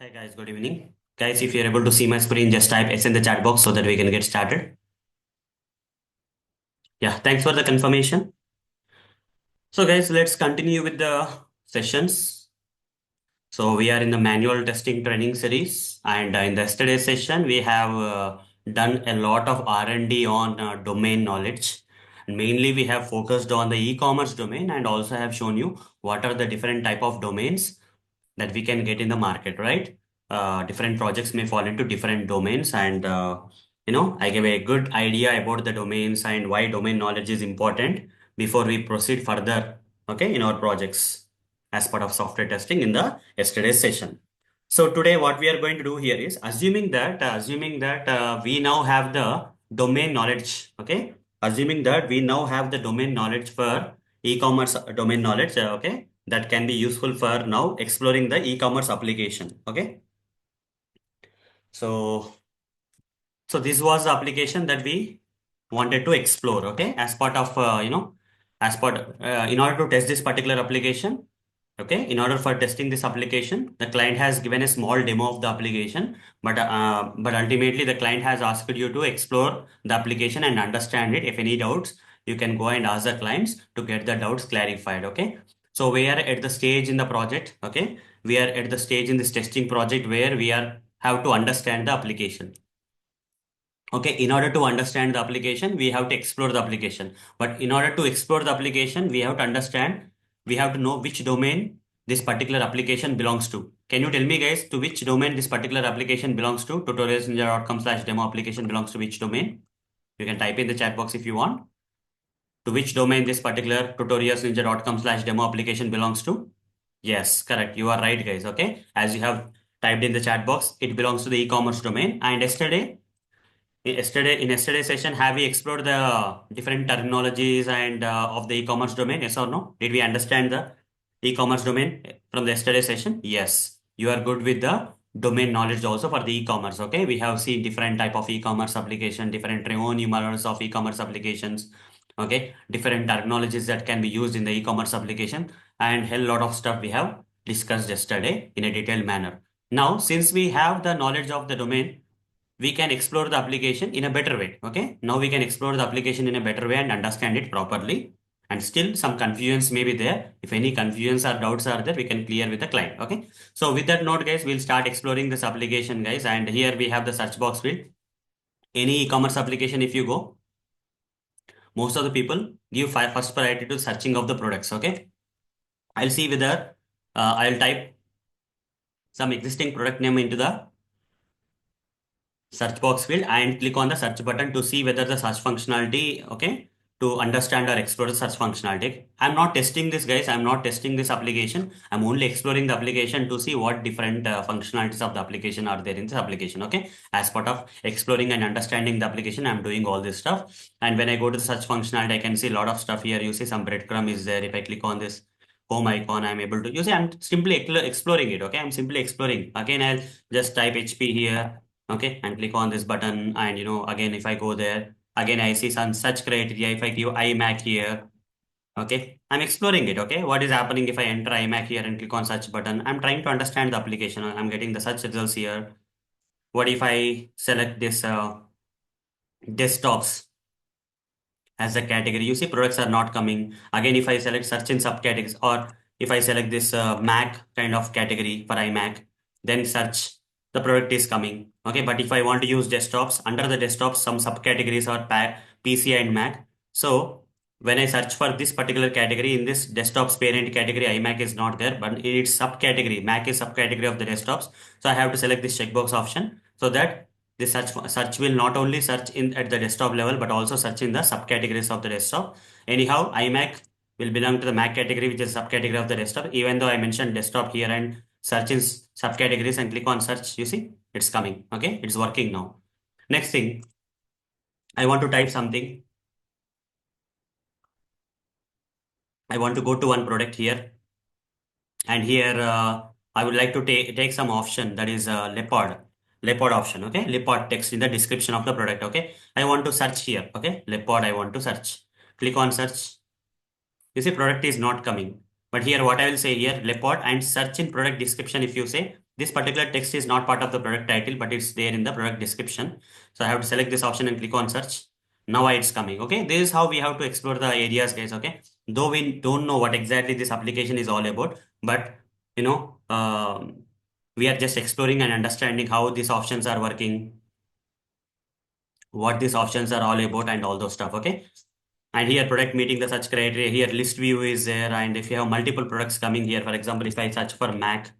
Hi guys, good evening. Guys, if you're able to see my screen, just type S in the chat box so that we can get started. Yeah, thanks for the confirmation. So guys, let's continue with the sessions. So we are in the manual testing training series, and in the yesterday's session, we have done a lot of R&D on domain knowledge. And mainly, we have focused on the e-commerce domain and also have shown you what are the different type of domains that we can get in the market, right? Different projects may fall into different domains, and I gave a good idea about the domains and why domain knowledge is important before we proceed further, okay, in our projects as part of software testing in the yesterday's session. So today, what we are going to do here is assuming that we now have the domain knowledge, okay, assuming that we now have the domain knowledge for e-commerce domain knowledge, okay, that can be useful for now exploring the e-commerce application. Okay. So, so this was the application that we wanted to explore. Okay. As part of, in order to test this particular application, okay, in order for testing this application, the client has given a small demo of the application, but ultimately the client has asked you to explore the application and understand it. If any doubts, you can go and ask the clients to get the doubts clarified. Okay. So we are at the stage in the project. Okay. We are at the stage in this testing project where we are have to understand the application. Okay, in order to understand the application, we have to explore the application. But in order to explore the application, we have to understand, we have to know which domain this particular application belongs to. Can you tell me, guys, to which domain this particular application belongs to? Tutorialsninja.com/demo application belongs to which domain? You can type in the chat box if you want. To which domain this particular tutorialsninja.com/demo application belongs to? Yes, correct. You are right, guys. Okay. As you have typed in the chat box, it belongs to the e-commerce domain. And in yesterday's session, have we explored the different terminologies and of the e-commerce domain? Yes or no? Did we understand the e-commerce domain from the yesterday's session? Yes. You are good with the domain knowledge also for the e-commerce. Okay. We have seen different type of e-commerce application, different numerals of e-commerce applications. Okay. Different terminologies that can be used in the e-commerce application, and hell lot of stuff we have discussed yesterday in a detailed manner. Now, since we have the knowledge of the domain, we can explore the application in a better way. Okay. Now we can explore the application in a better way and understand it properly. And still some confusions may be there. If any confusions or doubts are there, we can clear with the client. Okay. So with that note, guys, we'll start exploring this application, guys. And here we have the search box field. Any e-commerce application, if you go, most of the people give first priority to searching of the products. Okay. I'll see whether I'll type some existing product name into the search box field and click on the search button to see whether the search functionality, okay, to understand or explore the search functionality. I'm not testing this, guys. I'm not testing this application. I'm only exploring the application to see what different functionalities of the application are there in this application. Okay. As part of exploring and understanding the application, I'm doing all this stuff. And when I go to the search functionality, I can see a lot of stuff here. You see some breadcrumb is there. If I click on this home icon, I'm able to, you see, I'm simply exploring it. Okay. I'm simply exploring. Again, I'll just type HP here. Okay, and click on this button, and again, if I go there, again I see some such criteria. If I give iMac here, okay, I'm exploring it. Okay, what is happening if I enter iMac here and click on search button? I'm trying to understand the application. I'm getting the search results here. What if I select this desktops as a category? You see products are not coming. Again, if I select search in subcategories, or if I select this Mac kind of category for iMac, then search, the product is coming. Okay, but if I want to use desktops, under the desktops, some subcategories are PC and Mac. So when I search for this particular category in this desktops parent category, iMac is not there, but in its subcategory, Mac is subcategory of the desktops. So I have to select this checkbox option so that the search will not only search in at the desktop level, but also search in the subcategories of the desktop. Anyhow, iMac will belong to the Mac category, which is subcategory of the desktop. Even though I mentioned desktop here and search in subcategories and click on search, you see it's coming. Okay, it's working now. Next thing, I want to type something. I want to go to one product here, and here I would like to take some option, that is leopard option. Okay, leopard text in the description of the product. Okay, I want to search here. Okay, leopard, I want to search. Click on search. You see product is not coming, but here what I will say here, leopard and search in product description. If you say, this particular text is not part of the product title, but it's there in the product description. So I have to select this option and click on search. Now it's coming. Okay, this is how we have to explore the areas, guys. Okay, though we don't know what exactly this application is all about, but you know, we are just exploring and understanding how these options are working, what these options are all about, and all those stuff. Okay, and here product meeting the such criteria. Here list view is there, and if you have multiple products coming here, for example, if I search for Mac.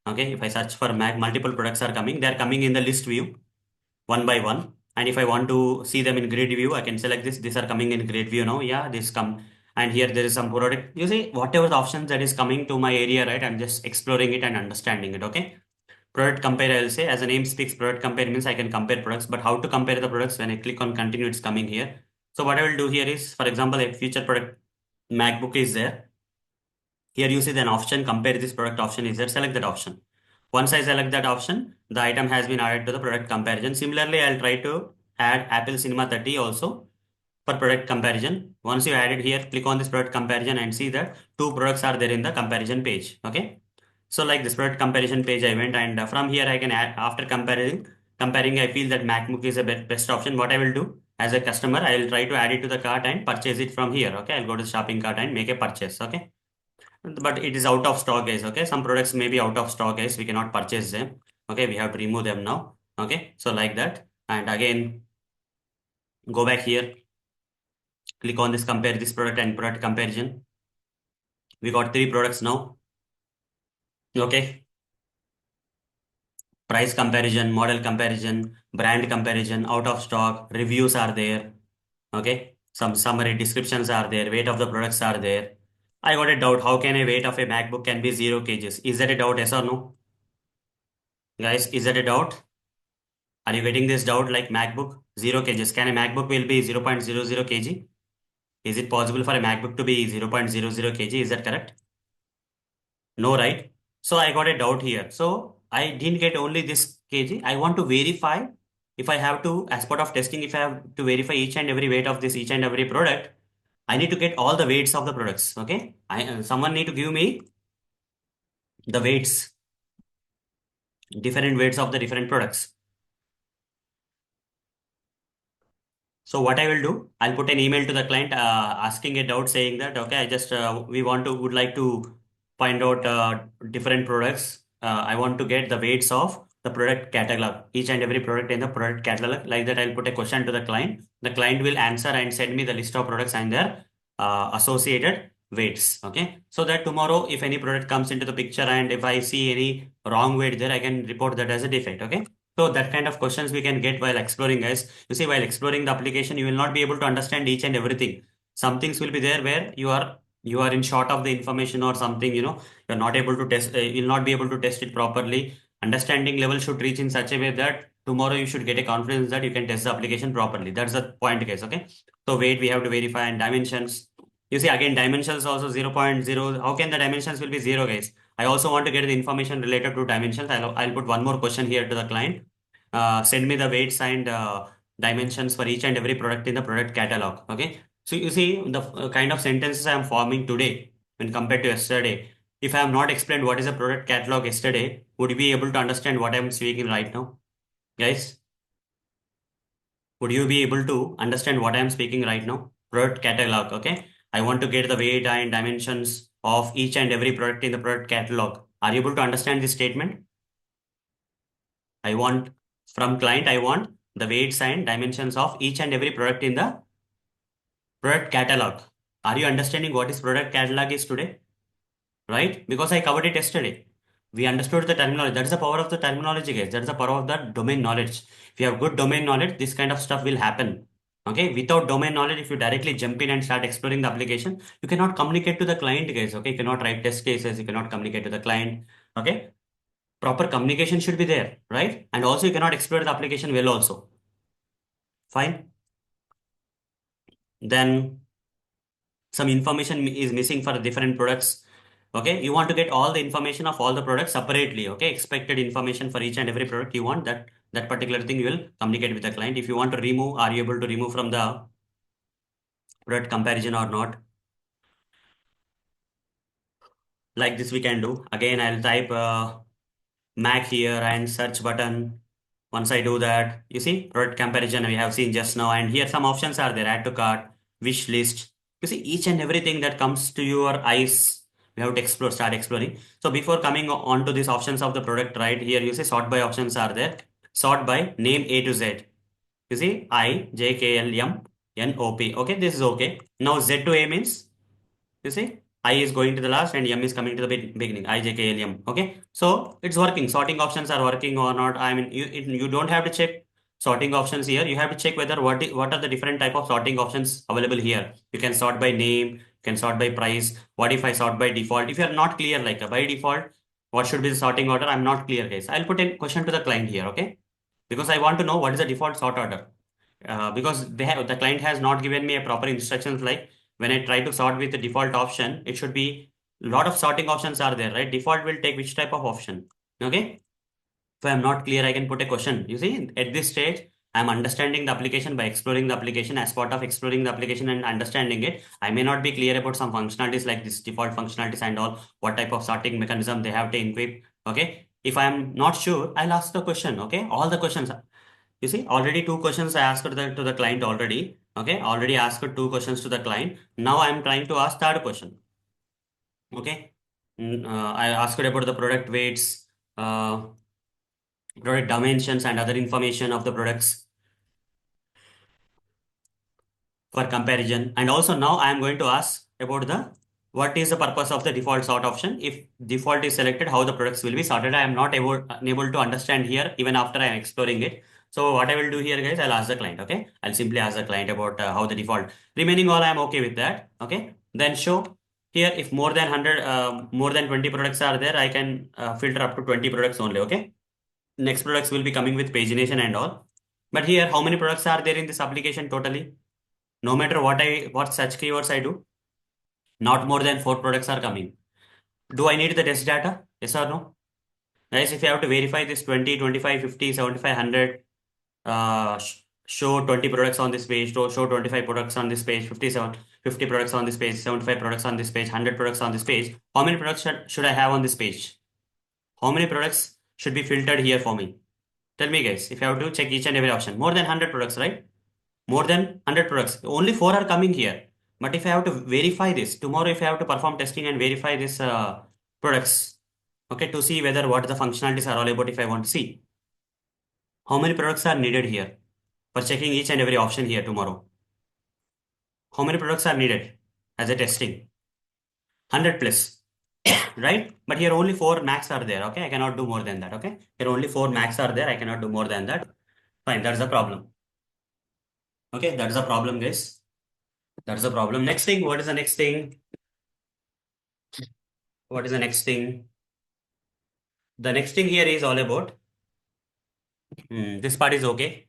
Okay, if I search for Mac, multiple products are coming. They're coming in the list view one by one. And if I want to see them in grid view, I can select this. These are coming in grid view now. Yeah, this come. And here there is some product. You see, whatever the options that is coming to my area, right? I'm just exploring it and understanding it. Okay. Product compare, I'll say, as the name speaks, product compare means I can compare products. But how to compare the products? When I click on continue, it's coming here. So what I will do here is, for example, a future product MacBook is there. Here you see an option, compare this product option is there, select that option. Once I select that option, the item has been added to the product comparison. Similarly, I'll try to add Apple Cinema 30 also for product comparison. Once you add it here, click on this product comparison and see that two products are there in the comparison page. Okay. So like this product comparison page I went, and from here I can add, after comparing, I feel that MacBook is a best option. What I will do as a customer, I will try to add it to the cart and purchase it from here. Okay. I'll go to the shopping cart and make a purchase. Okay, but it is out of stock, guys. Okay, some products may be out of stock, guys. We cannot purchase them. Okay, we have to remove them now. Okay, so like that, and again go back here, click on this compare this product and product comparison. We got three products now. Okay, price comparison, model comparison, brand comparison, out of stock, reviews are there. Okay, some summary descriptions are there, weight of the products are there. I got a doubt, how can a weight of a MacBook can be 0 kgs? Is that a doubt, yes or no? Guys, is that a doubt? Are you getting this doubt, like MacBook 0 kgs? Can a MacBook will be 0.00 kg? Is it possible for a MacBook to be 0.00 kg? Is that correct? No, right? So I got a doubt here. So I didn't get only this kg. I want to verify, if I have to, as part of testing, if I have to verify each and every weight of this, each and every product, I need to get all the weights of the products. Okay. Someone need to give me the weights, different weights of the different products. So what I will do, I'll put an email to the client asking a doubt, saying that, okay, I just would like to find out different products. I want to get the weights of the product catalog, each and every product in the product catalog. Like that, I'll put a question to the client. The client will answer and send me the list of products and their associated weights. Okay, so that tomorrow, if any product comes into the picture and if I see any wrong weight there, I can report that as a defect. Okay. So that kind of questions we can get while exploring, guys. You see, while exploring the application, you will not be able to understand each and everything. Some things will be there where you are in short of the information or something. You're not able to test. You'll not be able to test it properly. Understanding level should reach in such a way that tomorrow you should get a confidence that you can test the application properly. That's the point, guys. Okay. So weight we have to verify, and dimensions. You see, again, dimensions also 0.0. How can the dimensions will be zero, guys? I also want to get the information related to dimensions. I'll put one more question here to the client. Send me the weights and dimensions for each and every product in the product catalog. Okay. So you see the kind of sentences I am forming today when compared to yesterday. If I have not explained what is a product catalog yesterday, would you be able to understand what I am speaking right now? Guys, would you be able to understand what I am speaking right now? Product catalog. Okay. I want to get the weight and dimensions of each and every product in the product catalog. Are you able to understand this statement? I want from client, I want the weights and dimensions of each and every product in the product catalog. Are you understanding what is product catalog is today? Right? Because I covered it yesterday. We understood the terminology. That is the power of the terminology, guys. That is the power of the domain knowledge. If you have good domain knowledge, this kind of stuff will happen. Okay. Without domain knowledge, if you directly jump in and start exploring the application, you cannot communicate to the client, guys. Okay. You cannot write test cases. You cannot communicate to the client. Okay. Proper communication should be there, right? And also you cannot explore the application well also. Fine. Then some information is missing for different products. Okay, you want to get all the information of all the products separately. Okay, expected information for each and every product. You want that particular thing you will communicate with the client. If you want to remove, are you able to remove from the product comparison or not? Like this we can do. Again, I'll type Mac here and search button. Once I do that, you see product comparison we have seen just now, and here some options are there: add to cart, wish list. You see each and everything that comes to your eyes, we have to explore, start exploring. So before coming on to these options of the product, right here you see sort by options are there. Sort by name A to Z. You see I J K L M N O P. Okay, this is okay. Now Z to A means, you see, I is going to the last and M is coming to the beginning. I, J, K, L, M. Okay. So it's working. Sorting options are working or not. I mean, you don't have to check sorting options here. You have to check whether what are the different type of sorting options available here. You can sort by name, you can sort by price. What if I sort by default? If you are not clear, like by default, what should be the sorting order? I'm not clear, guys. I'll put a question to the client here. Okay. Because I want to know what is the default sort order. Because the client has not given me a proper instructions, like when I try to sort with the default option, it should be lot of sorting options are there, right? Default will take which type of option. Okay. If I'm not clear, I can put a question. You see, at this stage, I'm understanding the application by exploring the application. As part of exploring the application and understanding it, I may not be clear about some functionalities like this default functionalities and all, what type of sorting mechanism they have to equip. Okay. If I'm not sure, I'll ask the question. Okay. All the questions. You see, already two questions I asked to the client already. Okay. Already asked two questions to the client. Now I'm trying to ask third question. Okay. I asked about the product weights, uh, product dimensions and other information of the products for comparison. And also now I am going to ask about the what is the purpose of the default sort option. If default is selected, how the products will be sorted. I am not able to understand here even after I am exploring it. So what I will do here, guys, I'll ask the client. Okay, I'll simply ask the client about how the default remaining all I am okay with that. Okay, then show here if more than 100 more than 20 products are there, I can filter up to 20 products only. Okay, next products will be coming with pagination and all. But here, how many products are there in this application totally? No matter what search keywords I do, not more than four products are coming. Do I need the test data? Yes or no? Guys, if you have to verify this 20, 25, 50, 75, 100, show 20 products on this page, show 25 products on this page, 57, 50 products on this page, 75 products on this page, 100 products on this page. How many products should I have on this page? How many products should be filtered here for me? Tell me, guys, if you have to check each and every option. More than 100 products, right? More than 100 products. Only four are coming here. But if I have to verify this, tomorrow if I have to perform testing and verify this products, okay, to see whether what the functionalities are all about, if I want to see how many products are needed here for checking each and every option here tomorrow. How many products are needed as a testing? 100 plus, right? But here only four max are there, okay? I cannot do more than that, okay? Here only four max are there. I cannot do more than that. Fine, that's the problem. Okay, that's the problem, guys. That's the problem. Next thing, what is the next thing? What is the next thing? The next thing here is all about, this part is okay.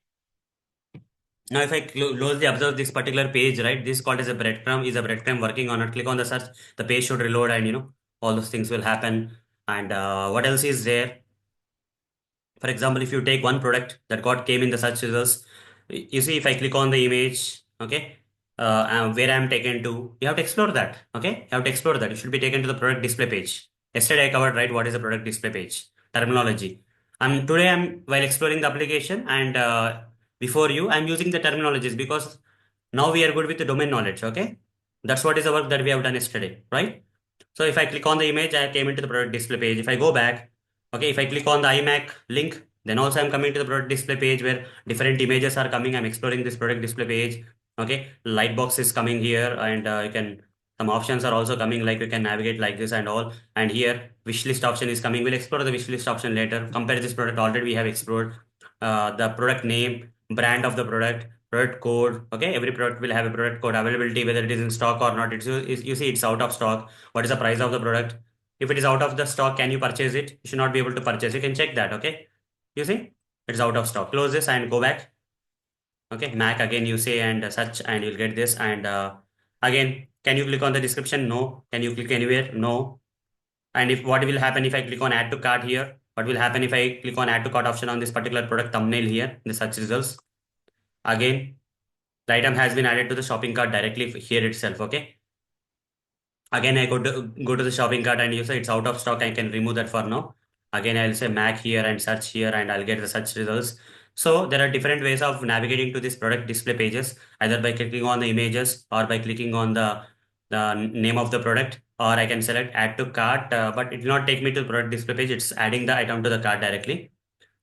Now, if I closely observe this particular page, right, this called as a breadcrumb is a breadcrumb working on it. Click on the search, the page should reload and, all those things will happen. And what else is there? For example, if you take one product that got came in the search results, you see if I click on the image, okay, where I'm taken to, you have to explore that, okay? You have to explore that. You should be taken to the product display page. Yesterday I covered, right, what is the product display page? Terminology. And today I'm, while exploring the application and before you, I'm using the terminologies because now we are good with the domain knowledge, okay? That's what is the work that we have done yesterday, right? So if I click on the image, I came into the product display page. If I go back, okay, if I click on the iMac link, then also I'm coming to the product display page where different images are coming. I'm exploring this product display page. Okay, Lightbox is coming here, and you can, some options are also coming, like you can navigate like this and all. And here wish list option is coming. We'll explore the wish list option later. Compare this product, already we have explored the product name, brand of the product code. Okay, every product will have a product code, availability, whether it is in stock or not. You see it's out of stock. What is the price of the product? If it is out of the stock, can you purchase it? You should not be able to purchase. You can check that. Okay, you see it's out of stock. Close this and go back. Okay, Mac again you say and search and you'll get this. And again, can you click on the description? No. Can you click anywhere? No. And if what will happen if I click on add to cart here? What will happen if I click on add to cart option on this particular product thumbnail here in the search results? Again, the item has been added to the shopping cart directly here itself. Okay. Again, I go to the shopping cart and you say it's out of stock. I can remove that for now. Again, I'll say Mac here and search here and I'll get the search results. So there are different ways of navigating to this product display pages, either by clicking on the images or by clicking on the name of the product, or I can select add to cart, but it will not take me to product display page. It's adding the item to the cart directly.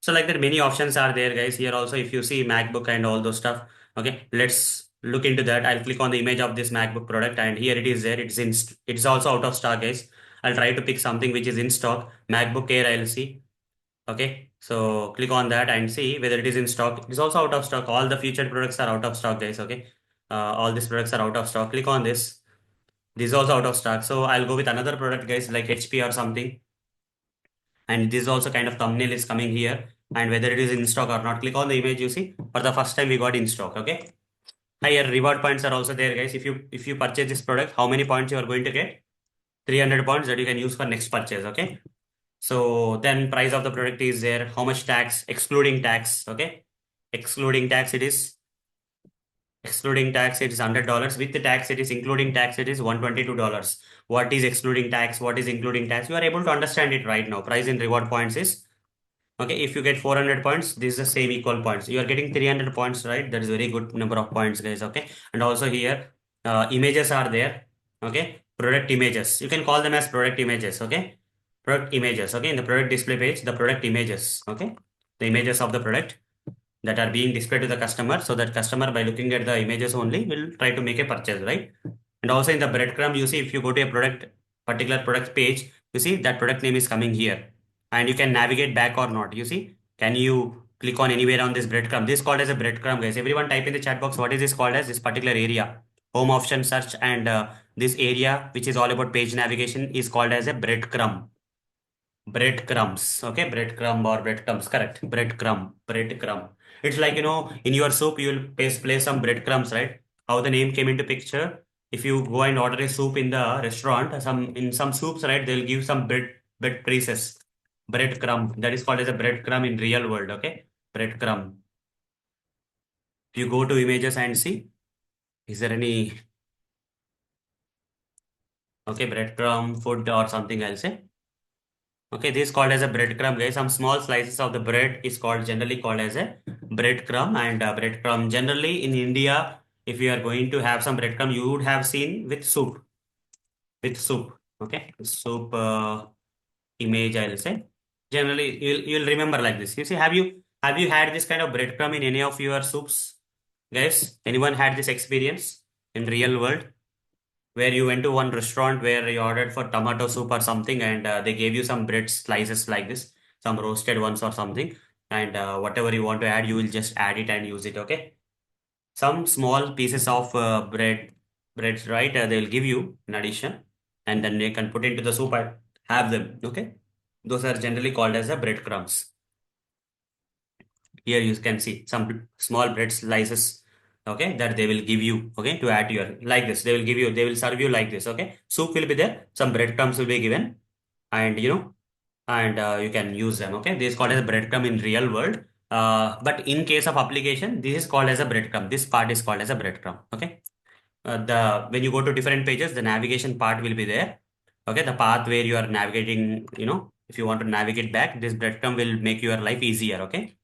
So like that, many options are there, guys. Here also, if you see MacBook and all those stuff, okay, let's look into that. I'll click on the image of this MacBook product, and here it is there. It's also out of stock, guys. I'll try to pick something which is in stock. MacBook Air, I'll see. Okay, so click on that and see whether it is in stock. It is also out of stock. All the featured products are out of stock, guys. Okay, all these products are out of stock. Click on this. This is also out of stock. So I'll go with another product, guys, like HP or something. And this also kind of thumbnail is coming here, and whether it is in stock or not. Click on the image. You see, for the first time we got in stock. Okay, higher reward points are also there, guys. If you purchase this product, how many points you are going to get? 300 points that you can use for next purchase. Okay, so then price of the product is there. How much tax? Excluding tax. Okay, excluding tax it is. Excluding tax, it is $100. With the tax, it is including tax, it is $122. What is excluding tax? What is including tax? You are able to understand it right now. Price in reward points is okay. If you get 400 points, this is the same equal points. You are getting 300 points, right? That is very good number of points, guys. Okay, and also here, images are there. Okay, product images. You can call them as product images. Okay, product images. Okay, in the product display page, the product images. Okay, the images of the product that are being displayed to the customer, so that customer, by looking at the images only, will try to make a purchase, right? And also in the breadcrumb, you see, if you go to a particular product page, you see that product name is coming here, and you can navigate back or not. You see, can you click on anywhere on this breadcrumb? This is called as a breadcrumb, guys. Everyone type in the chat box, what is this called as? This particular area, home option search, and this area which is all about page navigation is called as a breadcrumb. Breadcrumbs. Okay, breadcrumb or breadcrumbs. Correct. Breadcrumb. Breadcrumb. It's like, in your soup, you will place some breadcrumbs, right? How the name came into picture. If you go and order a soup in the restaurant, in some soups, right, they'll give some bread pieces. Breadcrumb. That is called as a breadcrumb in real world. Okay, breadcrumb. If you go to images and see, is there any okay breadcrumb food or something? I'll say. Okay, this is called as a breadcrumb, guys. Some small slices of the bread is generally called as a breadcrumb, and breadcrumb generally in India, if you are going to have some breadcrumb, you would have seen with soup. With soup, okay, soup image, I'll say. Generally, you'll remember like this. You see, have you had this kind of breadcrumb in any of your soups, guys? Anyone had this experience in real world, where you went to one restaurant where you ordered for tomato soup or something, and they gave you some bread slices like this, some roasted ones or something, and whatever you want to add, you will just add it and use it. Okay, some small pieces of breads, right? They'll give you in addition, and then they can put into the soup and have them. Okay, those are generally called as the breadcrumbs. Here you can see some small bread slices, okay, that they will give you, okay, to add to your, like this. They will serve you like this. Okay, soup will be there, some breadcrumbs will be given, and and you can use them. Okay, this is called as a breadcrumb in real world. But in case of application, this is called as a breadcrumb. This part is called as a breadcrumb. Okay, the when you go to different pages, the navigation part will be there. Okay, the path where you are navigating, if you want to navigate back, this breadcrumb will make your life easier. Okay,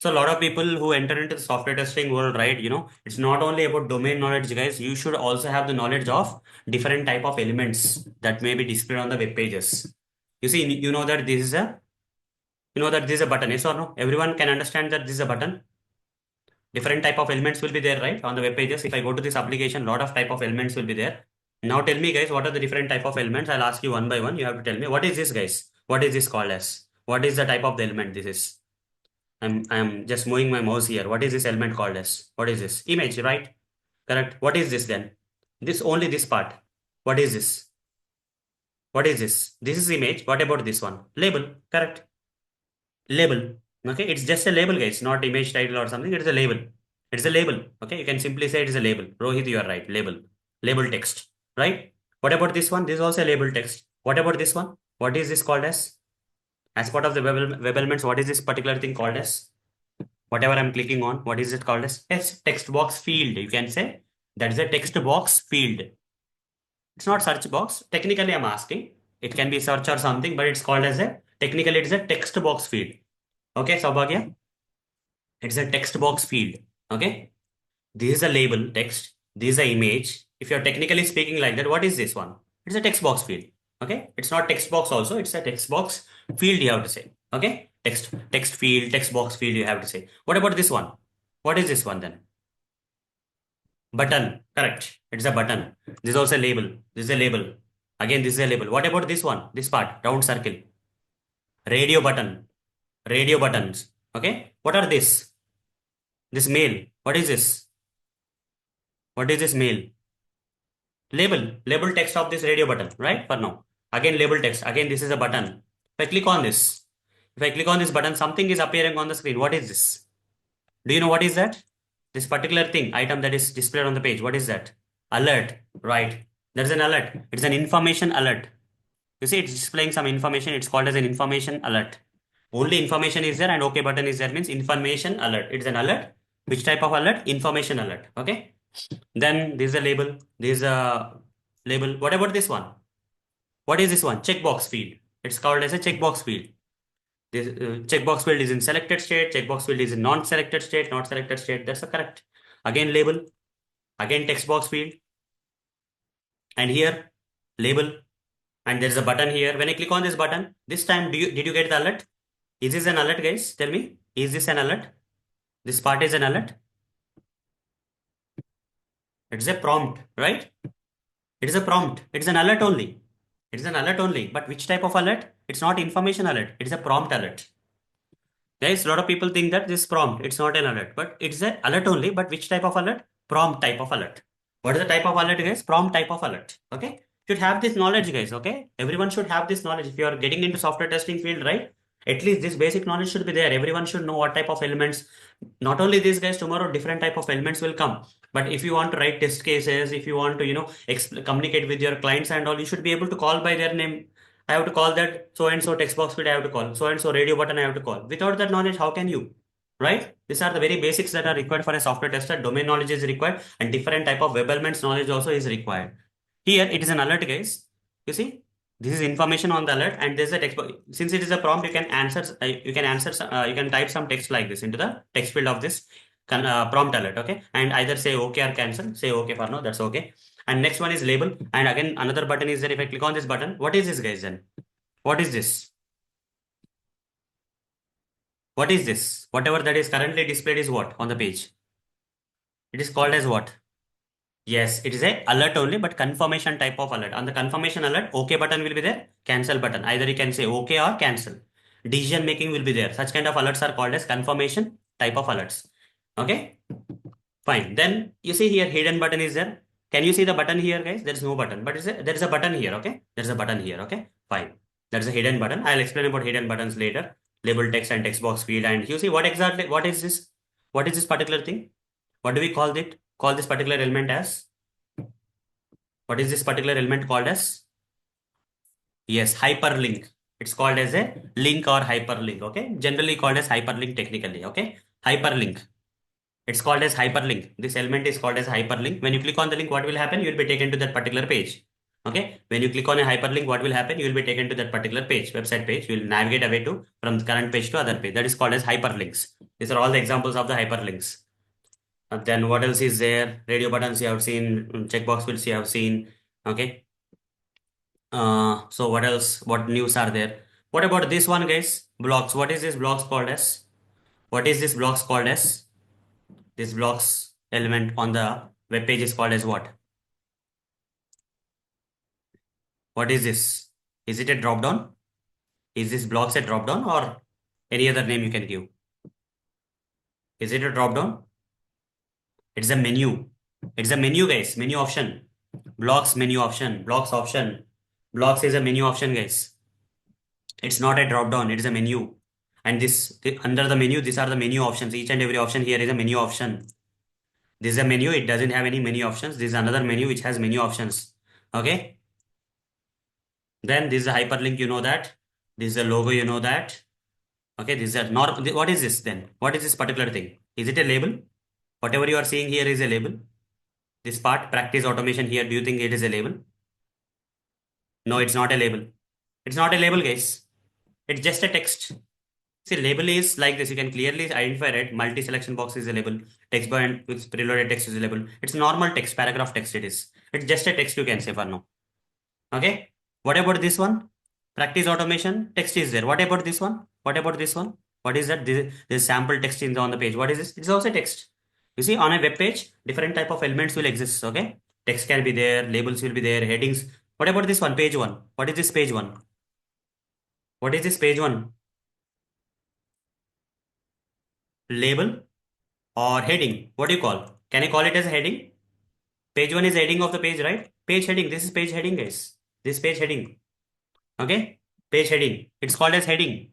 so a lot of people who enter into the software testing world, right? It's not only about domain knowledge, guys. You should also have the knowledge of different type of elements that may be displayed on the web pages. You see, you know that this is a button, yes or no? Everyone can understand that this is a button. Different type of elements will be there, right? On the web pages. If I go to this application, lot of type of elements will be there. Now tell me, guys, what are the different type of elements? I'll ask you one by one. You have to tell me, what is this, guys? What is this called as? What is the type of the element this is? I'm just moving my mouse here. What is this element called as? What is this? Image, right? Correct. What is this then? This only this part. What is this? What is this? This is image. What about this one? Label. Correct. Label. Okay. It's just a label, guys. Not image title or something. It's a label. It's a label. Okay. You can simply say it is a label. Rohit, you are right. Label. Label text. Right? What about this one? This is also a label text. What about this one? What is this called as? As part of the web elements, what is this particular thing called as? Whatever I'm clicking on, what is it called as? Yes, text box field. You can say that is a text box field. It's not search box. Technically, I'm asking. It can be search or something, but it's called as a Technically, it is a text box field. Okay, Saubhagya? It's a text box field. Okay. This is a label text. This is a image. If you're technically speaking like that, what is this one? It's a text box field. Okay. It's not text box also. It's a text box field you have to say. Okay. Text field, text box field you have to say. What about this one? What is this one then? Button. Correct. It's a button. This is also a label. This is a label. Again, this is a label. What about this one? This part, round circle. Radio button. Radio buttons. Okay. What are this? This mail. What is this? What is this mail? Label text of this radio button, right? For now. Again, label text. Again, this is a button. If I click on this, if I click on this button, something is appearing on the screen. What is this? Do you know what is that? This particular thing, item that is displayed on the page. What is that? Alert, right? There's an alert. It's an information alert. You see, it's displaying some information. It's called as an information alert. Only information is there and OK button is there means information alert. It's an alert. Which type of alert? Information alert. Okay. Then this is a label. This is a label. What about this one? What is this one? Checkbox field. It's called as a checkbox field. This checkbox field is in selected state. Checkbox field is in non-selected state. Not selected state. That's the correct. Again label. Again text box field. And here label. And there's a button here. When I click on this button, this time did you get the alert? Is this an alert, guys? Tell me. Is this an alert? This part is an alert. It's a prompt, right? It is a prompt. It's an alert only. It's an alert only. But which type of alert? It's not information alert. It's a prompt alert. Guys, a lot of people think that this prompt, it's not an alert, but it's an alert only. But which type of alert? Prompt type of alert. What is the type of alert, guys? Prompt type of alert. Okay. Should have this knowledge, guys. Okay. Everyone should have this knowledge. If you are getting into software testing field, right? At least this basic knowledge should be there. Everyone should know what type of elements. Not only these guys, tomorrow different type of elements will come. But if you want to write test cases, if you want to, communicate with your clients and all, you should be able to call by their name. I have to call that so and so text box field I have to call. So and so radio button I have to call. Without that knowledge, how can you? Right? These are the very basics that are required for a software tester. Domain knowledge is required and different type of web elements knowledge also is required. Here it is an alert, guys. You see, this is information on the alert and there's a text. Since it is a prompt, you can you can type some text like this into the text field of this prompt alert. Okay, and either say okay or cancel. Say okay for now. That's okay. And next one is label. And again, another button is there. If I click on this button, what is this, guys? Then what is this? What is this? Whatever that is currently displayed is what on the page? It is called as what? Yes, it is a alert only, but confirmation type of alert. On the confirmation alert, OK button will be there, cancel button. Either you can say OK or cancel. Decision making will be there. Such kind of alerts are called as confirmation type of alerts. Okay, fine. Then you see here hidden button is there. Can you see the button here, guys? There is no button, but there is a button here. Okay, there is a button here. Okay, fine. That is a hidden button. I'll explain about hidden buttons later. Label text and text box field. And you see what exactly? What is this? What is this particular thing? What do we call it? Call this particular element as? What is this particular element called as? Yes, hyperlink. It's called as a link or hyperlink. Okay, generally called as hyperlink technically. Okay, hyperlink. It's called as hyperlink. This element is called as hyperlink. When you click on the link, what will happen? You will be taken to that particular page. Okay, when you click on a hyperlink, what will happen? You will be taken to that particular page, website page. You will navigate away to from the current page to other page. That is called as hyperlinks. These are all the examples of the hyperlinks. Then what else is there? Radio buttons you have seen, checkbox fields you have seen. Okay. So what else? What news are there? What about this one, guys? Blocks. What is this blocks called as? What is this blocks called as? This blocks element on the web page is called as what? What is this? Is it a drop down? Is this blocks a drop down or any other name you can give? Is it a drop down? It's a menu. It's a menu, guys. Menu option. Blocks menu option. Blocks option. Blocks is a menu option, guys. It's not a drop down. It is a menu. And under the menu, these are the menu options. Each and every option here is a menu option. This is a menu. It doesn't have any menu options. This is another menu which has menu options. Okay. Then this is a hyperlink. You know that. This is a logo. You know that. Okay. This is a not. What is this then? What is this particular thing? Is it a label? Whatever you are seeing here is a label. This part, practice automation here, do you think it is a label? No, it's not a label. It's not a label, guys. It's just a text. See, label is like this. You can clearly identify it. Multi-selection box is a label. Text bar with preloaded text is a label. It's normal text, paragraph text it is. It's just a text you can say for now. Okay. What about this one? Practice automation. Text is there. What about this one? What about this one? What is that? This sample text is on the page. What is this? It's also text. You see, on a web page, different type of elements will exist. Okay. Text can be there. Labels will be there. Headings. What about this one? Page one. What is this page one? What is this page one? Label or heading? What do you call? Can I call it as a heading? Page one is heading of the page, right? Page heading. This is page heading, guys. This page heading. Okay. Page heading. It's called as heading.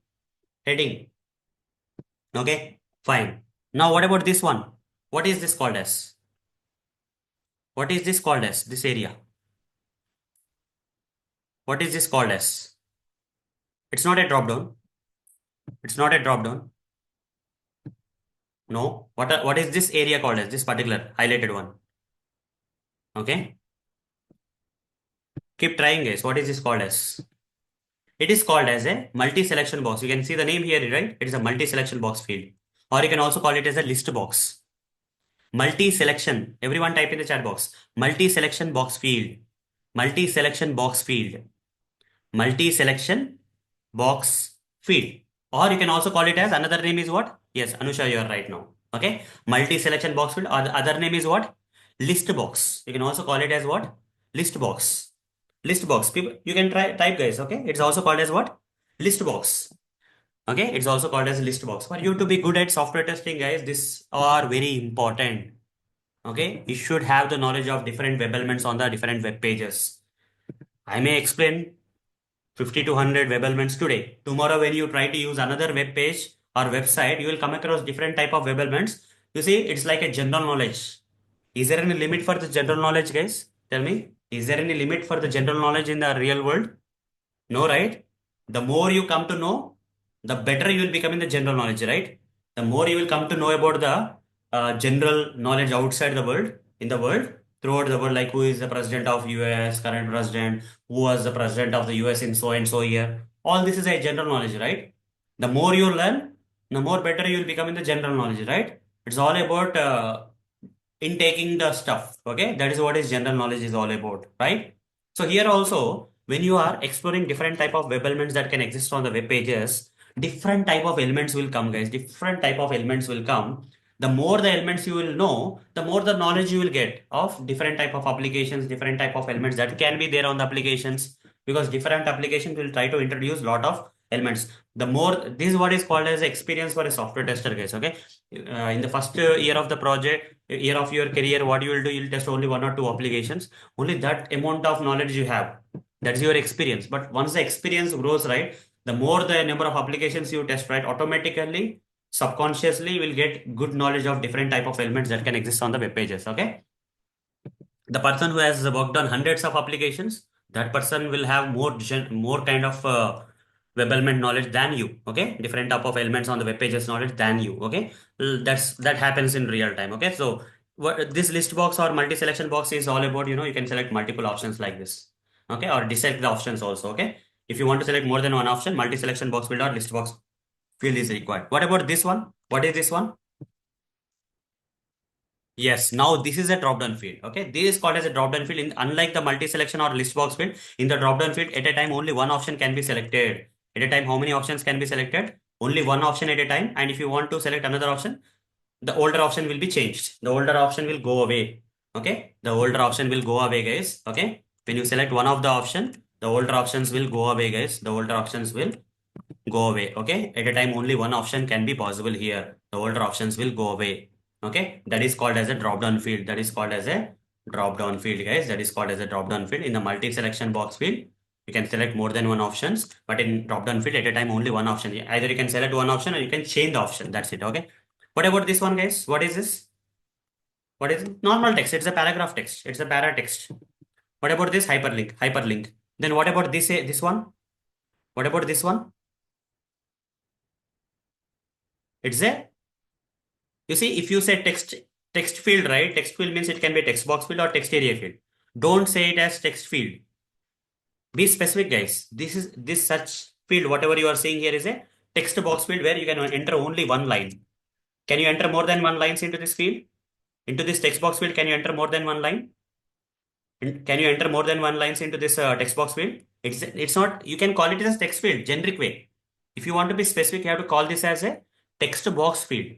Heading. Okay. Fine. Now, what about this one? What is this called as? What is this called as? This area. What is this called as? It's not a drop down. It's not a drop down. No. What is this area called as? This particular highlighted one. Okay. Keep trying, guys. What is this called as? It is called as a multi-selection box. You can see the name here, right? It is a multi-selection box field. Or you can also call it as a list box. Multi-selection. Everyone type in the chat box. Multi-selection box field. Multi-selection box field. Multi-selection box field. Or you can also call it as another name is what? Yes, Anusha, you are right now. Okay. Multi-selection box field. Or the other name is what? List box. You can also call it as what? List box. List box. People, you can try type, guys. Okay. It's also called as what? List box. Okay. It's also called as list box. For you to be good at software testing, guys, these are very important. Okay. You should have the knowledge of different web elements on the different web pages. I may explain 50 to 100 web elements today. Tomorrow, when you try to use another web page or website, you will come across different type of web elements. You see, it's like a general knowledge. Is there any limit for the general knowledge, guys? Tell me. Is there any limit for the general knowledge in the real world? No, right? The more you come to know, the better you will become in the general knowledge, right? The more you will come to know about the general knowledge outside the world, in the world, throughout the world, like who is the president of US, current president, who was the president of the US in so and so year. All this is a general knowledge, right? The more you learn, the more better you will become in the general knowledge, right? It's all about intaking the stuff. Okay, that is what is general knowledge is all about, right? So here also, when you are exploring different type of web elements that can exist on the web pages, different type of elements will come, guys. Different type of elements will come. The more the elements you will know, the more the knowledge you will get of different type of applications, different type of elements that can be there on the applications, because different applications will try to introduce lot of elements. The more, this is what is called as experience for a software tester, guys. Okay, in the first year of the project, year of your career, what you will do, you'll test only one or two applications. Only that amount of knowledge you have, that's your experience. But once the experience grows, right, the more the number of applications you test, right, automatically, subconsciously, you will get good knowledge of different type of elements that can exist on the web pages. Okay, the person who has worked on hundreds of applications, that person will have more kind of web element knowledge than you. Okay, different type of elements on the web pages knowledge than you. Okay, that happens in real time. Okay, so what this list box or multi selection box is all about, you can select multiple options like this. Okay, or deselect the options also. Okay, if you want to select more than one option, multi selection box field or list box field is required. What about this one? What is this one? Yes, now this is a drop-down field. Okay, this is called as a drop-down field. Unlike the multi-selection or list box field, in the drop-down field, at a time only one option can be selected. At a time, how many options can be selected? Only one option at a time. And if you want to select another option, the older option will be changed. The older option will go away. Okay, the older option will go away, guys. Okay, when you select one of the option, the older options will go away, guys. The older options will go away. Okay, at a time only one option can be possible here. The older options will go away. Okay, that is called as a drop down field. That is called as a drop down field, guys. That is called as a drop down field. In the multi selection box field, you can select more than one options, but in drop down field, at a time only one option. Either you can select one option or you can change the option. That's it. Okay, what about this one, guys? What is this? What is it? Normal text? It's a paragraph text. It's a para text. What about this? Hyperlink? Hyperlink. Then what about this one? What about this one? It's a, you see, if you say text field, right? Text field means it can be text box field or text area field. Don't say it as text field. Be specific, guys. This field, whatever you are seeing here is a text box field where you can enter only one line. Can you enter more than one lines into this field? Into this text box field, can you enter more than one line? Can you enter more than one lines into this text box field? It's not, you can call it as text field, generic way. If you want to be specific, you have to call this as a text box field.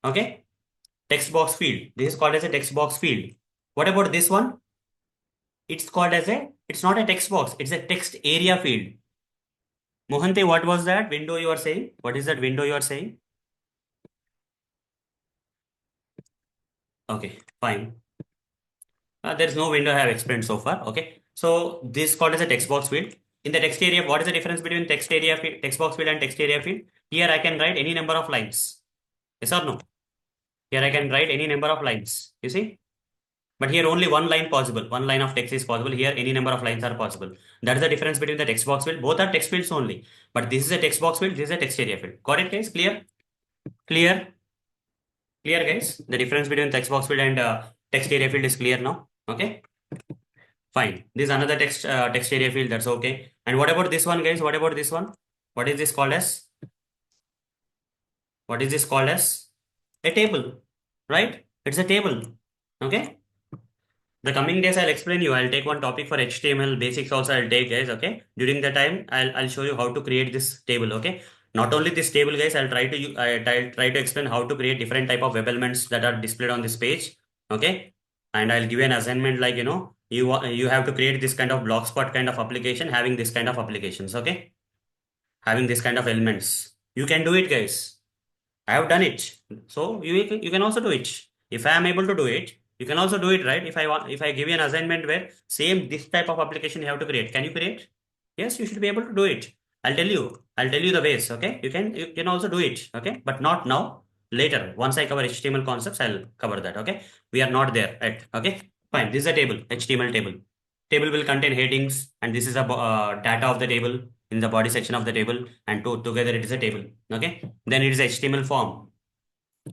Okay? Text box field. This is called as a text box field. What about this one? It's not a text box, it's a text area field. Mohanty, what was that window you are saying? What is that window you are saying? Okay, fine. There is no window I have explained so far. Okay. So this is called as a text box field. In the text area, what is the difference between text area field, text box field and text area field? Here I can write any number of lines. Yes or no? Here I can write any number of lines. You see? But here only one line possible. One line of text is possible. Here any number of lines are possible. That is the difference between the text box field. Both are text fields only. But this is a text box field. This is a text area field. Got it, guys? Clear? Clear? Clear, guys? The difference between text box field and text area field is clear now. Okay? Fine. This is another text area field. That's okay. And what about this one, guys? What about this one? What is this called as? What is this called as? A table, right? It's a table. Okay. The coming days I'll explain you. I'll take one topic for HTML basics also I'll take, guys. Okay. During the time I'll show you how to create this table. Okay. Not only this table, guys, I'll try to explain how to create different type of web elements that are displayed on this page. Okay. And I'll give you an assignment like, you have to create this kind of blogspot kind of application having this kind of applications. Okay. Having this kind of elements. You can do it, guys. I have done it. So you can also do it. If I am able to do it, you can also do it, right? If I give you an assignment where same this type of application you have to create, can you create? Yes, you should be able to do it. I'll tell you. I'll tell you the ways. Okay, you can also do it. Okay, but not now. Later, once I cover HTML concepts, I'll cover that. Okay, we are not there yet. Okay, fine. This is a table, HTML table. Table will contain headings, and this is a data of the table in the body section of the table, and together it is a table. Okay, then it is HTML form.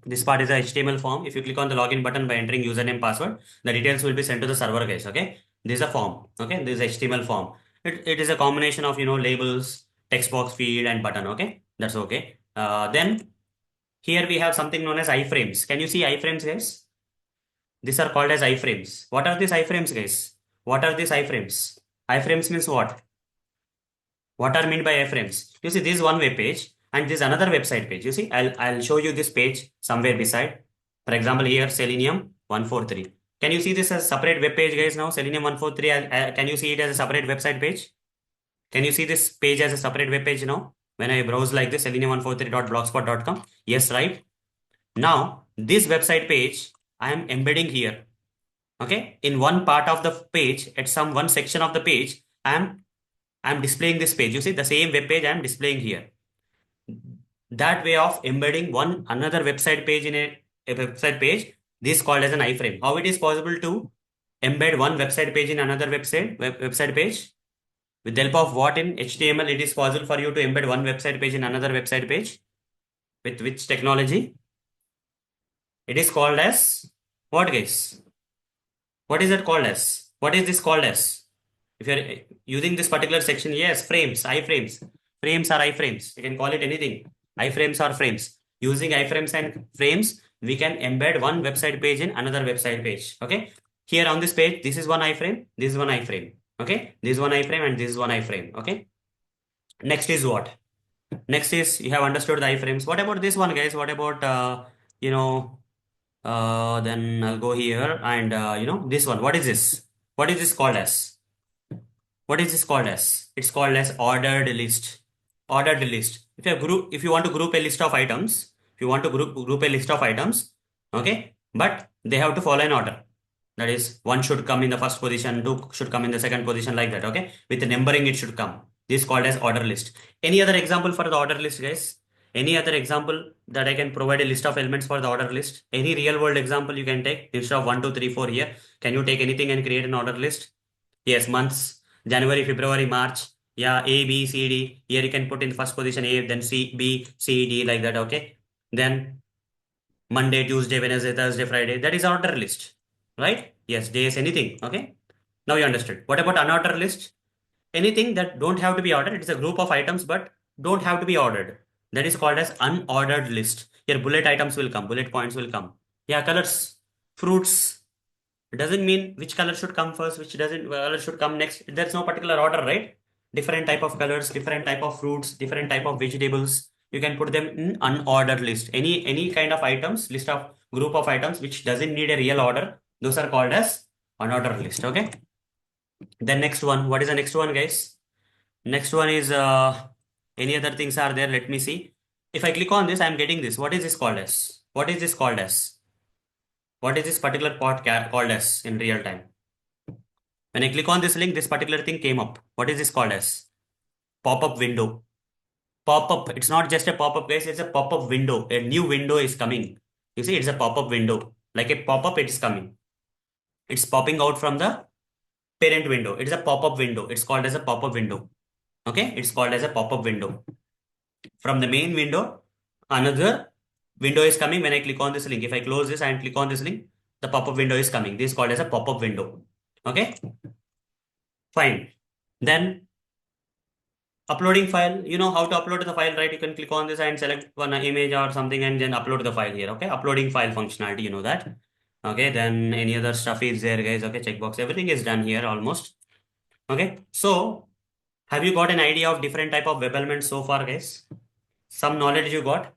This part is a HTML form. If you click on the login button by entering username password, the details will be sent to the server, guys. Okay, this is a form. Okay, this is HTML form. It is a combination of labels, text box field, and button. Okay, that's okay. Then here we have something known as iframes. Can you see iframes, guys? These are called as iframes. What are these iframes, guys? What are these iframes? Iframes means what? What are meant by iframes? You see, this is one web page and this is another website page. You see, I'll show you this page somewhere beside. For example, here Selenium 143. Can you see this as separate web page, guys? Now Selenium 143. Can you see it as a separate website page? Can you see this page as a separate web page now? When I browse like this, selenium143.blogspot.com. Yes, right. Now this website page I am embedding here. Okay, in one part of the page, at some one section of the page, I'm displaying this page. You see the same web page I'm displaying here. That way of embedding one another website page in a website page, this is called as an iframe. How it is possible to embed one website page in another website page? With the help of what in HTML it is possible for you to embed one website page in another website page? With which technology? It is called as what, guys? What is it called as? What is this called as? If you're using this particular section, yes, frames, iframes. Frames are iframes. You can call it anything. Iframes are frames. Using iframes and frames, we can embed one website page in another website page. Okay. Here on this page, this is one iframe, this is one iframe. Okay. This is one iframe and this is one iframe. Okay. Next is what? Next is you have understood the iframes. What about this one, guys? What about then I'll go here and this one. What is this? What is this called as? What is this called as? It's called as ordered list. Ordered list. If you want to group a list of items, if you want to group a list of items, okay, but they have to follow an order. That is, one should come in the first position, two should come in the second position, like that. Okay, with the numbering, it should come. This is called as order list. Any other example for the order list, guys? Any other example that I can provide a list of elements for the order list? Any real world example you can take instead of 1, 2, 3, 4 here? Can you take anything and create an order list? Yes, months, January, February, March. Yeah, A, B, C, D. Here you can put in first position A, then C, B, C, D, like that. Okay. Then Monday, Tuesday, Wednesday, Thursday, Friday. That is order list, right? Yes, days, anything. Okay. Now you understood. What about unordered list? anything that don't have to be ordered. It's a group of items but don't have to be ordered. That is called as unordered list. Here bullet items will come, bullet points will come. Yeah, colors, fruits. It doesn't mean which color should come first, which doesn't color should come next. There's no particular order, right? Different type of colors, different type of fruits, different type of vegetables. You can put them in unordered list. Any kind of items, list of group of items which doesn't need a real order. Those are called as unordered list. Okay. The next one. What is the next one, guys? Next one is any other things are there? Let me see. If I click on this, I'm getting this. What is this called as? What is this called as? What is this particular part called as in real time? When I click on this link, this particular thing came up. What is this called as? Pop-up window. Pop-up. It's not just a pop-up, guys. It's a pop-up window. A new window is coming. You see, it's a pop-up window. Like a pop-up, it is coming. It's popping out from the parent window. It's a pop-up window. It's called as a pop-up window. Okay? It's called as a pop-up window. From the main window, another window is coming when I click on this link. If I close this and click on this link, the pop-up window is coming. This is called as a pop-up window. Okay? Fine. Then uploading file, you know how to upload the file, right? You can click on this and select one image or something and then upload the file here. Okay, uploading file functionality, you know that. Okay, then any other stuff is there, guys. Okay, checkbox, everything is done here almost. Okay, so have you got an idea of different type of web elements so far, guys? Some knowledge you got?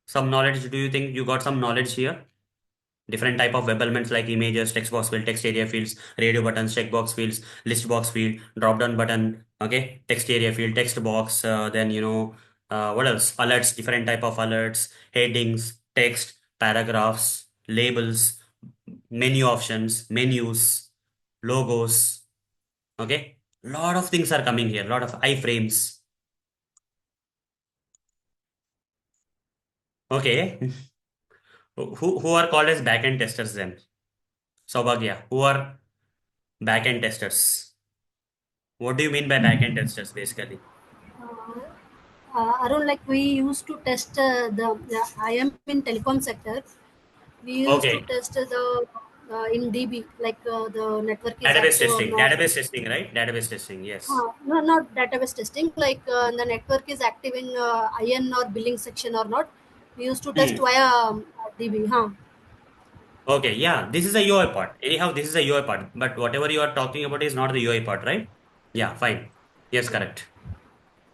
Some knowledge, do you think you got some knowledge here? Different type of web elements like images, text box field, text area fields, radio buttons, checkbox fields, list box field, drop down button, okay, text area field, text box, then what else? Alerts, different type of alerts, headings, text, paragraphs, labels, menu options, menus, logos, okay. Lot of things are coming here, lot of iframes. Okay. Who are called as backend testers then? Saubhagya, who are backend testers? What do you mean by backend testers basically? Around like we used to test the I am in telecom sector. We used to Okay, test the in DB like the network is active or not. database testing, right? Database testing, yes. No, not database testing. Like the network is active in IN or billing section or not. We used to test Hmm. via DB. Huh? Okay, yeah, this is a UI part. Anyhow, this is a UI part, but whatever you are talking about is not the UI part, right? Yeah, fine. Yes, correct.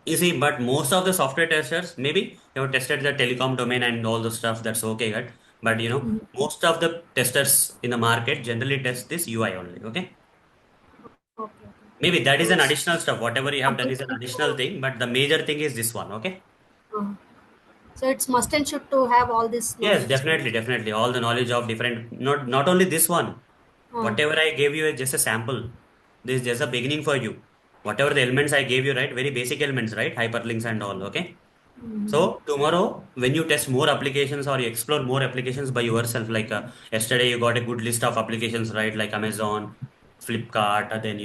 You see, but most of the software testers, maybe you have tested the telecom domain and all the stuff, that's okay, right? But most of the testers in the market generally test this UI only, okay? Okay. Okay. Maybe that is So an it's additional stuff. Whatever you have done is an compulsory additional to. thing, but the major thing is this one, okay? Uh, so it's must and should to have all this Yes, knowledge. definitely, definitely. All the knowledge of different, not only this one. Uh, Whatever I gave you is just a sample. This is just a beginning for you. Whatever the elements I gave you, right? Very basic elements, right? Hyperlinks and all, okay? So tomorrow, when you test more applications or you explore more applications by yourself, like yesterday you got a good list of applications, right? Like Amazon, Flipkart, then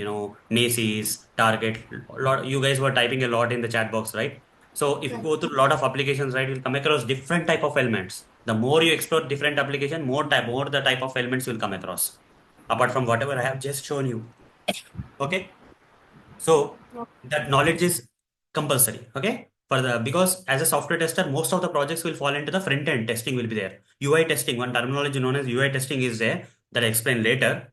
Macy's, Target. Lot you guys were typing a lot in the chat box, right? So if you right. go through a lot of applications, right, you'll come across different type of elements. The more you explore different application, more the type of elements you'll come across. Apart from whatever I have just shown you. Okay. So that knowledge is compulsory. Okay. For the because as a software tester, most of the projects will fall into the front end testing will be there. UI testing, one terminology known as UI testing is there that I explain later.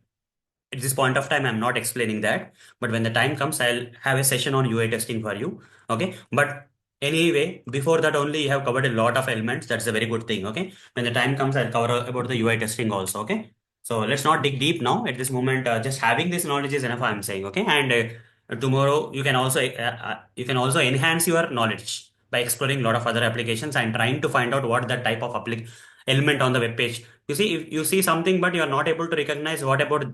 At this point of time, I'm not explaining that, but when the time comes, I'll have a session on UI testing for you. Okay. But anyway, before that only you have covered a lot of elements. That's a very good thing. Okay. When the time comes, I'll cover about the UI testing also. Okay. So let's not dig deep now at this moment. Just having this knowledge is enough, I'm saying. Okay. And tomorrow you can also enhance your knowledge by exploring a lot of other applications and trying to find out what that type of element on the web page. You see, if you see something, but you are not able to recognize what about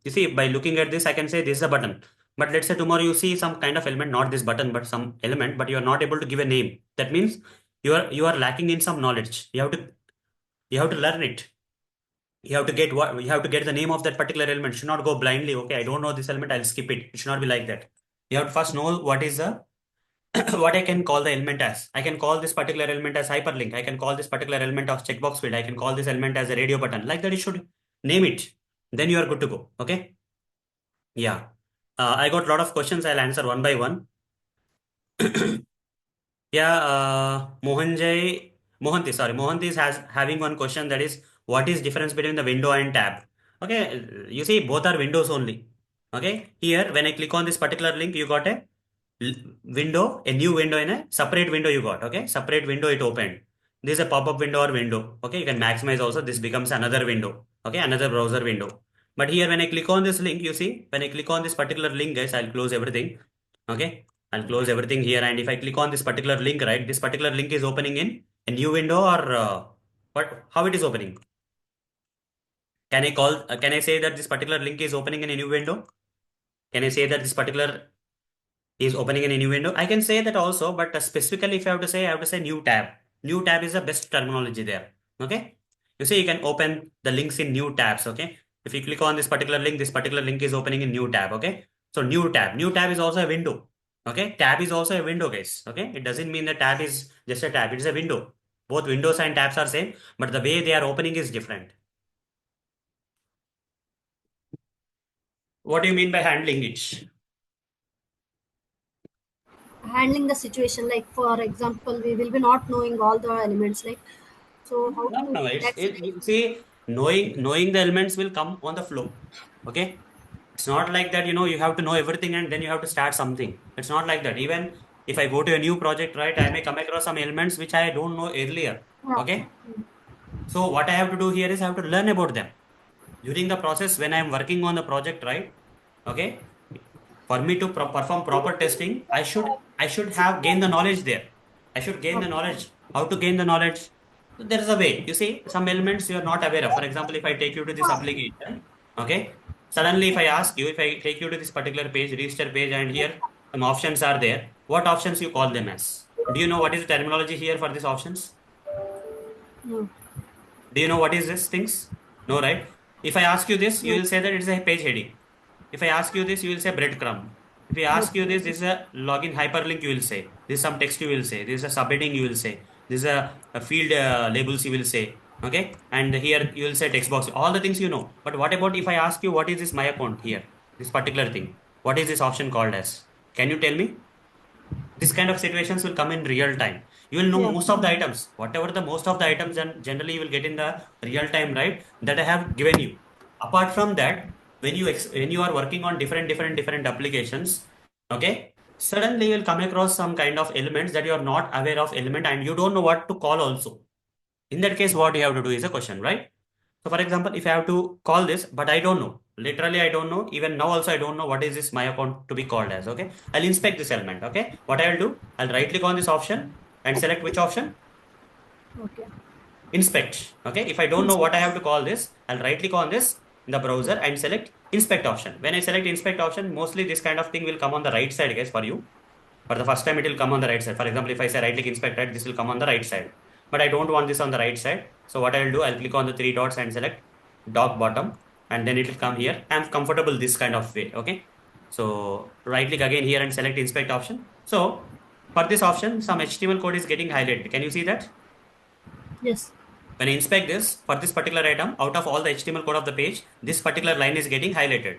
you see, by looking at this, I can say this is a button. But let's say tomorrow you see some kind of element, not this button, but some element, but you are not able to give a name. That means you are lacking in some knowledge. You have to learn it. You have to get the name of that particular element. Should not go blindly. Okay, I don't know this element, I'll skip it. It should not be like that. You have to first know what is the what I can call the element as. I can call this particular element as hyperlink. I can call this particular element as checkbox field. I can call this element as a radio button. Like that, you should name it. Then you are good to go. Okay. Yeah. I got a lot of questions. I'll answer one by one. Yeah, Mohanty, sorry, Mohanty is has having one question, that is, what is difference between the window and tab? Okay, you see both are windows only. Okay, here when I click on this particular link, you got a window, a new window in a separate window you got. Okay, separate window it opened. This is a pop-up window or window. Okay, you can maximize also. This becomes another window. Okay, another browser window. But here when I click on this link, you see when I click on this particular link, guys, I'll close everything. Okay, I'll close everything here, and if I click on this particular link, right, this particular link is opening in a new window, or what? How it is opening? Can I call? Can I say that this particular link is opening in a new window? Can I say that this particular is opening in a new window? I can say that also, but specifically if I have to say, I have to say new tab. New tab is the best terminology there. Okay. You see, you can open the links in new tabs. Okay. If you click on this particular link is opening in new tab. Okay. So new tab is also a window. Okay. Tab is also a window, guys. Okay. It doesn't mean that tab is just a tab. It is a window. Both windows and tabs are same, but the way they are opening is different. What do you mean by handling it? Handling the situation, like for example, we will be not knowing all the elements, like, so how No, to no, in that scenario. see, knowing the elements will come on the flow. Okay. It's not like that, you have to know everything and then you have to start something. It's not like that. Even if I go to a new project, right, I may come across some elements which I don't know earlier. Yeah. Okay. So what I have to do here is I have to learn about them during the process when I am working on the project, right? Okay. For me to perform proper testing, I should have gained the knowledge there. I should gain the Okay. knowledge. How to gain the knowledge? There is a way. You see, some elements you are not aware of. For example, if I take you to this application, okay, suddenly if I ask you, if I take you to this particular page, register page, and here some options are there, what options you call them as? Do you know what is the terminology here for these options? No. Do you know what is this things? No, right? If I ask you this, you No. will say that it is a page heading. If I ask you this, you will say breadcrumb. If I ask you Okay. this is a login hyperlink, you will say. This is some text, you will say. This is a subheading, you will say. This is a field labels, you will say. Okay. And here you will say text box. All the things you know. But what about if I ask you what is this my account here? This particular thing. What is this option called as? Can you tell me? This kind of situations will come in real time. You will know Yeah. most of the items, whatever the most of the items, and generally you will get in the real time, right? That I have given you. Apart from that, when you are working on different applications, okay, suddenly you will come across some kind of elements that you are not aware of element and you don't know what to call also. In that case, what you have to do is a question, right? So for example, if I have to call this, but I don't know, literally I don't know, even now also I don't know what is this my account to be called as, okay? I'll inspect this element, okay? What I'll do, I'll right click on this option and select which option? Okay. Inspect, okay? If I don't know what I have to call this, I'll right click on this in the browser and select inspect option. When I select inspect option, mostly this kind of thing will come on the right side, guys, for you. For the first time, it will come on the right side. For example, if I say right click inspect, right, this will come on the right side. But I don't want this on the right side. So what I'll do, I'll click on the three dots and select dock bottom, and then it will come here. I'm comfortable this kind of way. Okay. So right click again here and select inspect option. So for this option, some HTML code is getting highlighted. Can you see that? Yes. When I inspect this for this particular item, out of all the HTML code of the page, this particular line is getting highlighted.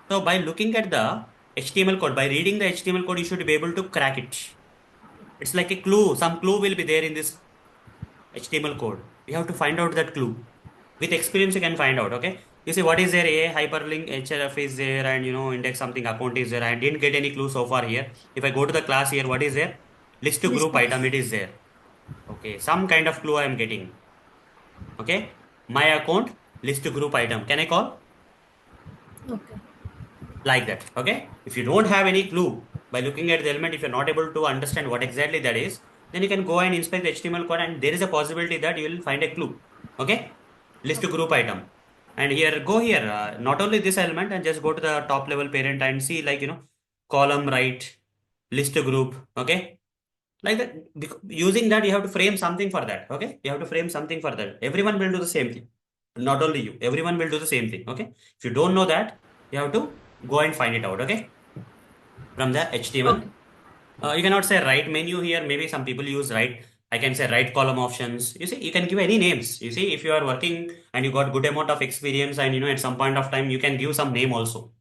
So by looking at the HTML code, by reading the HTML code, you should be able to crack it. It's like a clue. Some clue will be there in this HTML code. You have to find out that clue. With experience, you can find out. Okay. You see what is there? A hyperlink href is there, and index something account is there. I didn't get any clue so far here. If I go to the class here, what is there? List to List group of. item. It is there. Okay. Some kind of clue I am getting. Okay. My account list to group item. Can I call? Okay. Like that. Okay. If you don't have any clue by looking at the element, if you're not able to understand what exactly that is, then you can go and inspect the HTML code, and there is a possibility that you will find a clue. Okay. List to group item. And here, go here, not only this element, and just go to the top level parent and see, like, column right, list to group. Okay. Like that. Using that, you have to frame something for that. Okay. You have to frame something for that. Everyone will do the same thing. Not only you, everyone will do the same thing. Okay. If you don't know that, you have to go and find it out. Okay. From the HTML. Okay. You cannot say right menu here. Maybe some people use right. I can say right column options. You see, you can give any names. You see, if you are working and you got good amount of experience, and at some point of time, you can give some name also.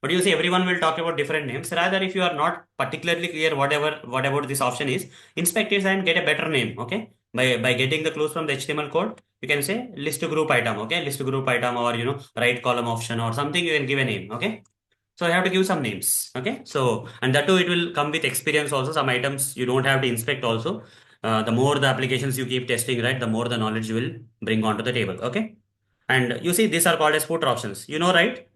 But you see, everyone will talk about different names. Rather, if you are not particularly clear what about this option is, inspect it and get a better name. Okay, by getting the clues from the HTML code, you can say list group item. Okay, list group item, or right column option or something. You can give a name. Okay. So I have to give some names. Okay. So, and that too, it will come with experience also. Some items you don't have to inspect also. The more the applications you keep testing, right, the more the knowledge you will bring onto the table. Okay. And you see, these are called as footer options. You know, right?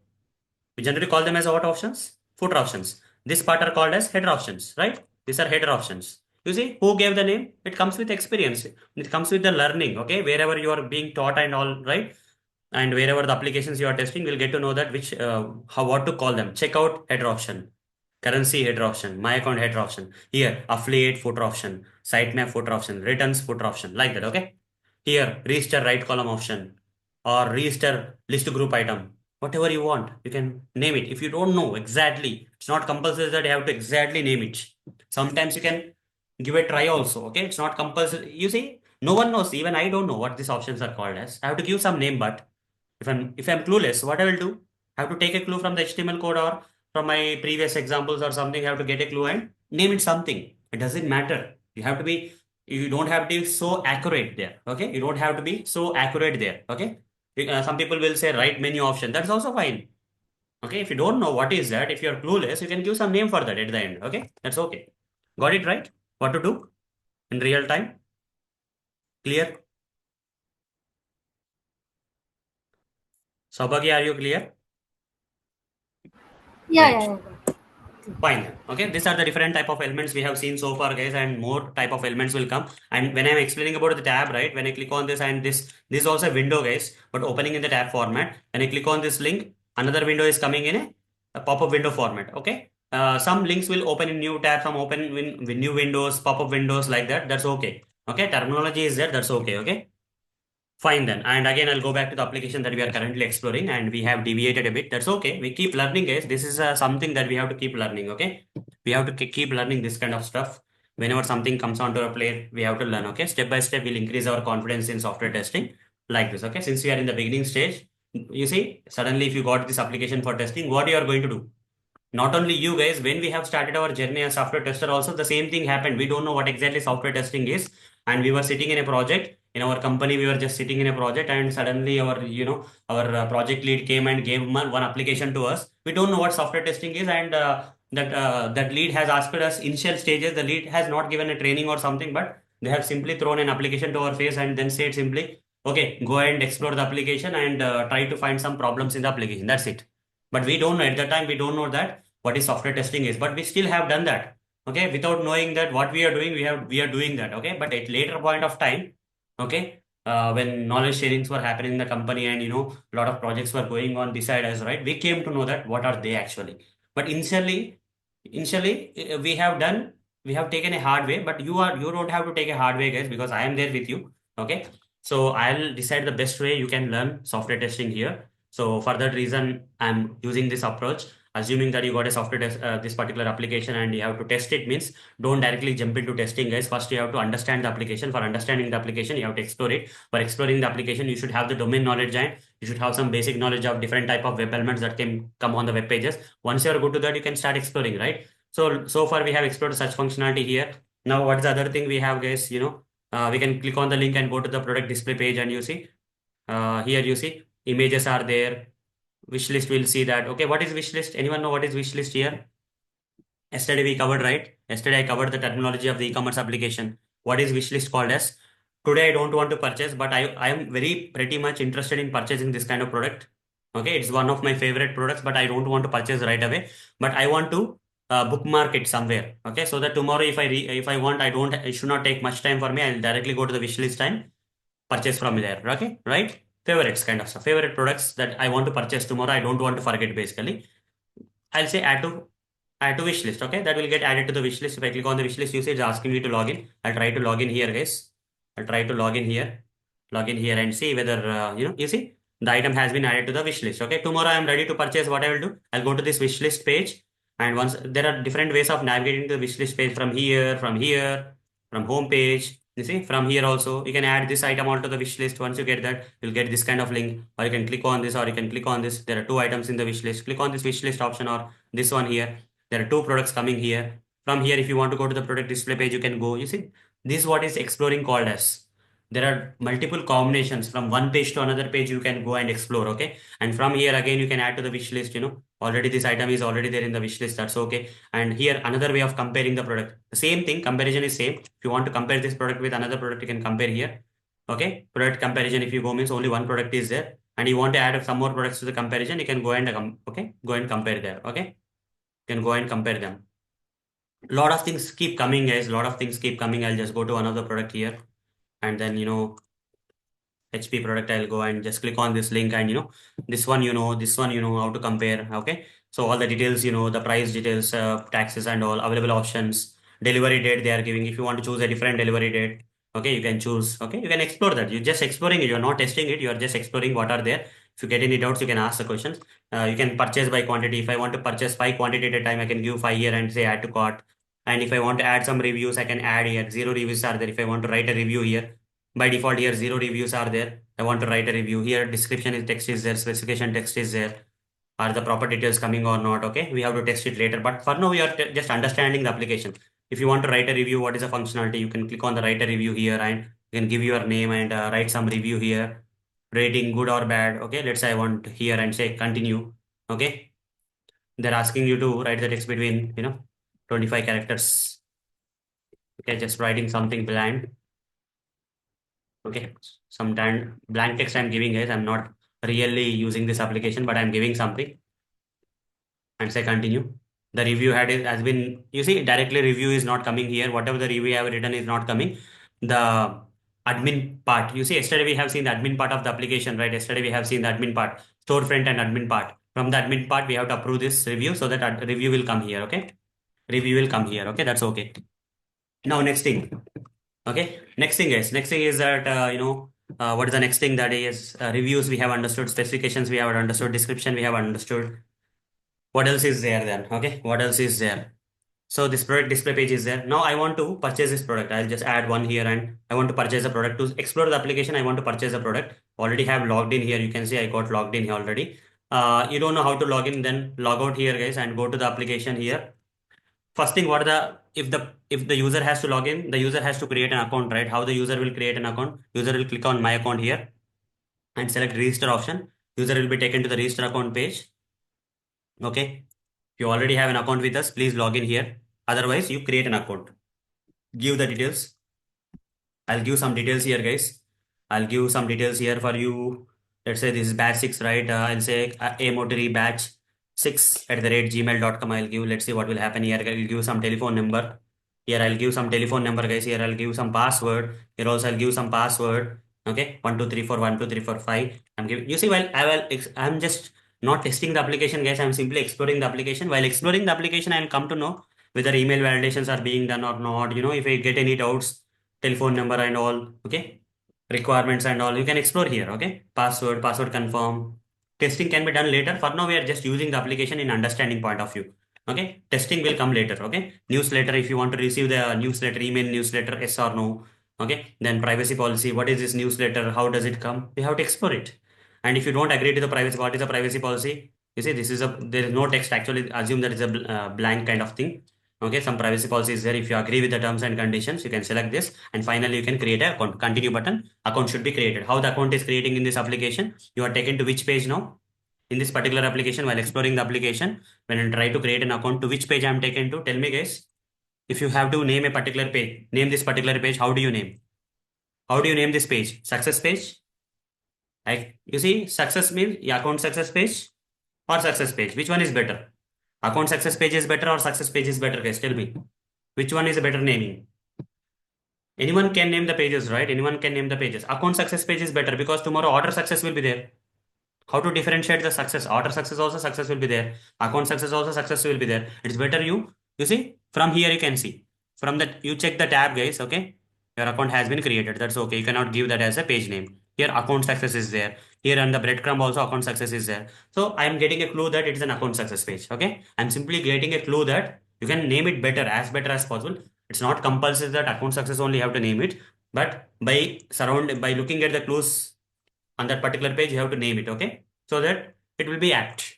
We generally call them as what options? Footer options. This part are called as header options, right? These are header options. You see, who gave the name? It comes with experience. It comes with the learning, okay? Wherever you are being taught and all, right? And wherever the applications you are testing, we'll get to know that what to call them. Check out header option, currency header option, my account header option. Here, affiliate footer option, sitemap footer option, returns footer option, like that, okay? Here, register right column option or register list group item. Whatever you want, you can name it. If you don't know exactly, it's not compulsory that you have to exactly name it. Sometimes you can give a try also, okay? It's not compulsory. You see, no one knows. Even I don't know what these options are called as. I have to give some name, but if I'm clueless, what I will do? I have to take a clue from the HTML code or from my previous examples or something. I have to get a clue and name it something. It doesn't matter. You don't have to be so accurate there. Okay. You don't have to be so accurate there. Okay. Some people will say write menu option. That's also fine. Okay. If you don't know what is that, if you're clueless, you can give some name for that at the end. Okay. That's okay. Got it right? What to do in real time? Clear? Saubhagya, are you clear? Yeah, yeah, Great. yeah. Got it. Fine then. Okay, these are the different type of elements we have seen so far, guys, and more type of elements will come. And when I'm explaining about the tab, right, when I click on this and this is also a window, guys, but opening in the tab format. When I click on this link, another window is coming in a pop-up window format. Okay, some links will open in new tab, some open in new windows, pop-up windows like that. That's okay. Okay, terminology is there. That's okay. Okay. Fine then. And again, I'll go back to the application that we are currently exploring and we have deviated a bit. That's okay. We keep learning, guys. This is something that we have to keep learning. Okay. We have to keep learning this kind of stuff. Whenever something comes onto our plate, we have to learn. Okay. Step by step, we'll increase our confidence in software testing like this. Okay. Since we are in the beginning stage, you see, suddenly if you got this application for testing, what you are going to do? Not only you guys, when we have started our journey as software tester also the same thing happened. We don't know what exactly software testing is, and we were sitting in a project in our company. We were just sitting in a project, and suddenly our project lead came and gave one application to us. We don't know what software testing is, and that lead has asked us initial stages. The lead has not given a training or something, but they have simply thrown an application to our face and then said simply, okay, go ahead and explore the application and try to find some problems in the application. That's it. But we don't know at the time, we don't know that what is software testing is, but we still have done that. Okay, without knowing that what we are doing, we are doing that. Okay, but at later point of time, okay, when knowledge sharings were happening in the company and a lot of projects were going on beside us, right, we came to know that what are they actually. But initially we have taken a hard way, but you don't have to take a hard way, guys, because I am there with you. Okay, so I'll decide the best way you can learn software testing here. So for that reason, I'm using this approach. Assuming that you got a software test, this particular application, and you have to test it, means don't directly jump into testing, guys. First, you have to understand the application. For understanding the application, you have to explore it. For exploring the application, you should have the domain knowledge and you should have some basic knowledge of different type of web elements that can come on the web pages. Once you are good to that, you can start exploring, right? So far we have explored such functionality here. Now, what is the other thing we have, guys? We can click on the link and go to the product display page, and you see here you see images are there. Wish list, will see that. Okay, what is wish list? Anyone know what is wish list here? Yesterday we covered, right? Yesterday I covered the terminology of the e-commerce application. What is wish list called as? Today I don't want to purchase, but I am very pretty much interested in purchasing this kind of product. Okay, it's one of my favorite products, but I don't want to purchase right away. But I want to bookmark it somewhere. Okay, so that tomorrow if I want, it should not take much time for me. I'll directly go to the wish list and purchase from there. Okay, right? Favorites kind of stuff. Favorite products that I want to purchase tomorrow. I don't want to forget basically. I'll say add to wish list. Okay, that will get added to the wish list. If I click on the wish list, you see it's asking me to log in. I'll try to log in here, guys. I'll try to log in here and see whether you see the item has been added to the wish list. Okay, tomorrow I'm ready to purchase. What I will do, I'll go to this wish list page, and once there are different ways of navigating to the wish list page from here, from home page, You see, from here also, you can add this item onto the wish list. Once you get that, you'll get this kind of link, or you can click on this, or you can click on this. There are two items in the wish list. Click on this wish list option or this one here. There are two products coming here. From here, if you want to go to the product display page, you can go. You see, this is what is exploring called as. There are multiple combinations from one page to another page. You can go and explore. Okay, and from here again, you can add to the wish list. Already this item is already there in the wish list. That's okay. And here another way of comparing the product. The same thing, comparison is same. If you want to compare this product with another product, you can compare here. Okay, product comparison. If you go means only one product is there, and you want to add some more products to the comparison, you can go and go and compare there. Okay, you can go and compare them. Lot of things keep coming, guys. Lot of things keep coming. I'll just go to another product here, and then HP product, I'll go and just click on this link, and this one, this one, how to compare. Okay, so all the details, the price details, taxes and all, available options, delivery date they are giving. If you want to choose a different delivery date, okay, you can choose. Okay, you can explore that. You're just exploring it, you're not testing it, you're just exploring what are there. If you get any doubts, you can ask the questions. You can purchase by quantity. If I want to purchase 5 quantity at a time, I can give 5 here and say add to cart. And if I want to add some reviews, I can add here. 0 reviews are there. If I want to write a review here, by default here 0 reviews are there. I want to write a review here. Description is text is there. Specification text is there. Are the proper details coming or not? Okay, we have to test it later. But for now, we are just understanding the application. If you want to write a review, what is the functionality? You can click on the write a review here, and you can give your name and write some review here. Rating good or bad. Okay, let's say I want here and say continue. Okay, they're asking you to write the text between 25 characters. Okay, just writing something bland. Okay, some blank text I'm giving is I'm not really using this application, but I'm giving something and say continue. The review has been, you see, directly review is not coming here. Whatever the review I have written is not coming. The admin part, you see, yesterday we have seen the admin part of the application, right? Yesterday we have seen the admin part, storefront and admin part. From the admin part, we have to approve this review so that review will come here. Okay, review will come here. Okay, that's okay. Now next thing. Okay, next thing is that what is the next thing, that is reviews we have understood, specifications we have understood, description we have understood. What else is there then? Okay, what else is there? So this product display page is there. Now I want to purchase this product. I'll just add one here, and I want to purchase the product. To explore the application, I want to purchase the product. Already have logged in here. You can see I got logged in here already. You don't know how to log in, then log out here, guys, and go to the application here. First thing, what are the if the user has to log in, the user has to create an account, right? How the user will create an account? User will click on my account here and select register option. User will be taken to the register account page. Okay, if you already have an account with us, please log in here. Otherwise, you create an account, give the details. I'll give some details here, guys. I'll give some details here for you. Let's say this is batch 6, right? I'll say amotri batch 6 at the rate gmail.com. I'll give, let's see what will happen here. I'll give some telephone number. Here I'll give some telephone number, guys. Here I'll give some password. Here also I'll give some password. Okay, 1234 12345. I'm giving. You see, while I'm just not testing the application, guys. I'm simply exploring the application. While exploring the application, I'll come to know whether email validations are being done or not. If I get any doubts, telephone number and all. Okay, requirements and all. You can explore here. Okay, password confirm. Testing can be done later. For now, we are just using the application in understanding point of view. Okay, testing will come later. Okay, newsletter, if you want to receive the newsletter, email newsletter, yes or no. Okay, then privacy policy, what is this newsletter, how does it come, we have to explore it. And if you don't agree to the privacy, what is the privacy policy? You see, there is no text, actually assume that it's a blank kind of thing. Okay, some privacy policy is there. If you agree with the terms and conditions, you can select this, and finally you can create an account. Continue button, account should be created. How the account is creating in this application? You are taken to which page now? In this particular application, while exploring the application, when I try to create an account, to which page I am taken to? Tell me, guys. If you have to name a particular page, name this particular page, how do you name? How do you name this page? Success page? You see, success means account success page or success page. Which one is better? Account success page is better or success page is better, guys? Tell me. Which one is a better naming? Anyone can name the pages, right? Anyone can name the pages. Account success page is better because tomorrow order success will be there. How to differentiate the success? Order success also success will be there. Account success also success will be there. It's better you see, from here you can see. From that, you check the tab, guys. Okay, your account has been created. That's okay. You cannot give that as a page name. Here account success is there. Here on the breadcrumb also account success is there. So I am getting a clue that it is an account success page. Okay, I'm simply getting a clue that you can name it better as possible. It's not compulsory that account success only have to name it. But by looking at the clues on that particular page, you have to name it, okay? So that it will be apt.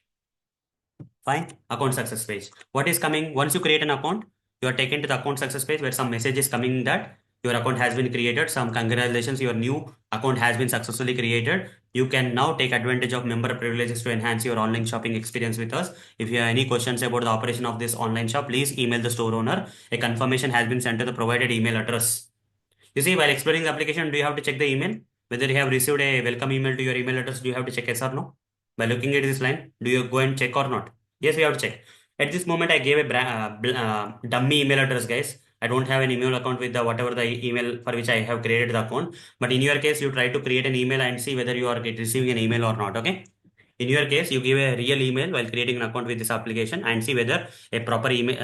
Fine. Account success page. What is coming? Once you create an account, you are taken to the account success page where some message is coming that your account has been created. Some congratulations, your new account has been successfully created. You can now take advantage of member privileges to enhance your online shopping experience with us. If you have any questions about the operation of this online shop, please email the store owner. A confirmation has been sent to the provided email address. You see, while exploring the application, do you have to check the email? Whether you have received a welcome email to your email address, do you have to check yes or no? By looking at this line, do you go and check or not? Yes, we have to check. At this moment, I gave a dummy email address, guys. I don't have an email account with the whatever the email for which I have created the account. But in your case, you try to create an email and see whether you are receiving an email or not. Okay. In your case, you give a real email while creating an account with this application and see whether a proper email,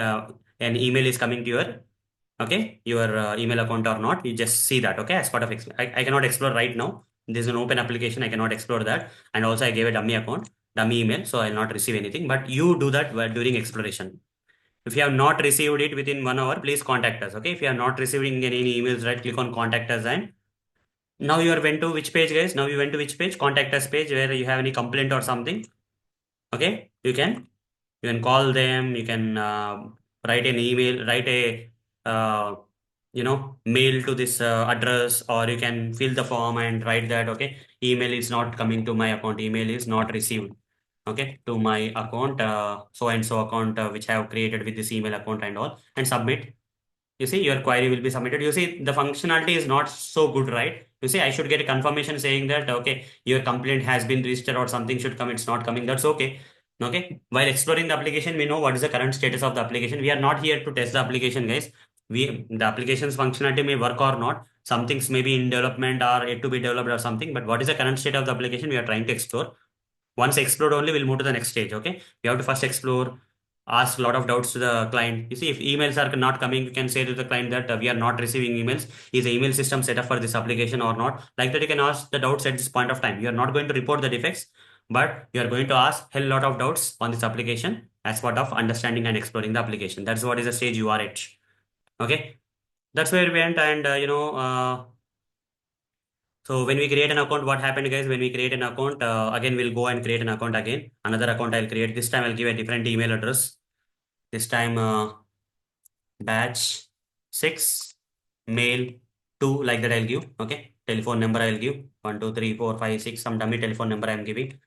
an email is coming to your your email account or not. You just see that, okay, as part of I cannot explore right now. This is an open application, I cannot explore that. And also I gave a dummy account, dummy email, so I'll not receive anything, but you do that during exploration. If you have not received it within 1 hour, please contact us, okay? If you are not receiving any emails, right, click on contact us. And now you are went to which page, guys? Now you went to which page? Contact us page, where you have any complaint or something, okay? You can call them, you can write an email, write a uh, mail to this address, or you can fill the form and write that, okay, email is not coming to my account, email is not received, okay, to my account, so and so account, which I have created with this email account and all, and submit. You see, your query will be submitted. You see, the functionality is not so good, right? You see, I should get a confirmation saying that, okay, your complaint has been registered or something should come. It's not coming. That's okay. Okay. While exploring the application, we know what is the current status of the application. We are not here to test the application, guys. The application's functionality may work or not. Some things may be in development or yet to be developed or something. But what is the current state of the application? We are trying to explore. Once explored only, we'll move to the next stage. Okay. We have to first explore, ask a lot of doubts to the client. You see, if emails are not coming, you can say to the client that we are not receiving emails. Is the email system set up for this application or not? Like that, you can ask the doubts at this point of time. You are not going to report the defects, but you are going to ask a lot of doubts on this application as part of understanding and exploring the application. That's what is the stage you are at. Okay. That's where we went. And, so when we create an account, what happened, guys? When we create an account, again, we'll go and create an account again. Another account I'll create. This time I'll give a different email address. This time, batch 6, mail 2, like that I'll give. Okay. Telephone number I'll give. 1, 2, 3, 4, 5, 6. Some dummy telephone number I'm giving.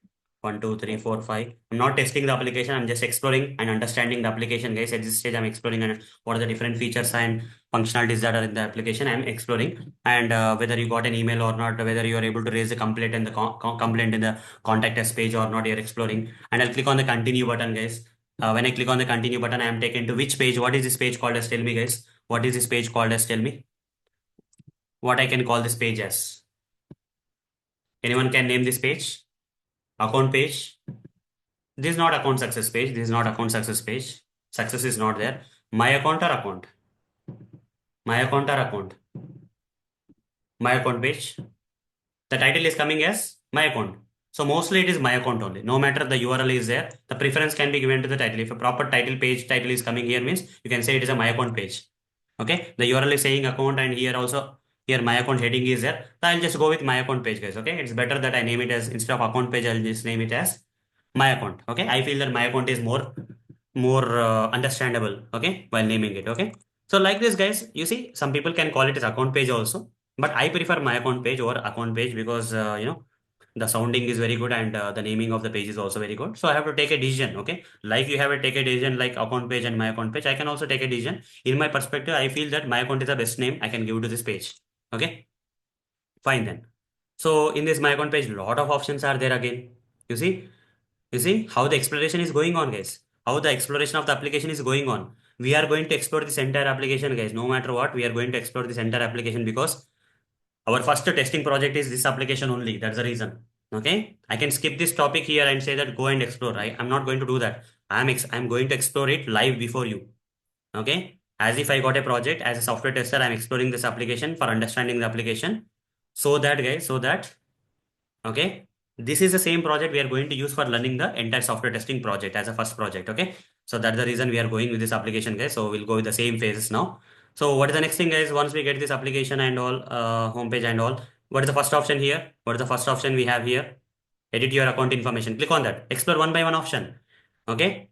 1, 2, 3, 4, 5. I'm not testing the application. I'm just exploring and understanding the application, guys. At this stage, I'm exploring and what are the different features and functionalities that are in the application. I'm exploring, and whether you got an email or not, whether you are able to raise a complaint in the complaint in the contact us page or not. You're exploring, and I'll click on the continue button, guys. When I click on the continue button, I am taken to which page? What is this page called as? Tell me, guys. What is this page called as? Tell me. What I can call this page as? Anyone can name this page? Account page. This is not account success page. This is not account success page. Success is not there. My account or account? My account or account? My account page. The title is coming as my account. So mostly it is my account only. No matter the URL is there, the preference can be given to the title. If a proper title is coming here, means you can say it is a my account page. Okay. The URL is saying account, and here also, here my account heading is there. So I'll just go with my account page, guys. Okay. It's better that I name it as, instead of account page, I'll just name it as my account. Okay. I feel that my account is more understandable, okay, while naming it. Okay. So like this, guys, you see, some people can call it as account page also, but I prefer my account page over account page because the sounding is very good, and the naming of the page is also very good. So I have to take a decision. Okay. Like you have to take a decision like account page and my account page, I can also take a decision. In my perspective, I feel that my account is the best name I can give to this page. Okay. Fine then. So in this my account page, lot of options are there again. You see, you see how the exploration is going on, guys. How the exploration of the application is going on. We are going to explore this entire application, guys. No matter what, we are going to explore this entire application because our first testing project is this application only. That's the reason. Okay. I can skip this topic here and say that go and explore. I'm not going to do that. I'm going to explore it live before you. Okay. As if I got a project as a software tester, I'm exploring this application for understanding the application. So that, guys, okay, this is the same project we are going to use for learning the entire software testing project as a first project. Okay. So that's the reason we are going with this application, guys. So we'll go with the same phases now. So what is the next thing, guys? Once we get this application and all, homepage and all, what is the first option here? What is the first option we have here? Edit your account information. Click on that. Explore one by one option. Okay.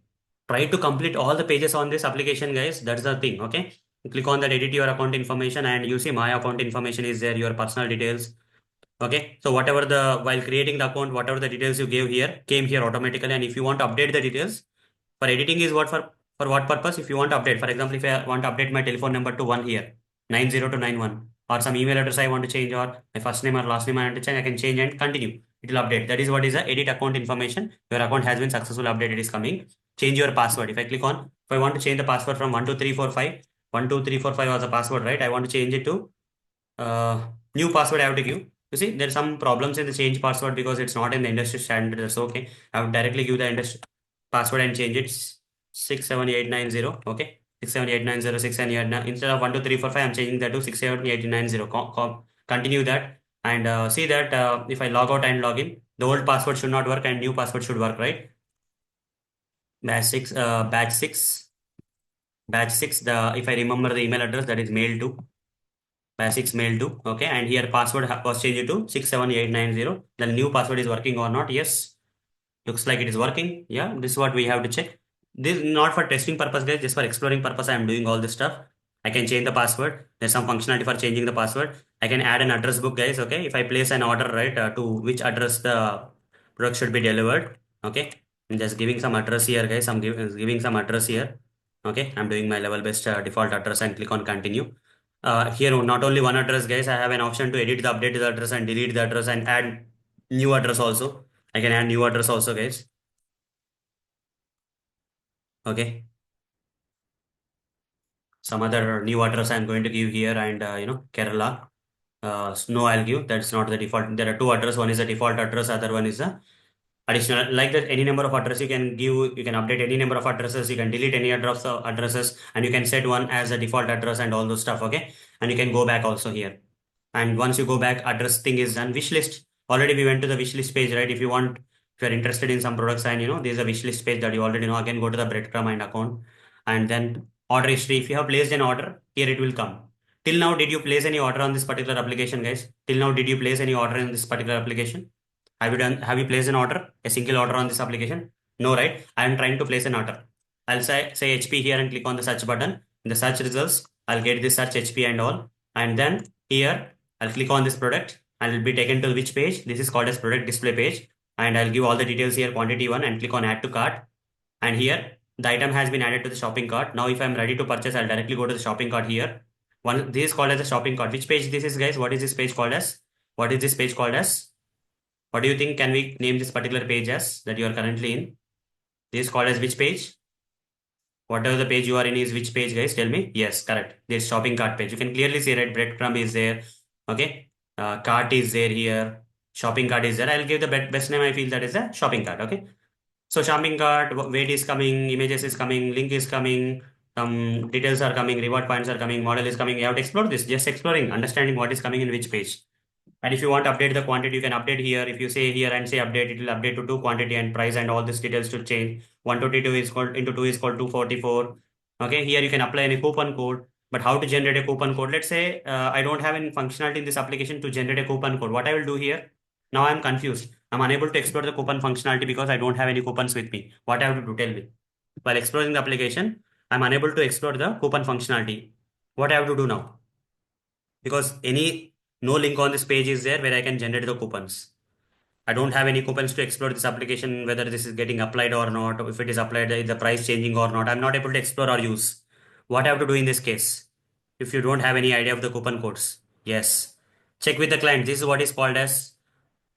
Try to complete all the pages on this application, guys. That's the thing. Okay. Click on that, edit your account information, and you see my account information is there, your personal details. Okay. So whatever while creating the account, whatever the details you gave here came here automatically. And if you want to update the details, for editing is for what purpose? If you want to update, for example, if I want to update my telephone number to one here, 90 to 91, or some email address I want to change, or my first name or last name I want to change, I can change and continue. It will update. That is what is the edit account information. Your account has been successfully updated. It is coming. Change your password. If I click on, if I want to change the password from 12345, 12345 was the password, right? I want to change it to new password I have to give. You see, there are some problems in the change password because it's not in the industry standard. That's okay. I would directly give the industry password and change it 67890. Okay. 67890, 67890. Instead of 12345, I'm changing that to 67890. Continue that and see that if I log out and log in, the old password should not work and new password should work, right? Batch 6, the if I remember the email address, that is mail to basics mail to. Okay, and here password was changed to 67890. The new password is working or not? Yes, looks like it is working. Yeah, this is what we have to check. This is not for testing purpose, guys, just for exploring purpose. I am doing all this stuff. I can change the password. There's some functionality for changing the password. I can add an address book, guys. Okay, if I place an order, right, to which address the product should be delivered. Okay, I'm just giving some address here, guys. I'm giving some address here. Okay, I'm doing my level best default address and click on continue. Here not only one address, guys, I have an option to edit the update the address and delete the address and add new address also. I can add new address also, guys. Okay, some other new address I'm going to give here, and Kerala. No, I'll give. That's not the default. There are two address. One is the default address. Other one is the additional. Like that, any number of address you can give. You can update any number of addresses. You can delete any addresses, and you can set one as a default address and all those stuff. Okay, and you can go back also here. And once you go back, address thing is done. Wish list. Already we went to the wish list page, right? If you want, if you're interested in some products and there's a wish list page that you already know, again go to the breadcrumb and account, and then order history. If you have placed an order, here it will come. Till now, did you place any order on this particular application, guys? Till now, did you place any order in this particular application? Have you placed an order, a single order on this application? No, right? I am trying to place an order. I'll say HP here and click on the search button. In the search results, I'll get this search HP and all. And then here, I'll click on this product and will be taken to which page? This is called as product display page. And I'll give all the details here, quantity one, and click on add to cart. And here, the item has been added to the shopping cart. Now, if I'm ready to purchase, I'll directly go to the shopping cart here. This is called as a shopping cart. Which page this is, guys? What is this page called as? What is this page called as? What do you think? Can we name this particular page as that you are currently in? This is called as which page? Whatever the page you are in is which page, guys? Tell me. Yes, correct. This shopping cart page. You can clearly see, right? Breadcrumb is there. Okay. Cart is there here. Shopping cart is there. I'll give the best name I feel that is a shopping cart. Okay. So shopping cart, weight is coming, images is coming, link is coming, some details are coming, reward points are coming, model is coming. You have to explore this. Just exploring, understanding what is coming in which page. And if you want to update the quantity, you can update here. If you say here and say update, it will update to 2 quantity and price and all these details to change. 122 is called into 2 is called 244. Okay, here you can apply any coupon code. But how to generate a coupon code? Let's say I don't have any functionality in this application to generate a coupon code. What I will do here? Now I'm confused. I'm unable to explore the coupon functionality because I don't have any coupons with me. What I have to do? Tell me. While exploring the application, I'm unable to explore the coupon functionality. What I have to do now? Because no link on this page is there where I can generate the coupons. I don't have any coupons to explore this application, whether this is getting applied or not, or if it is applied, is the price changing or not. I'm not able to explore or use. What I have to do in this case? If you don't have any idea of the coupon codes, yes, check with the client. This is what is called as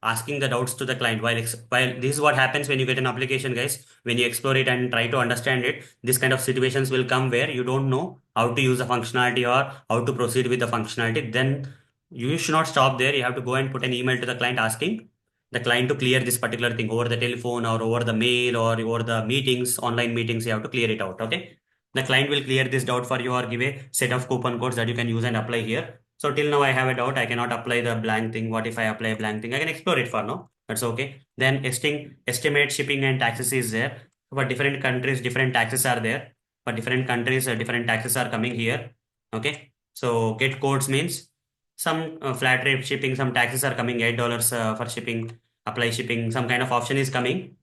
asking the doubts to the client. While this is what happens when you get an application, guys. When you explore it and try to understand it, this kind of situations will come where you don't know how to use the functionality or how to proceed with the functionality. Then you should not stop there. You have to go and put an email to the client asking the client to clear this particular thing over the telephone or over the mail or over the meetings, online meetings. You have to clear it out. Okay. The client will clear this doubt for you or give a set of coupon codes that you can use and apply here. So till now I have a doubt. I cannot apply the blank thing. What if I apply a blank thing? I can explore it for now. That's okay. Then estimate shipping and taxes is there. For different countries, different taxes are there. For different countries, different taxes are coming here. Okay. So get codes means some flat rate shipping, some taxes are coming, $8 for shipping, apply shipping, some kind of option is coming.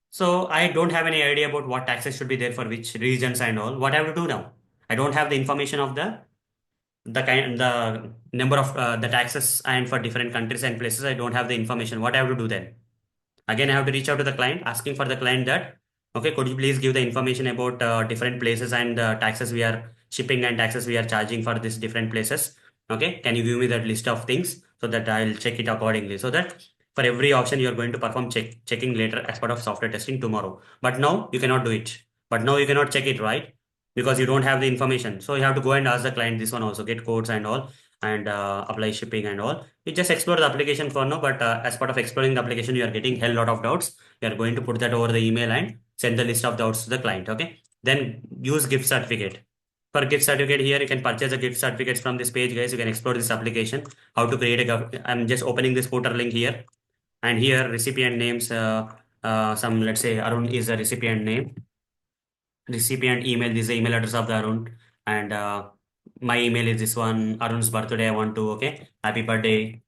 So I don't have any idea about what taxes should be there for which regions and all. What I have to do now? I don't have the information of the number of the taxes and for different countries and places. I don't have the information. What I have to do then? Again, I have to reach out to the client, asking for the client that, okay, could you please give the information about different places and the taxes we are shipping and taxes we are charging for these different places. Okay, can you give me that list of things so that I'll check it accordingly. So that for every option you are going to perform checking later as part of software testing tomorrow. But now you cannot do it. But now you cannot check it, right? Because you don't have the information. So you have to go and ask the client this one also, get codes and all, and apply shipping and all. You just explore the application for now, but as part of exploring the application, you are getting hell lot of doubts. You are going to put that over the email and send the list of doubts to the client. Okay. Then use gift certificate. For gift certificate here, you can purchase the gift certificates from this page, guys. You can explore this application. How to create I'm just opening this footer link here, and here recipient names. Some, let's say Arun is a recipient name. Recipient email. This is the email address of the Arun, and my email is this one. Arun's birthday. I want to, okay. Happy birthday,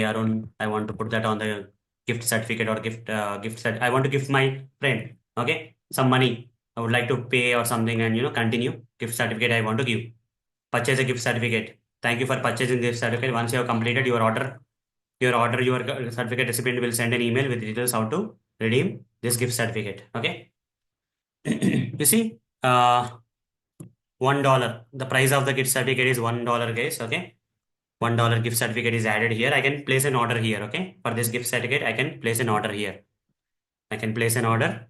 Arun. I want to put that on the gift certificate or gift set. I want to gift my friend, okay, some money. I would like to pay or something and continue. Gift certificate I want to give. Purchase a gift certificate. Thank you for purchasing gift certificate. Once you have completed your certificate recipient will send an email with details how to redeem this gift certificate. Okay. You see, $1. The price of the gift certificate is $1, guys. Okay. $1 gift certificate is added here. I can place an order here. Okay. For this gift certificate, I can place an order here. I can place an order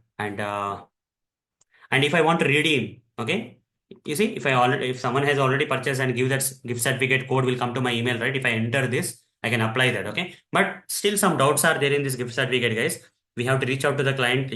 and if I want to redeem, okay. You see, if someone has already purchased and give that gift certificate code will come to my email, right? If I enter this, I can apply that. Okay. But still some doubts are there in this gift certificate, guys. We have to reach out to the client,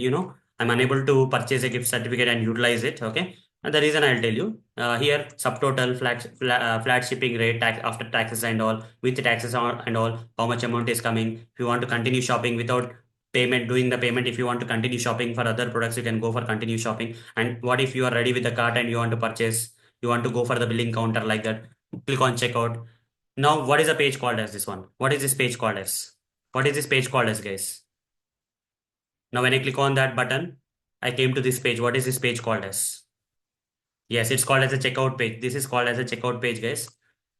I'm unable to purchase a gift certificate and utilize it. Okay. And the reason I'll tell you here, subtotal, flat shipping rate, tax after taxes and all, with the taxes and all, how much amount is coming. If you want to continue shopping without doing the payment, if you want to continue shopping for other products, you can go for continue shopping. And what if you are ready with the cart and you want to purchase, you want to go for the billing counter like that, click on checkout. Now what is the page called as? This one, what is this page called as? What is this page called as, guys? Now when I click on that button, I came to this page. What is this page called as? Yes, it's called as a checkout page. This is called as a checkout page, guys.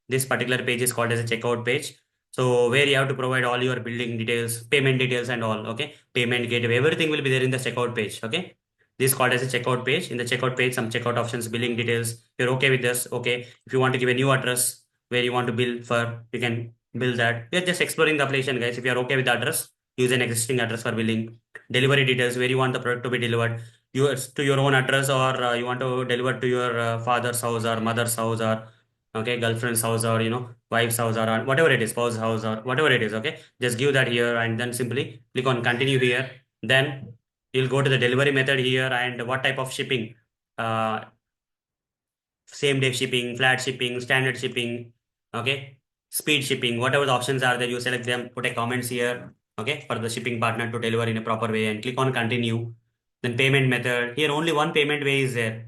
This particular page is called as a checkout page. So where you have to provide all your billing details, payment details and all, okay? Payment gateway, everything will be there in the checkout page, okay? This is called as a checkout page. In the checkout page, some checkout options, billing details. You're okay with this, okay? If you want to give a new address where you want to bill for, you can bill that. We are just exploring the application, guys. If you are okay with the address, use an existing address for billing. Delivery details, where you want the product to be delivered yours to your own address, or you want to deliver to your father's house or mother's house, or okay, girlfriend's house, or wife's house, or whatever it is, spouse house, or whatever it is. Okay, just give that here and then simply click on continue here. Then you'll go to the delivery method here and what type of shipping, uh, same day shipping, flat shipping, standard shipping, okay, speed shipping, whatever the options are there, you select them, put a comments here, okay, for the shipping partner to deliver in a proper way and click on continue. Then payment method, here only one payment way is there.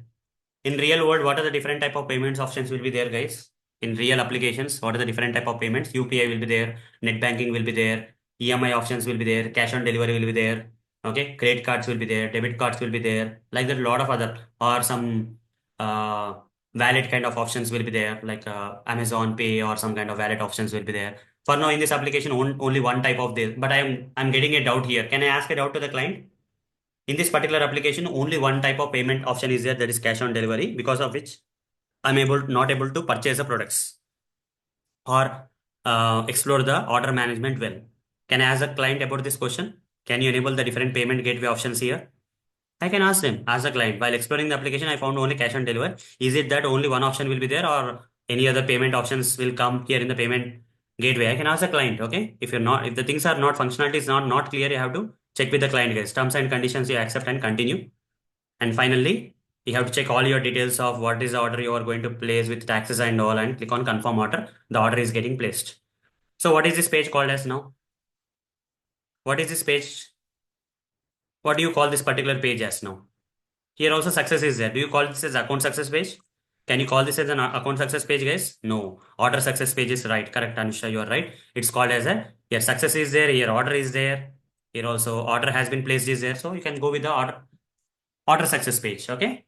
In real world, what are the different type of payments options will be there, guys? In real applications, what are the different type of payments? UPI will be there, net banking will be there, EMI options will be there, cash on delivery will be there, okay, credit cards will be there, debit cards will be there, like that, a lot of other, or some uh, wallet kind of options will be there, like Amazon Pay or some kind of wallet options will be there. For now, in this application, only one type of this, but I'm getting a doubt here. Can I ask a doubt to the client? In this particular application, only one type of payment option is there, that is cash on delivery, because of which I'm not able to purchase the products or explore the order management well. Can I ask the client about this question? Can you enable the different payment gateway options here? I can ask them, ask the client. While exploring the application, I found only cash on delivery. Is it that only one option will be there, or any other payment options will come here in the payment gateway? I can ask the client. Okay, if the things are not, functionality is not clear, you have to check with the client, guys. Terms and conditions you accept and continue. And finally, you have to check all your details of what is the order you are going to place with taxes and all, and click on confirm order. The order is getting placed. So what is this page called as now? What is this page? What do you call this particular page as now? Here also success is there. Do you call this as account success page? Can you call this as an account success page, guys? No. Order success page is right. Correct, Anusha, you are right. It's called as a, here success is there, here order is there. Here also order has been placed is there. So you can go with the order success page. Okay.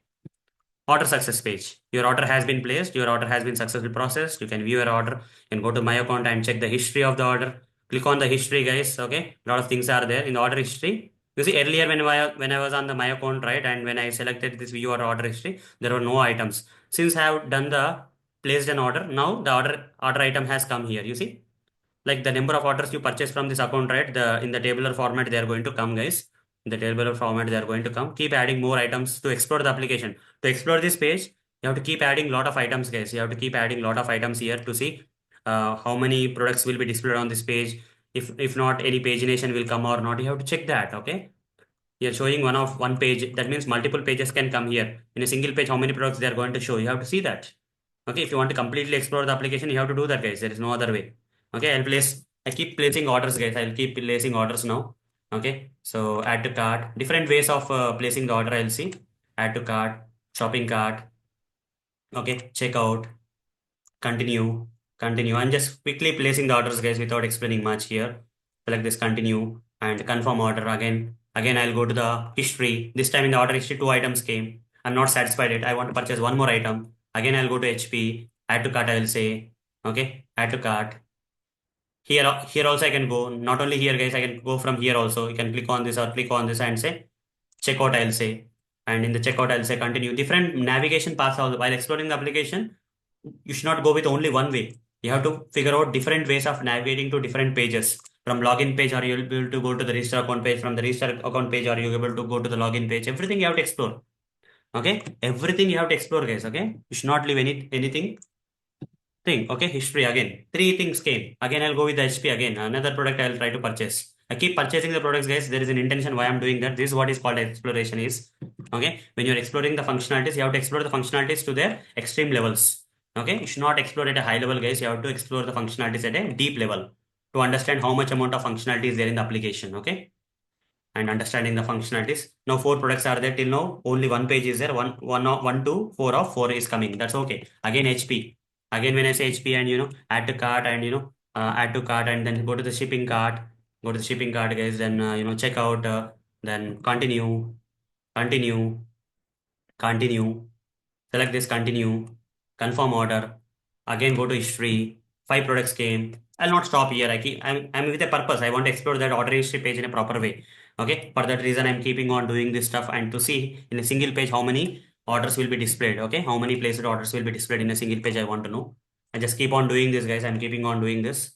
Order success page. Your order has been placed. Your order has been successfully processed. You can view your order. You can go to my account and check the history of the order. Click on the history, guys. Okay. A lot of things are there in the order history. You see earlier when I was on the my account, right, and when I selected this view or order history, there were no items. Since I have done the placed an order, now the order item has come here. You see, like the number of orders you purchase from this account, right? The in the tabular format they are going to come, guys. In the tabular format they are going to come. Keep adding more items to explore the application. To explore this page, you have to keep adding lot of items, guys. You have to keep adding lot of items here to see how many products will be displayed on this page. If not, any pagination will come or not. You have to check that. Okay. You're showing one page. That means multiple pages can come here. In a single page, how many products they are going to show? You have to see that. Okay, if you want to completely explore the application, you have to do that, guys. There is no other way. Okay, I keep placing orders, guys. I'll keep placing orders now. Okay, so add to cart, different ways of placing the order. I'll see. Add to cart, shopping cart. Okay, checkout, continue, continue. I'm just quickly placing the orders, guys, without explaining much here. Select this continue and confirm order again. Again, I'll go to the history. This time in the order history, two items came. I'm not satisfied yet. I want to purchase one more item. Again, I'll go to HP, add to cart, I will say. Okay, add to cart. Here also I can go. Not only here, guys, I can go from here also. You can click on this or click on this and say checkout, I'll say. And in the checkout, I'll say continue. Different navigation paths also. While exploring the application, you should not go with only one way. You have to figure out different ways of navigating to different pages. From login page, or you'll be able to go to the register account page. From the register account page, or you'll be able to go to the login page. Everything you have to explore. Okay, everything you have to explore, guys. Okay, you should not leave anything thing. Okay, history again. Three things came. Again, I'll go with the HP again. Another product I'll try to purchase. I keep purchasing the products, guys. There is an intention why I'm doing that. This is what is called exploration is. Okay, when you're exploring the functionalities, you have to explore the functionalities to their extreme levels. Okay, you should not explore at a high level, guys. You have to explore the functionalities at a deep level to understand how much amount of functionality is there in the application. Okay, and understanding the functionalities. Now four products are there till now. Only one page is there. One, two, four of four is coming. That's okay. Again HP. Again when I say HP and add to cart and add to cart and then go to the shipping cart. Go to the shipping cart, guys. Then check out. Then continue, continue, continue. Select this continue, confirm order. Again go to history. Five products came. I'll not stop here. I'm with a purpose. I want to explore that order history page in a proper way. Okay. For that reason, I'm keeping on doing this stuff and to see in a single page how many orders will be displayed. Okay. How many placed orders will be displayed in a single page. I want to know. I just keep on doing this, guys. I'm keeping on doing this.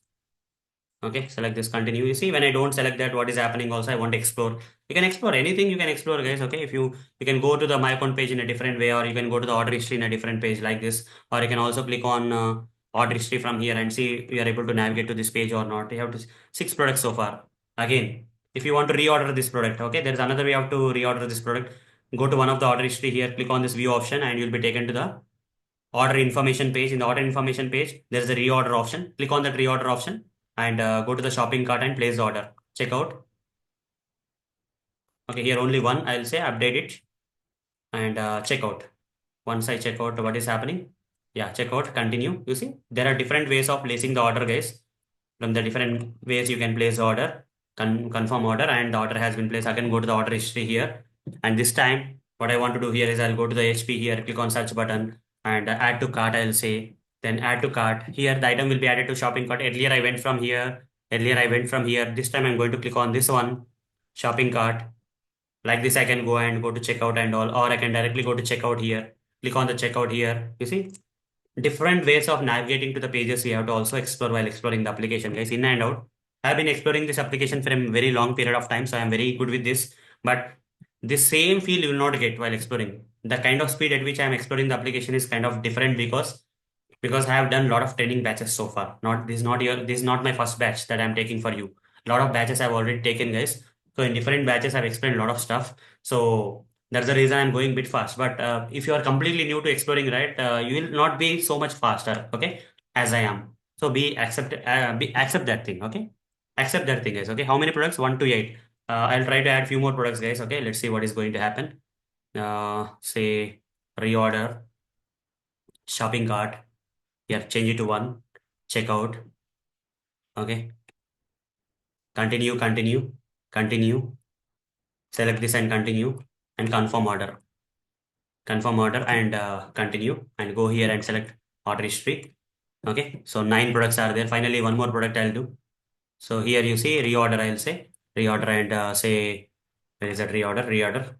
Okay, select this continue. You see, when I don't select that, what is happening also, I want to explore. You can explore anything you can explore, guys. Okay, if you can go to the my account page in a different way, or you can go to the order history in a different page like this, or you can also click on order history from here and see if you are able to navigate to this page or not. You have to six products so far. Again, if you want to reorder this product, okay, there is another way of to reorder this product. Go to one of the order history here, click on this view option, and you'll be taken to the order information page. In the order information page, there's a reorder option. Click on that reorder option and go to the shopping cart and place the order. Check out. Okay, here only one. I'll say update it and check out. Once I check out what is happening, yeah, check out, continue. You see, there are different ways of placing the order, guys. From the different ways you can place the order, confirm order, and the order has been placed. I can go to the order history here. And this time, what I want to do here is I'll go to the HP here, click on search button and add to cart, I'll say. Then add to cart. Here, the item will be added to shopping cart. Earlier, I went from here. Earlier, I went from here. This time, I'm going to click on this one, shopping cart. Like this, I can go and go to checkout and all, or I can directly go to checkout here. Click on the checkout here. You see, different ways of navigating to the pages we have to also explore while exploring the application, guys, in and out. I've been exploring this application for a very long period of time, so I'm very good with this. But this same feel you will not get while exploring. The kind of speed at which I'm exploring the application is kind of different because I have done a lot of training batches so far. Not this is not my first batch that I'm taking for you. A lot of batches I've already taken, guys. So in different batches, I've explained a lot of stuff. So that's the reason I'm going a bit fast. But if you are completely new to exploring, right, you will not be so much faster, okay, as I am. So accept that thing, okay? Accept that thing, guys. Okay, how many products? 1 to 8. I'll try to add few more products, guys. Okay, let's see what is going to happen. Say reorder. shopping cart. Here, change it to one. Checkout. Okay. Continue, continue, continue. Select this and continue and confirm order. Confirm order and continue and go here and select order history. Okay. So 9 products are there. Finally, one more product I'll do. So here you see reorder, I'll say reorder and say, where is that reorder? Reorder.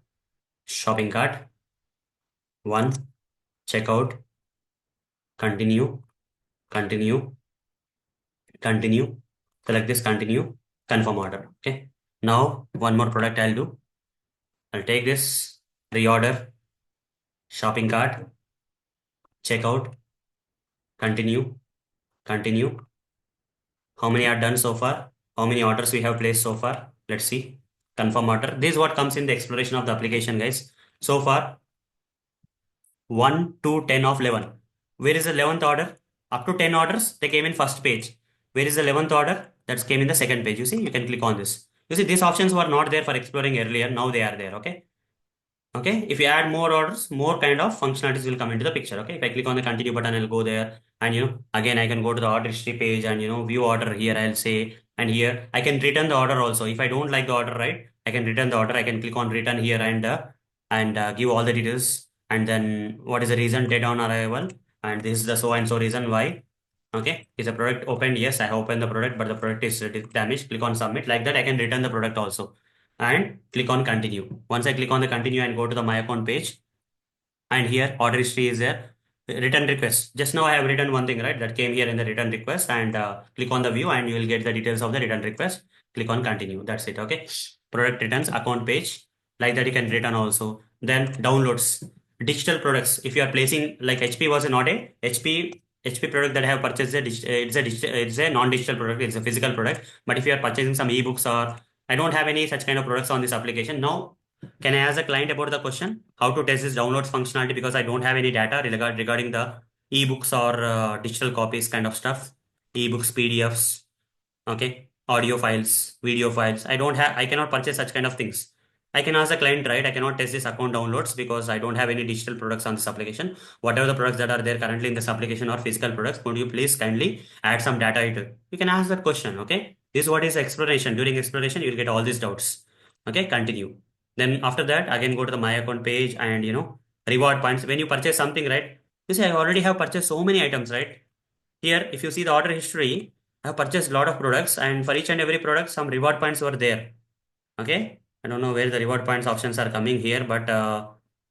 Shopping cart. One. Checkout. Continue. Continue. Continue. Select this, continue. Confirm order. Okay. Now, one more product I'll do. I'll take this, reorder, shopping cart, checkout, continue, continue. How many are done so far? How many orders we have placed so far? Let's see. Confirm order. This is what comes in the exploration of the application, guys. So far, 1 to 10 of 11. Where is the 11th order? Up to 10 orders, they came in first page. Where is the 11th order? That came in the second page. You see, you can click on this. You see, these options were not there for exploring earlier. Now they are there. Okay. Okay, if you add more orders, more kind of functionalities will come into the picture. Okay, if I click on the continue button, I'll go there, and again I can go to the order history page and view order here. I'll say, and here I can return the order also. If I don't like the order, right, I can return the order. I can click on return here and give all the details, and then what is the reason, date on arrival, and this is the so and so reason why. Okay, is the product opened? Yes, I have opened the product, but the product is damaged. Click on submit. Like that, I can return the product also and click on continue. Once I click on the continue and go to the my account page, and here order history is there. Return request. Just now I have written one thing, right? That came here in the return request, and click on the view and you will get the details of the return request. Click on continue. That's it. Okay. Product returns account page. Like that you can return also. Then downloads. Digital products. If you are placing like HP was not a HP product that I have purchased, it's a non-digital product. It's a physical product. But if you are purchasing some ebooks or I don't have any such kind of products on this application now. Can I ask the client about the question? How to test this downloads functionality because I don't have any data regarding the ebooks or digital copies kind of stuff. Ebooks, PDFs, okay, audio files, video files. I cannot purchase such kind of things. I can ask the client, right? I cannot test this account downloads because I don't have any digital products on this application. Whatever the products that are there currently in this application or physical products, could you please kindly add some data into it? You can ask that question, okay? This is what is exploration. During exploration, you'll get all these doubts. Okay, continue. Then after that, again go to the my account page and reward points. When you purchase something, right? You see, I already have purchased so many items, right? Here, if you see the order history, I have purchased a lot of products, and for each and every product, some reward points were there. Okay, I don't know where the reward points options are coming here, but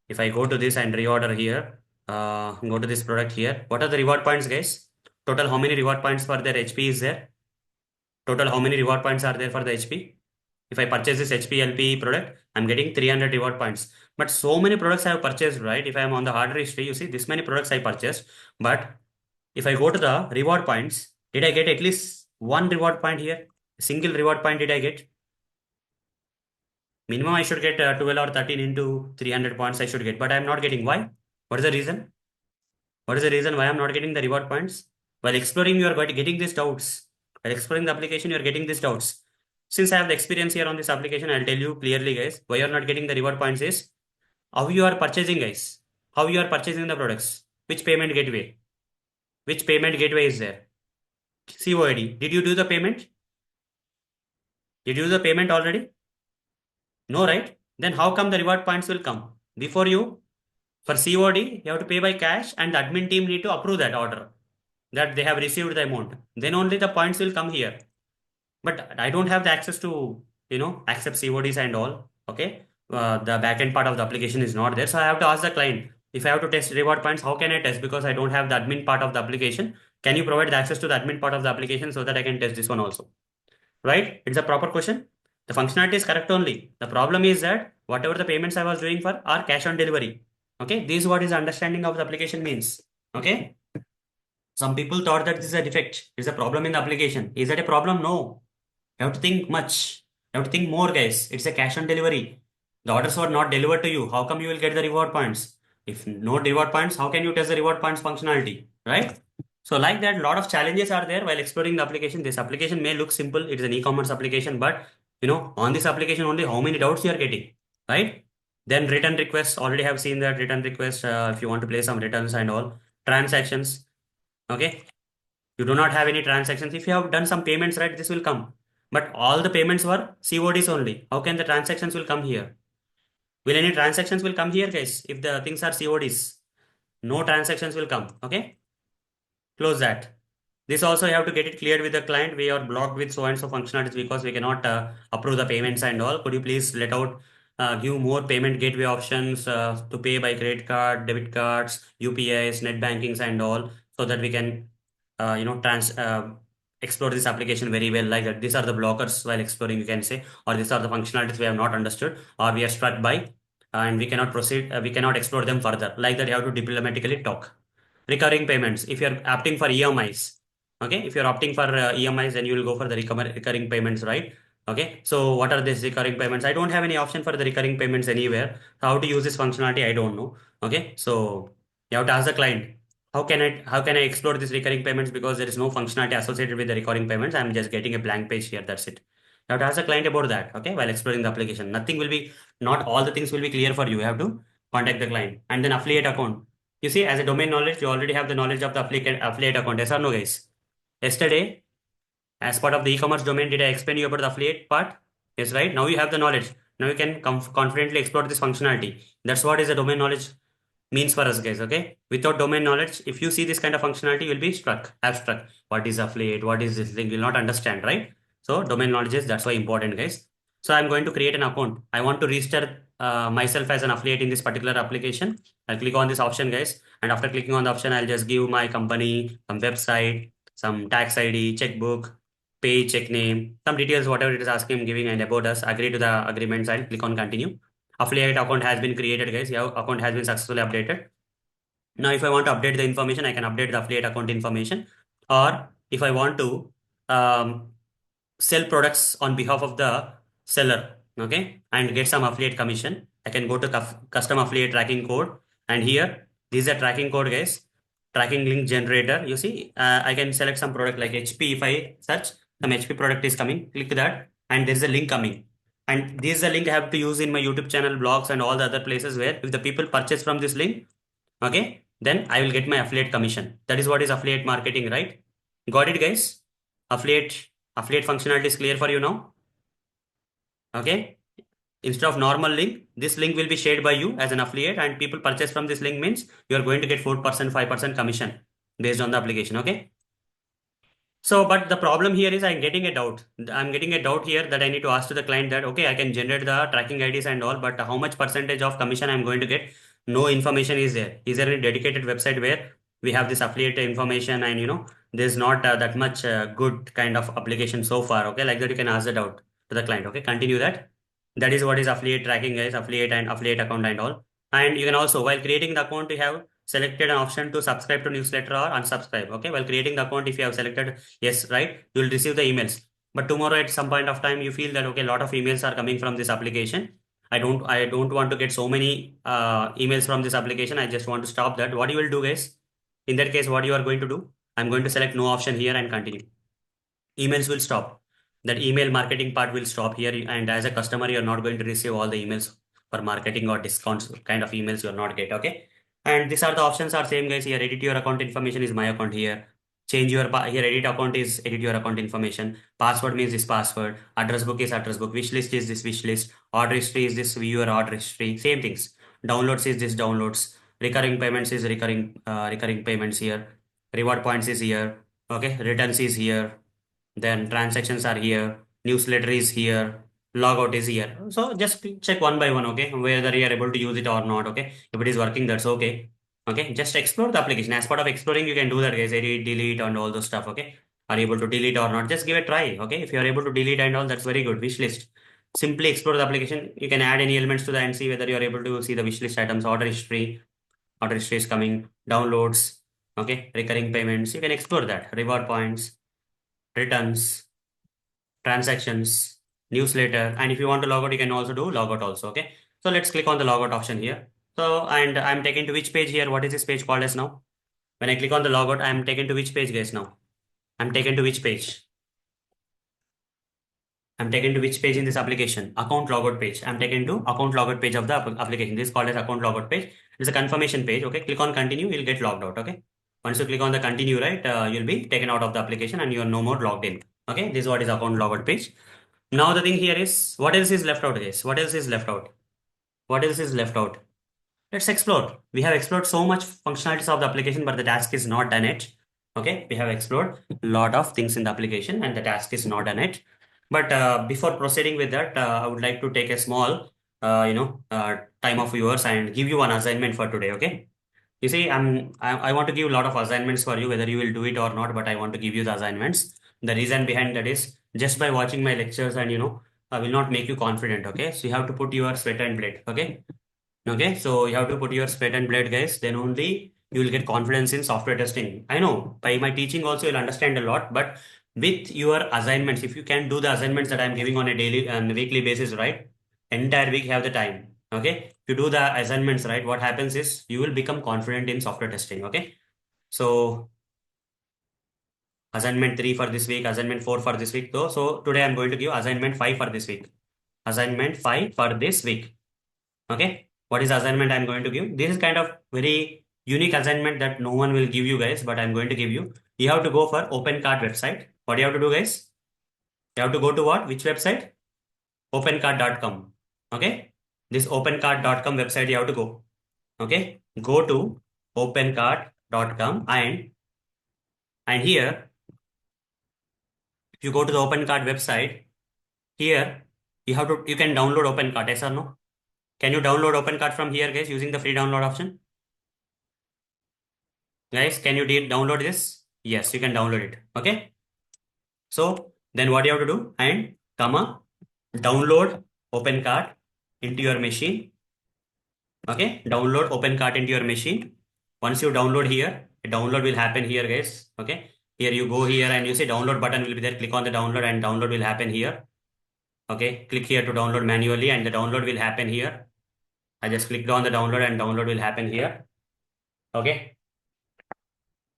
if I go to this and reorder here, go to this product here. What are the reward points, guys? Total, how many reward points for their HP is there? Total, how many reward points are there for the HP? If I purchase this HPLP product, I'm getting 300 reward points. But so many products I have purchased, right? If I am on the order history, you see this many products I purchased. But if I go to the reward points, did I get at least one reward point here? A single reward point did I get? Minimum I should get 12 or 13 into 300 points I should get, but I'm not getting. Why? What is the reason? What is the reason why I'm not getting the reward points? While exploring, you are getting these doubts. While exploring the application, you are getting these doubts. Since I have the experience here on this application, I'll tell you clearly, guys, why you're not getting the reward points is how you are purchasing, guys. How you are purchasing the products. Which payment gateway? Which payment gateway is there? COID. Did you do the payment? Did you do the payment already? No, right? Then how come the reward points will come? Before you, for COD, you have to pay by cash and the admin team need to approve that order that they have received the amount. Then only the points will come here. But I don't have the access to, accept CODs and all. Okay. The backend part of the application is not there. So I have to ask the client, if I have to test reward points, how can I test? Because I don't have the admin part of the application. Can you provide the access to the admin part of the application so that I can test this one also? Right? It's a proper question. The functionality is correct only. The problem is that whatever the payments I was doing for are cash on delivery. Okay. This is what is understanding of the application means. Okay. Some people thought that this is a defect. It's a problem in the application. Is that a problem? No. You have to think much. You have to think more, guys. It's a cash on delivery. The orders were not delivered to you. How come you will get the reward points? If no reward points, how can you test the reward points functionality? Right? So like that, a lot of challenges are there while exploring the application. This application may look simple. It is an e-commerce application, but on this application only, how many doubts you are getting, right? Then return requests. Already have seen that return request. If you want to play some returns and all. transactions. Okay. You do not have any transactions. If you have done some payments, right, this will come. But all the payments were CODs only. How can the transactions will come here? Will any transactions will come here, guys? If the things are CODs, no transactions will come. Okay. Close that. This also you have to get it cleared with the client. We are blocked with so and so functionalities because we cannot approve the payments and all. Could you please let out, give more payment gateway options to pay by credit card, debit cards, UPIs, net bankings and all, so that we can, explore this application very well. Like that, these are the blockers while exploring, you can say, or these are the functionalities we have not understood or we are struck by, and we cannot proceed. We cannot explore them further. Like that, you have to diplomatically talk. Recurring payments. If you're opting for EMIs, okay, if you're opting for EMIs, then you will go for the recurring payments, right? Okay, so what are these recurring payments? I don't have any option for the recurring payments anywhere. How to use this functionality, I don't know. Okay, so you have to ask the client, how can I explore these recurring payments, because there is no functionality associated with the recurring payments. I'm just getting a blank page here. That's it. You have to ask the client about that, okay, while exploring the application. Nothing will be, not all the things will be clear for you. You have to contact the client. And then affiliate account. You see, as a domain knowledge, you already have the knowledge of the affiliate account. Yes or no, guys? Yesterday, as part of the e-commerce domain, did I explain you about the affiliate part? Yes, right? Now you have the knowledge. Now you can confidently explore this functionality. That's what is the domain knowledge means for us, guys. Okay, without domain knowledge, if you see this kind of functionality, you'll be struck, abstract. What is affiliate? What is this thing? You'll not understand, right? So domain knowledge is, that's why important, guys. So I'm going to create an account. I want to register myself as an affiliate in this particular application. I'll click on this option, guys, and after clicking on the option, I'll just give my company, some website, some tax ID, checkbook, pay, check name, some details, whatever it is asking, giving, and about us. Agree to the agreements. I'll click on continue. Affiliate account has been created, guys. Your account has been successfully updated. Now, if I want to update the information, I can update the affiliate account information. Or if I want to um, sell products on behalf of the seller, okay, and get some affiliate commission, I can go to custom affiliate tracking code. And here, this is a tracking code, guys. Tracking link generator. You see, I can select some product like HP. If I search, some HP product is coming. Click that, and there is a link coming. And this is a link I have to use in my YouTube channel, blogs, and all the other places where if the people purchase from this link, okay, then I will get my affiliate commission. That is what is affiliate marketing, right? Got it, guys? Affiliate functionality is clear for you now. Okay, instead of normal link, this link will be shared by you as an affiliate, and people purchase from this link means you are going to get 4%, 5% commission based on the application. Okay. So, but the problem here is I'm getting a doubt. I'm getting a doubt here that I need to ask to the client that, okay, I can generate the tracking IDs and all, but how much percentage of commission I'm going to get? No information is there. Is there any dedicated website where we have this affiliate information, and there's not that much good kind of application so far. Okay, like that you can ask the doubt to the client. Okay, continue that. That is what is affiliate tracking, guys, affiliate and affiliate account and all. And you can also, while creating the account, you have selected an option to subscribe to newsletter or unsubscribe. Okay, while creating the account, if you have selected yes, right, you will receive the emails. But tomorrow at some point of time, you feel that okay, a lot of emails are coming from this application. I don't want to get so many emails from this application. I just want to stop that. What you will do, guys? In that case, what you are going to do? I'm going to select no option here and continue. Emails will stop. That email marketing part will stop here, and as a customer, you're not going to receive all the emails for marketing or discounts kind of emails. You'll not get. Okay, and these are the options are same, guys. Here, edit your account information is my account here. Change your here, edit account is edit your account information. Password means this password. Address book is address book. Wish list is this wish list. Order history is this viewer order history. Same things. Downloads is this downloads. Recurring payments is recurring payments here. Reward points is here. Okay, returns is here, then transactions are here, newsletter is here, logout is here. So just check one by one, okay, whether you are able to use it or not. Okay, if it is working, that's okay. Okay, just explore the application. As part of exploring, you can do that, guys. Edit, delete, and all those stuff. Okay, are you able to delete or not? Just give it a try. Okay, if you are able to delete and all, that's very good. Wish list. Simply explore the application. You can add any elements to that and see whether you are able to see the wish list items, order history. Order history is coming, downloads. Okay, recurring payments. You can explore that. Reward points, returns, transactions, newsletter, and if you want to log out, you can also do logout also. Okay, so let's click on the logout option here. So, and I'm taken to which page here? What is this page called as now? When I click on the logout, I'm taken to which page, guys? Now I'm taken to which page? I'm taken to which page in this application? Account logout page. I'm taken to account logout page of the application. This is called as account logout page. It's a confirmation page. Okay, click on continue, you'll get logged out. Okay, Once you click on the continue, right, you'll be taken out of the application and you are no more logged in. Okay, this is what is account logout page. Now the thing here is, what else is left out, guys? What else is left out? What else is left out? Let's explore. We have explored so much functionalities of the application, but the task is not done yet. Okay, we have explored a lot of things in the application and the task is not done yet. But before proceeding with that, I would like to take a small, time of yours and give you one assignment for today. Okay. You see, I want to give a lot of assignments for you, whether you will do it or not, but I want to give you the assignments. The reason behind that is just by watching my lectures and I will not make you confident. Okay. So you have to put your sweat and blood. Okay. Okay, so you have to put your sweat and blood, guys. Then only you will get confidence in software testing. I know by my teaching also you'll understand a lot, but with your assignments, if you can do the assignments that I'm giving on a daily and weekly basis, right? Entire week you have the time. Okay, if you do the assignments, right? What happens is you will become confident in software testing. Okay, so assignment 3 for this week, assignment 4 for this week. So today I'm going to give assignment 5 for this week. Assignment 5 for this week. Okay, what is assignment I'm going to give? This is kind of very unique assignment that no one will give you, guys, but I'm going to give you. You have to go for OpenCart website. What do you have to do, guys? You have to go to what? Which website? OpenCart.com. Okay, this OpenCart.com website you have to go. Okay, go to OpenCart.com and here if you go to the OpenCart website, here you can download OpenCart. Yes or no? Can you download OpenCart from here, guys, using the free download option? Guys, can you download this? Yes, you can download it. Okay. So then what you have to do and download OpenCart into your machine. Okay. Download OpenCart into your machine. Once you download here, a download will happen here, guys. Okay. Here you go here and you see download button will be there. Click on the download and download will happen here. Okay. Click here to download manually and the download will happen here. I just clicked on the download and download will happen here. Okay.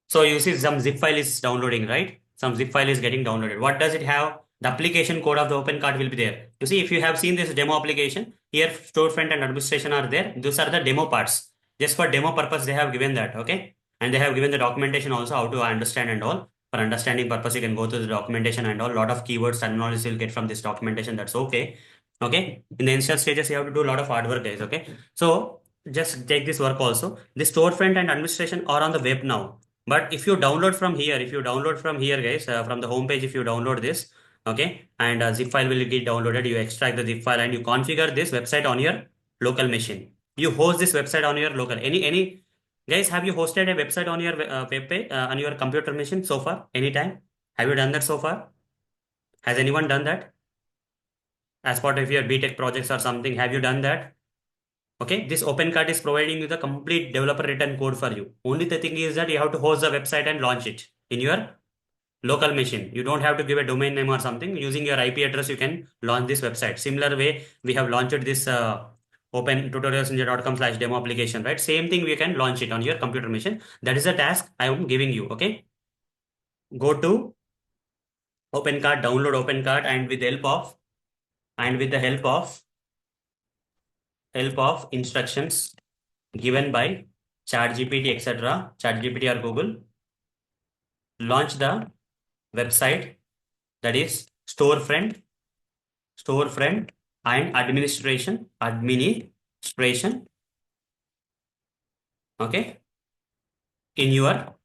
So you see some zip file is downloading, right? Some zip file is getting downloaded. What does it have? The application code of the OpenCart will be there. You see, if you have seen this demo application, here storefront and administration are there. Those are the demo parts. Just for demo purpose, they have given that, okay? And they have given the documentation also how to understand and all. For understanding purpose, you can go to the documentation and all. Lot of keywords, terminology you'll get from this documentation. That's okay. Okay. In the initial stages, you have to do a lot of hard work, guys. Okay. So just take this work also. The storefront and administration are on the web now. But if you download from here, guys, from the home page, if you download this, okay, and a zip file will get downloaded, you extract the zip file and you configure this website on your local machine. You host this website on your local, any, guys, have you hosted a website on your web page, on your computer machine so far? Anytime? Have you done that so far? Has anyone done that? As part of your BTech projects or something, have you done that? Okay, this OpenCart is providing you the complete developer written code for you. Only the thing is that you have to host the website and launch it in your local machine. You don't have to give a domain name or something. Using your IP address, you can launch this website. Similar way, we have launched this open tutorialsninja.com/demo application, right? Same thing, we can launch it on your computer machine. That is the task I am giving you. Okay, go to OpenCart, download OpenCart, and with the help of instructions given by ChatGPT, etc., ChatGPT or Google, launch the website, that is storefront and administration, okay, in your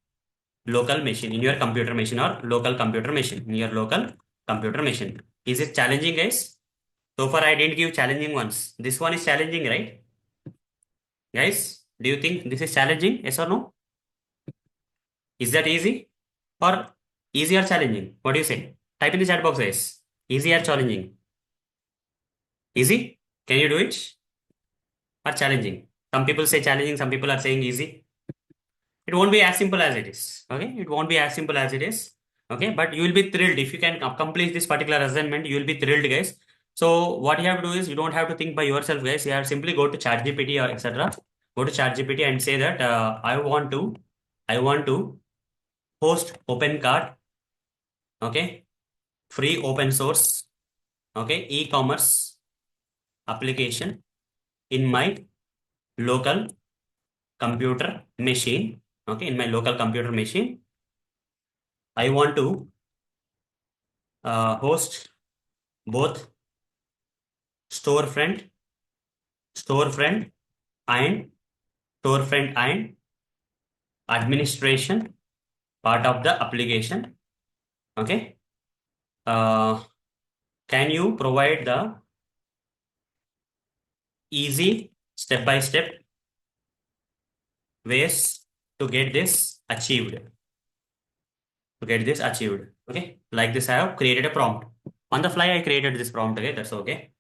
local machine, in your computer machine or local computer machine, in your local computer machine. Is it challenging, guys? So far, I didn't give challenging ones. This one is challenging, right? Guys, do you think this is challenging? Yes or no? Is that easy or easy or challenging? What do you say? Type in the chat box, guys. Easy or challenging? Easy? Can you do it? Or challenging? Some people say challenging, some people are saying easy. It won't be as simple as it is. Okay? It won't be as simple as it is. Okay? But you will be thrilled if you can complete this particular assignment. You will be thrilled, guys. So what you have to do is you don't have to think by yourself, guys. You have simply go to ChatGPT or etc. Go to ChatGPT and say that I want to host OpenCart, okay, free open source, okay, e-commerce application in my local computer machine Okay, in my local computer machine, I want to host both storefront, storefront and storefront and administration part of the application. Okay. Uh, can you provide the easy step-by-step ways to get this achieved? To get this achieved. Okay. Like this, I have created a prompt. On the fly, I created this prompt. Okay. That's okay.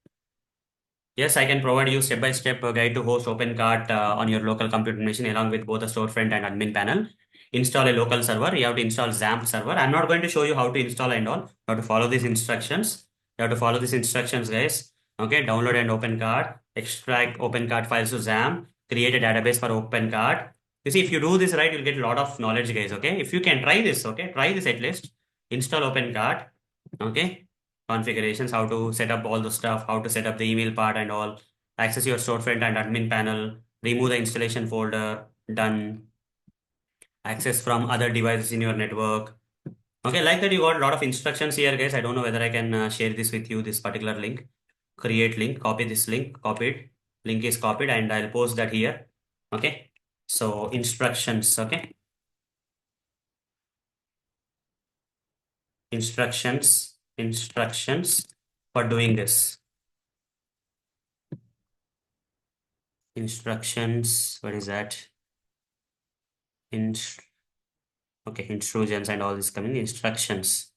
Yes, I can provide you step-by-step guide to host OpenCart on your local computer machine along with both the storefront and admin panel. Install a local server. You have to install XAMPP server. I'm not going to show you how to install and all. You have to follow these instructions. You have to follow these instructions, guys. Okay, download and OpenCart. Extract OpenCart files to XAMPP. Create a database for OpenCart. You see, if you do this right, you'll get a lot of knowledge, guys. Okay, if you can try this, okay, try this at least. Install OpenCart. Okay, configurations, how to set up all the stuff, how to set up the email part and all, access your storefront and admin panel, remove the installation folder, done, access from other devices in your network. Okay, like that, you got a lot of instructions here, guys. I don't know whether I can share this with you, this particular link. Create link, copy this link, copy it. Link is copied and I'll post that here. Okay, so instructions, okay. Instructions for doing this. Instructions, what is that? Okay, intrusions and all this coming instructions.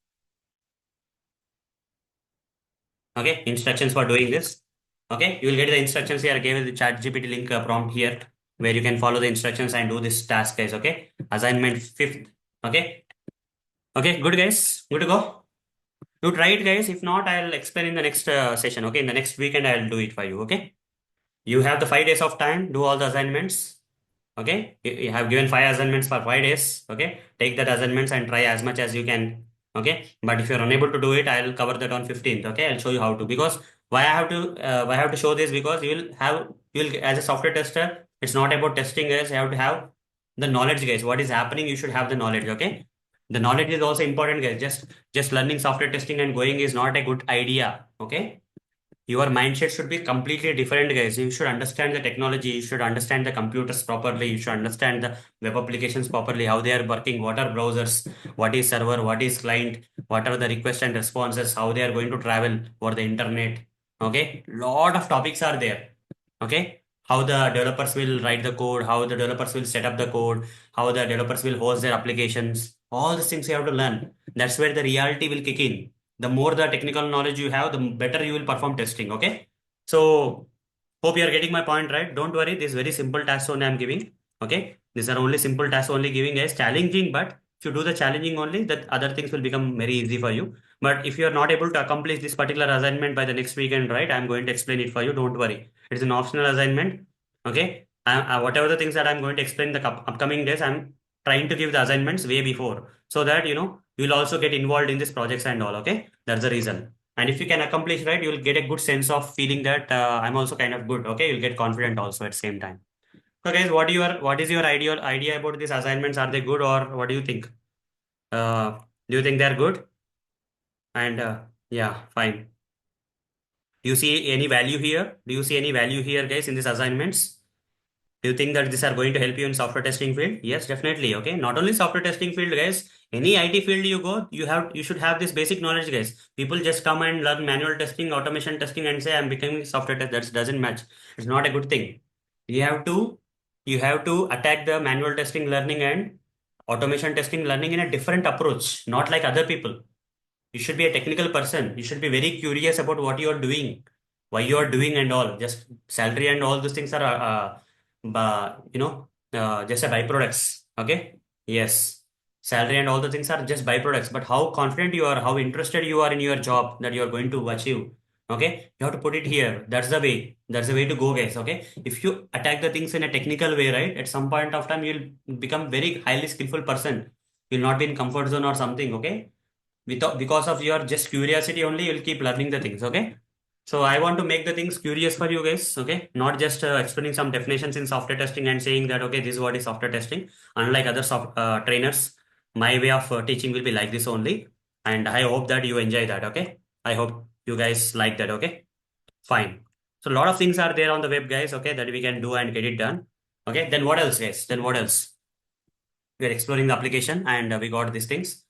Okay, instructions for doing this. Okay, you will get the instructions here. I gave the chat GPT link prompt here where you can follow the instructions and do this task, guys. Okay, assignment fifth. Okay, okay, good, guys, good to go. You try it, guys. If not, I'll explain in the next session. Okay, in the next weekend, I'll do it for you. Okay, you have the 5 days of time. Do all the assignments. Okay, you have given 5 assignments for 5 days. Okay, take that assignments and try as much as you can. Okay, but if you're unable to do it, I'll cover that on 15th. Okay, I'll show you how to, because why I have to show this, because you will as a software tester, it's not about testing, guys. You have to have the knowledge, guys. What is happening, you should have the knowledge. Okay, the knowledge is also important, guys. Just learning software testing and going is not a good idea. Okay, your mindset should be completely different, guys. You should understand the technology, you should understand the computers properly, you should understand the web applications properly, how they are working, what are browsers, what is server, what is client, what are the requests and responses, how they are going to travel over the internet. Okay, lot of topics are there. Okay, how the developers will write the code, how the developers will set up the code, how the developers will host their applications, all these things you have to learn. That's where the reality will kick in. The more the technical knowledge you have, the better you will perform testing. Okay, so hope you are getting my point, right? Don't worry, this is very simple task only I'm giving. Okay, these are only simple tasks only giving, as challenging, but if you do the challenging only, that other things will become very easy for you. But if you are not able to accomplish this particular assignment by the next weekend, right, I'm going to explain it for you. Don't worry, it's an optional assignment. Okay, whatever the things that I'm going to explain the upcoming days, I'm trying to give the assignments way before, so that you'll also get involved in these projects and all. Okay, that's the reason. And if you can accomplish, right, you'll get a good sense of feeling that I'm also kind of good. Okay, you'll get confident also at the same time. So guys, what is your idea about these assignments? Are they good, or what do you think? Do you think they're good? And yeah, fine. Do you see any value here? Do you see any value here, guys, in these assignments? Do you think that these are going to help you in software testing field? Yes, definitely. Okay, not only software testing field, guys. Any IT field you go, you should have this basic knowledge, guys. People just come and learn manual testing, automation testing, and say I'm becoming software test. That doesn't match. It's not a good thing. You have to you have to attack the manual testing learning and automation testing learning in a different approach, not like other people. You should be a technical person. You should be very curious about what you are doing, why you are doing, and all. Just salary and all those things are, just a byproducts. Okay. Yes. Salary and all the things are just byproducts. But how confident you are, how interested you are in your job that you are going to achieve. Okay. You have to put it here. That's the way. That's the way to go, guys. Okay. If you attack the things in a technical way, right, at some point of time, you'll become very highly skillful person. You'll not be in comfort zone or something. Okay, without, because of your just curiosity only, you'll keep learning the things. Okay, So I want to make the things curious for you guys, okay? Not just explaining some definitions in software testing and saying that, okay, this is what is software testing. Unlike other trainers, my way of teaching will be like this only. And I hope that you enjoy that, okay? I hope you guys like that, okay? Fine. So a lot of things are there on the web, guys, okay, that we can do and get it done. Okay, then what else, guys? Then what else? We are exploring the application and we got these things.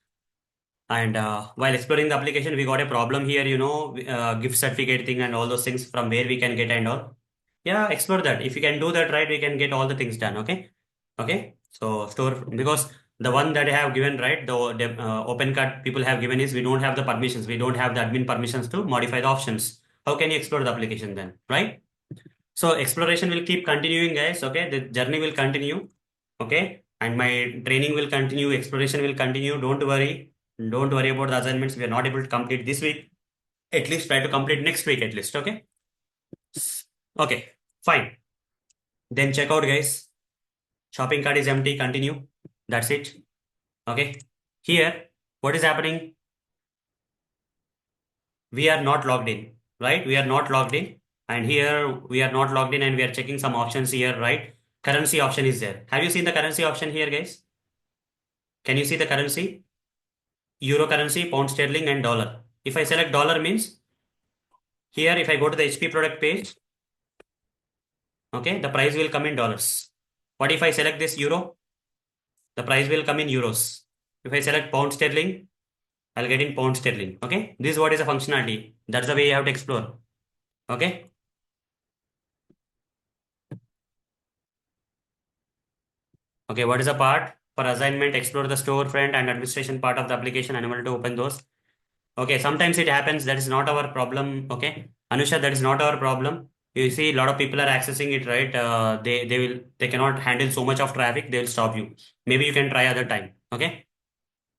And while exploring the application, we got a problem here, gift certificate thing and all those things from where we can get and all. Yeah, explore that. If you can do that right, we can get all the things done. Okay. Okay. So store because the one that I have given, right, the open card people have given is we don't have the permissions. We don't have the admin permissions to modify the options. How can you explore the application then? Right? So exploration will keep continuing, guys. Okay. The journey will continue. Okay. And my training will continue. Exploration will continue. Don't worry. Don't worry about the assignments. We are not able to complete this week. At least try to complete next week at least. Okay. Okay. Fine. Then check out, guys. Shopping cart is empty. Continue. That's it. Okay. Here, what is happening? We are not logged in, right? We are not logged in. And here we are not logged in and we are checking some options here, right? Currency option is there. Have you seen the currency option here, guys? Can you see the currency? Euro currency, pound sterling, and dollar. If I select dollar means here, if I go to the HP product page, okay, the price will come in dollars. What if I select this euro? The price will come in euros. If I select pound sterling, I'll get in pound sterling. Okay, this is what is a functionality. That's the way you have to explore. Okay. Okay, what is the part? For assignment, explore the storefront and administration part of the application. Unable to open those. Okay, sometimes it happens. That is not our problem. Okay, Anusha, that is not our problem. You see, a lot of people are accessing it, right? They cannot handle so much of traffic. They will stop you. Maybe you can try other time. Okay.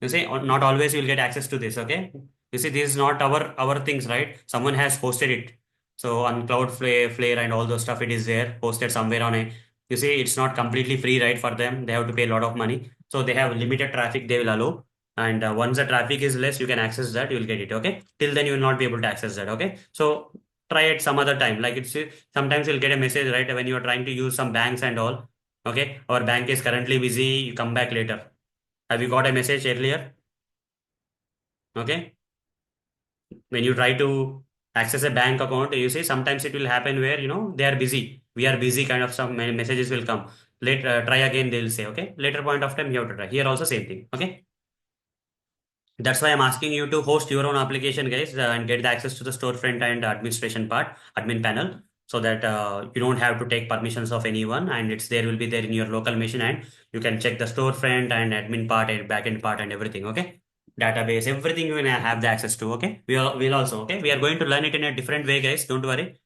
You see, not always you will get access to this. Okay. You see, this is not our things, right? Someone has posted it. So on Cloudflare and all those stuff, it is there posted somewhere on a. You see, it's not completely free, right? For them, they have to pay a lot of money. So they have limited traffic. They will allow. And once the traffic is less, you can access that. You will get it. Okay. Till then, you will not be able to access that. Okay. So try it some other time. Like it's sometimes you'll get a message, right, when you are trying to use some banks and all. Okay. Our bank is currently busy. You come back later. Have you got a message earlier? Okay. When you try to access a bank account, you see sometimes it will happen where they are busy. We are busy, kind of some messages will come. Later, try again. They'll say, okay. Later point of time, you have to try. Here also same thing. Okay. That's why I'm asking you to host your own application, guys, and get the access to the storefront and administration part, admin panel, so that you don't have to take permissions of anyone, and it's there will be there in your local machine, and you can check the storefront and admin part and backend part and everything. Okay, database, everything you will have the access to. Okay, will also. Okay, we are going to learn it in a different way, guys. Don't worry.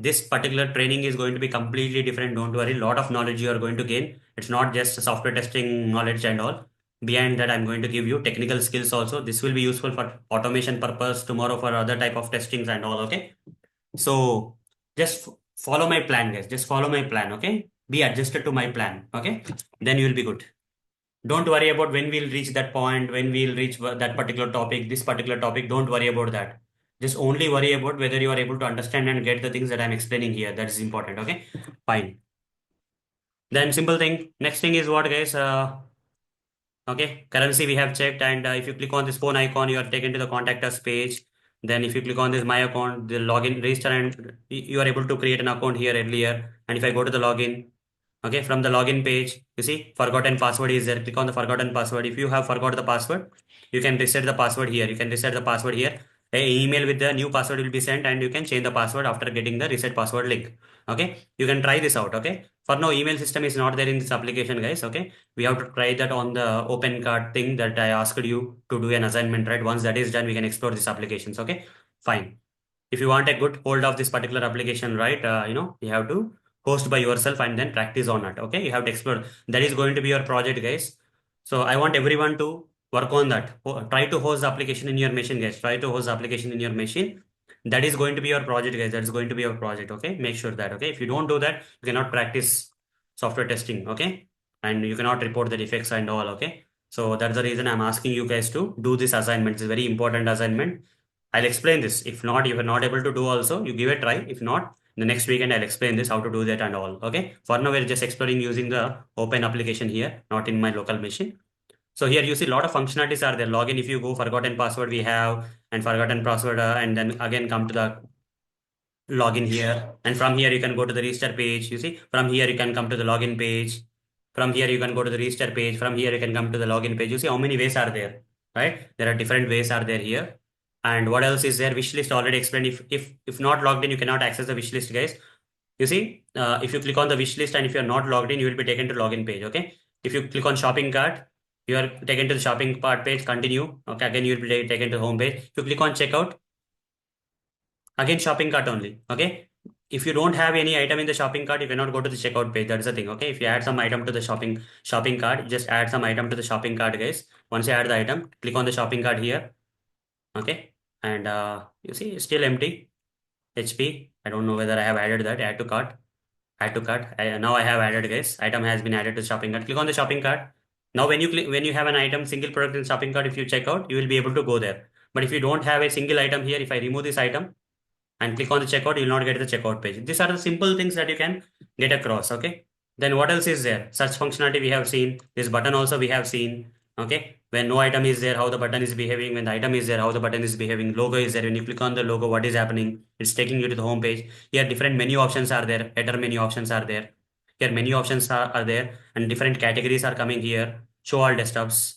This particular training is going to be completely different. Don't worry. A lot of knowledge you are going to gain. It's not just software testing knowledge and all. Behind that, I'm going to give you technical skills also. This will be useful for automation purpose tomorrow for other type of testings and all. Okay. So just follow my plan, guys. Just follow my plan. Okay. Be adjusted to my plan. Okay. Then you will be good. Don't worry about when we'll reach that point, when we'll reach that particular topic, this particular topic. Don't worry about that. Just only worry about whether you are able to understand and get the things that I'm explaining here. That is important. Okay. Fine. Then simple thing. Next thing is what, guys? Okay, currency we have checked, and if you click on this phone icon, you are taken to the contact us page. Then if you click on this my account, the login register, and you are able to create an account here earlier. And if I go to the login, okay, from the login page, you see forgotten password is there. Click on the forgotten password. If you have forgot the password, you can reset the password here. You can reset the password here. A email with the new password will be sent, and you can change the password after getting the reset password link. Okay, you can try this out. Okay, for now, email system is not there in this application, guys. Okay, we have to try that on the open card thing that I asked you to do an assignment, right? Once that is done, we can explore these applications. Okay, fine. If you want a good hold of this particular application, right, you have to host by yourself and then practice on it. Okay, you have to explore. That is going to be your project, guys. So I want everyone to work on that. Try to host the application in your machine, guys. Try to host the application in your machine. That is going to be your project, guys. That is going to be your project. Okay, make sure that. Okay, if you don't do that, you cannot practice software testing. Okay, and you cannot report the defects and all. Okay, so that's the reason I'm asking you guys to do this assignment. It's a very important assignment. I'll explain this. If not, if you're not able to do also, you give a try. If not, the next weekend I'll explain this, how to do that and all. Okay. For now, we're just exploring using the open application here, not in my local machine. So here you see a lot of functionalities are there. Login, if you go, forgotten password we have, and forgotten password, and then again come to the login here. And from here, you can go to the register page. You see, from here, you can come to the login page. From here, you can go to the register page. From here, you can come to the login page. You see how many ways are there, right? There are different ways are there here. And what else is there? Wish list already explained. If not logged in, you cannot access the wish list, guys. You see, if you click on the wish list and if you're not logged in, you will be taken to login page. Okay. If you click on shopping cart, you are taken to the shopping cart page. Continue. Okay. Again, you will be taken to home page. If you click on checkout, again shopping cart only. Okay. If you don't have any item in the shopping cart, you cannot go to the checkout page. That's the thing. Okay. If you add some item to the shopping cart, just add some item to the shopping cart, guys. Once you add the item, click on the shopping cart here. Okay. And you see, it's still empty. HP. I don't know whether I have added that. Add to cart. Add to cart. Now I have added, guys. Item has been added to shopping cart. Click on the shopping cart. Now when you have an item, single product in shopping cart, if you check out, you will be able to go there. But if you don't have a single item here, if I remove this item and click on the checkout, you will not get the checkout page. These are the simple things that you can get across. Okay. Then what else is there? Search functionality we have seen. This button also we have seen. Okay. When no item is there, how the button is behaving. When the item is there, how the button is behaving. Logo is there. When you click on the logo, what is happening? It's taking you to the home page. Here different menu options are there. Header menu options are there. Here menu options are there, and different categories are coming here. Show all desktops.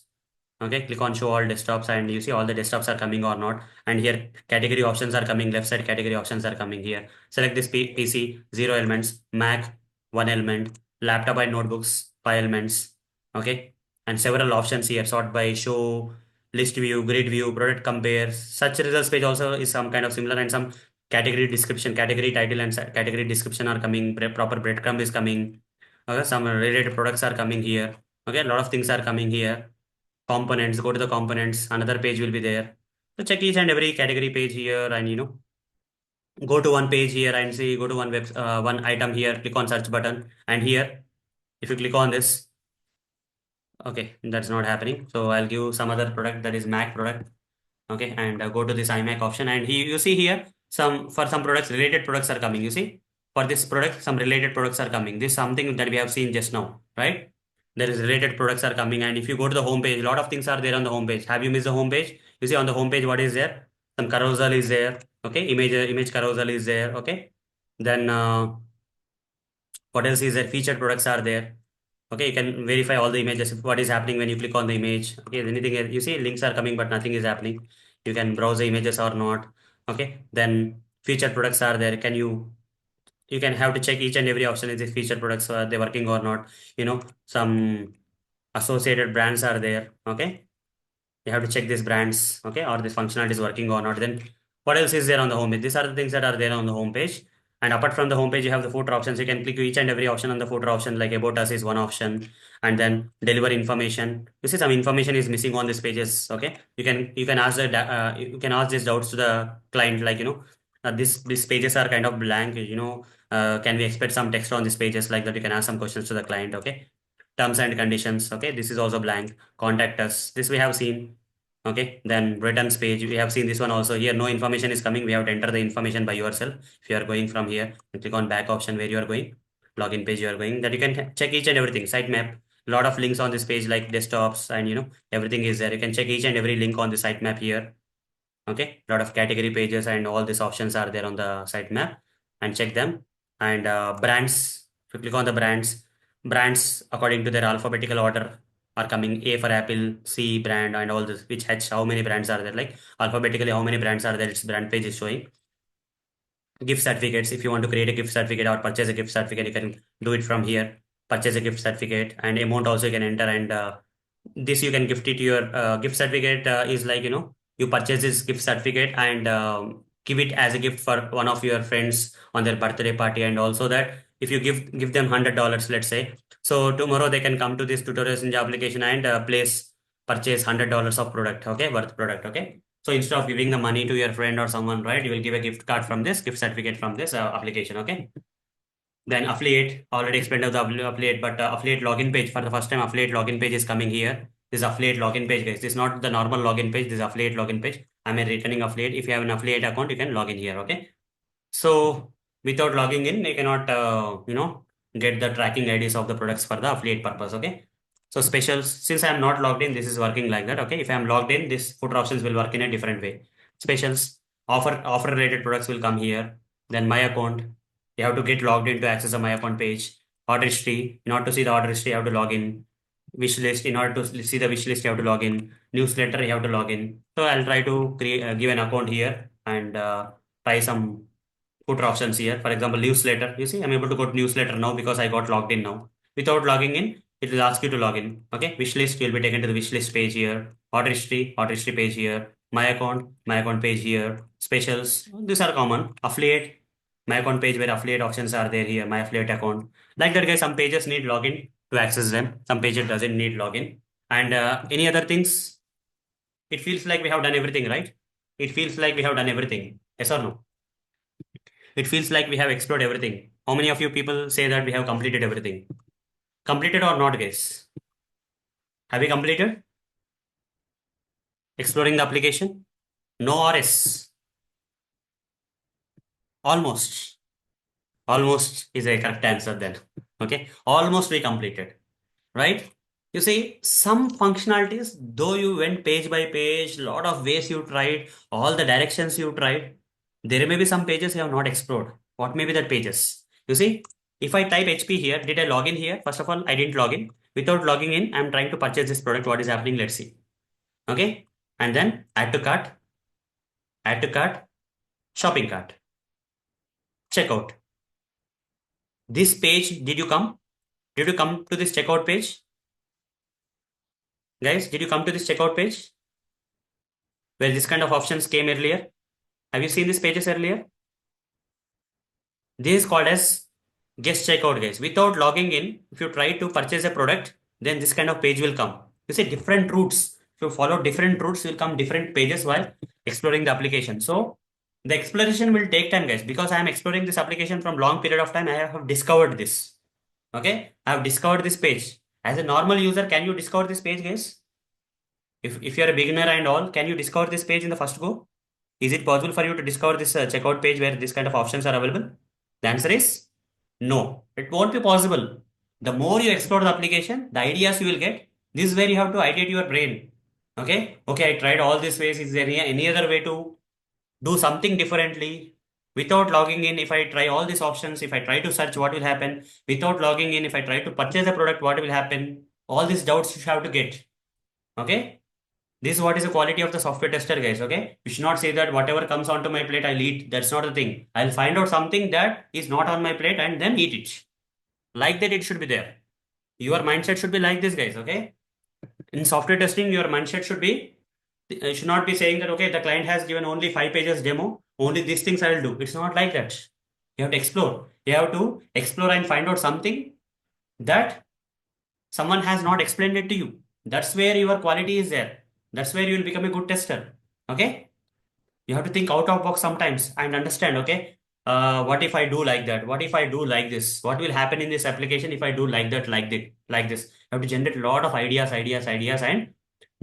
Okay, click on show all desktops and you see all the desktops are coming or not. And here category options are coming, left side category options are coming here. Select this PC, 0 elements, Mac, 1 element, laptop and notebooks, 5 elements. Okay, and several options here, sort by, show, list view, grid view, product compare. Such results page also is some kind of similar, and some category description, category title and category description are coming, proper breadcrumb is coming. Okay, some related products are coming here. Okay, a lot of things are coming here. Components, go to the components, another page will be there. So check each and every category page here, and go to one page here and see, go to one item here, click on search button, and here if you click on this, okay, that's not happening, so I'll give some other product, that is Mac product. Okay, and go to this iMac option, and you see here some products, related products are coming. You see, for this product some related products are coming. This is something that we have seen just now, right? There is related products are coming, and if you go to the home page, a lot of things are there on the home page. Have you missed the home page? You see on the home page what is there? Some carousel is there. Okay, image carousel is there. Okay, then what else is there? Featured products are there. Okay, you can verify all the images, what is happening when you click on the image. Okay, anything else? You see links are coming but nothing is happening. You can browse the images or not. Okay, then featured products are there. You can have to check each and every option, is this featured products, are they working or not. Some associated brands are there. Okay, you have to check these brands. Okay, or this functionality is working or not. Then what else is there on the home page? These are the things that are there on the home page. And apart from the home page, you have the footer options. You can click each and every option on the footer option, like about us is one option, and then deliver information. You see some information is missing on these pages. Okay, you can ask you can ask these doubts to the client, like these pages are kind of blank. Can we expect some text on these pages, like that? You can ask some questions to the client. Okay, terms and conditions. Okay, this is also blank. Contact us, this we have seen. Okay, then returns page, we have seen this one also. Here no information is coming, we have to enter the information by yourself. If you are going from here and click on back option, where you are going, login page you are going, that you can check each and everything. Sitemap, a lot of links on this page, like desktops, and everything is there. You can check each and every link on the sitemap here. Okay, a lot of category pages and all these options are there on the sitemap, and check them. And brands, if you click on the brands according to their alphabetical order are coming. A for apple, C brand, and all this, which H, how many brands are there, like alphabetically how many brands are there, its brand page is showing. Gift certificates, if you want to create a gift certificate or purchase a gift certificate, you can do it from here. Purchase a gift certificate, and amount also you can enter. And this you can gift it to your gift certificate, is like you purchase this gift certificate and give it as a gift for one of your friends on their birthday party. And also that if you give them $100, let's say, so tomorrow they can come to this tutorials ninja application and purchase $100 of product, okay, worth product. Okay, so instead of giving the money to your friend or someone, right, you will give a gift card from this gift certificate from this application. Okay, then affiliate, already explained of the affiliate, but affiliate login page, for the first time affiliate login page is coming here. This affiliate login page, guys. This is not the normal login page. This is affiliate login page. I'm a returning affiliate. If you have an affiliate account, you can log in here. Okay. So without logging in, you cannot, get the tracking IDs of the products for the affiliate purpose. Okay. So specials, since I am not logged in, this is working like that. Okay. If I am logged in, this footer options will work in a different way. Specials, offer related products will come here. Then my account, you have to get logged in to access the my account page. Order history, in order to see the order history, you have to log in. Wish list, in order to see the wish list, you have to log in. Newsletter, you have to log in. So I'll try to create, give an account here and try some footer options here. For example, newsletter. You see, I'm able to go to newsletter now because I got logged in now. Without logging in, it will ask you to log in. Okay, wish list, you'll be taken to the wish list page here. Order history page here. My account page here. Specials, these are common. Affiliate, my account page where affiliate options are there here. My affiliate account. Like that, guys. Some pages need login to access them. Some pages doesn't need login. And any other things? It feels like we have done everything, right? It feels like we have done everything. Yes or no? It feels like we have explored everything. How many of you people say that we have completed everything? Completed or not, guys? Have we completed exploring the application? No or yes? Almost. Almost is a correct answer then. Okay. Almost we completed. Right? You see, some functionalities, though you went page by page, lot of ways you tried, all the directions you tried, there may be some pages you have not explored. What may be that pages? You see, if I type HP here, did I log in here? First of all, I didn't log in. Without logging in, I'm trying to purchase this product. What is happening? Let's see. Okay. And then add to cart, shopping cart, checkout. This page, did you come? Did you come to this checkout page? Guys, did you come to this checkout page where this kind of options came earlier? Have you seen these pages earlier? This is called as guest checkout, guys. Without logging in, if you try to purchase a product, then this kind of page will come. You see different routes. If you follow different routes, will come different pages while exploring the application. So the exploration will take time, guys, because I am exploring this application from long period of time. I have discovered this. Okay, I have discovered this page. As a normal user, can you discover this page, guys? If you're a beginner and all, can you discover this page in the first go? Is it possible for you to discover this checkout page where this kind of options are available? The answer is no. It won't be possible. The more you explore the application, the ideas you will get. This is where you have to ideate your brain. Okay? Okay, I tried all these ways. Is there any other way to do something differently? Without logging in, if I try all these options, if I try to search, what will happen? Without logging in, if I try to purchase a product, what will happen? All these doubts you have to get. Okay? This is what is the quality of the software tester, guys. Okay, you should not say that whatever comes onto my plate I'll eat. That's not the thing. I'll find out something that is not on my plate and then eat it. Like that, it should be there. Your mindset should be like this, guys. Okay, in software testing, your mindset should be, you should not be saying that, okay, the client has given only 5 pages demo, only these things I'll do. It's not like that. You have to explore. You have to explore and find out something that someone has not explained it to you. That's where your quality is there. That's where you will become a good tester. Okay, you have to think out of box sometimes and understand. Okay, what if I do like that? What if I do like this? What will happen in this application if I do like that, like this? You have to generate a lot of ideas, and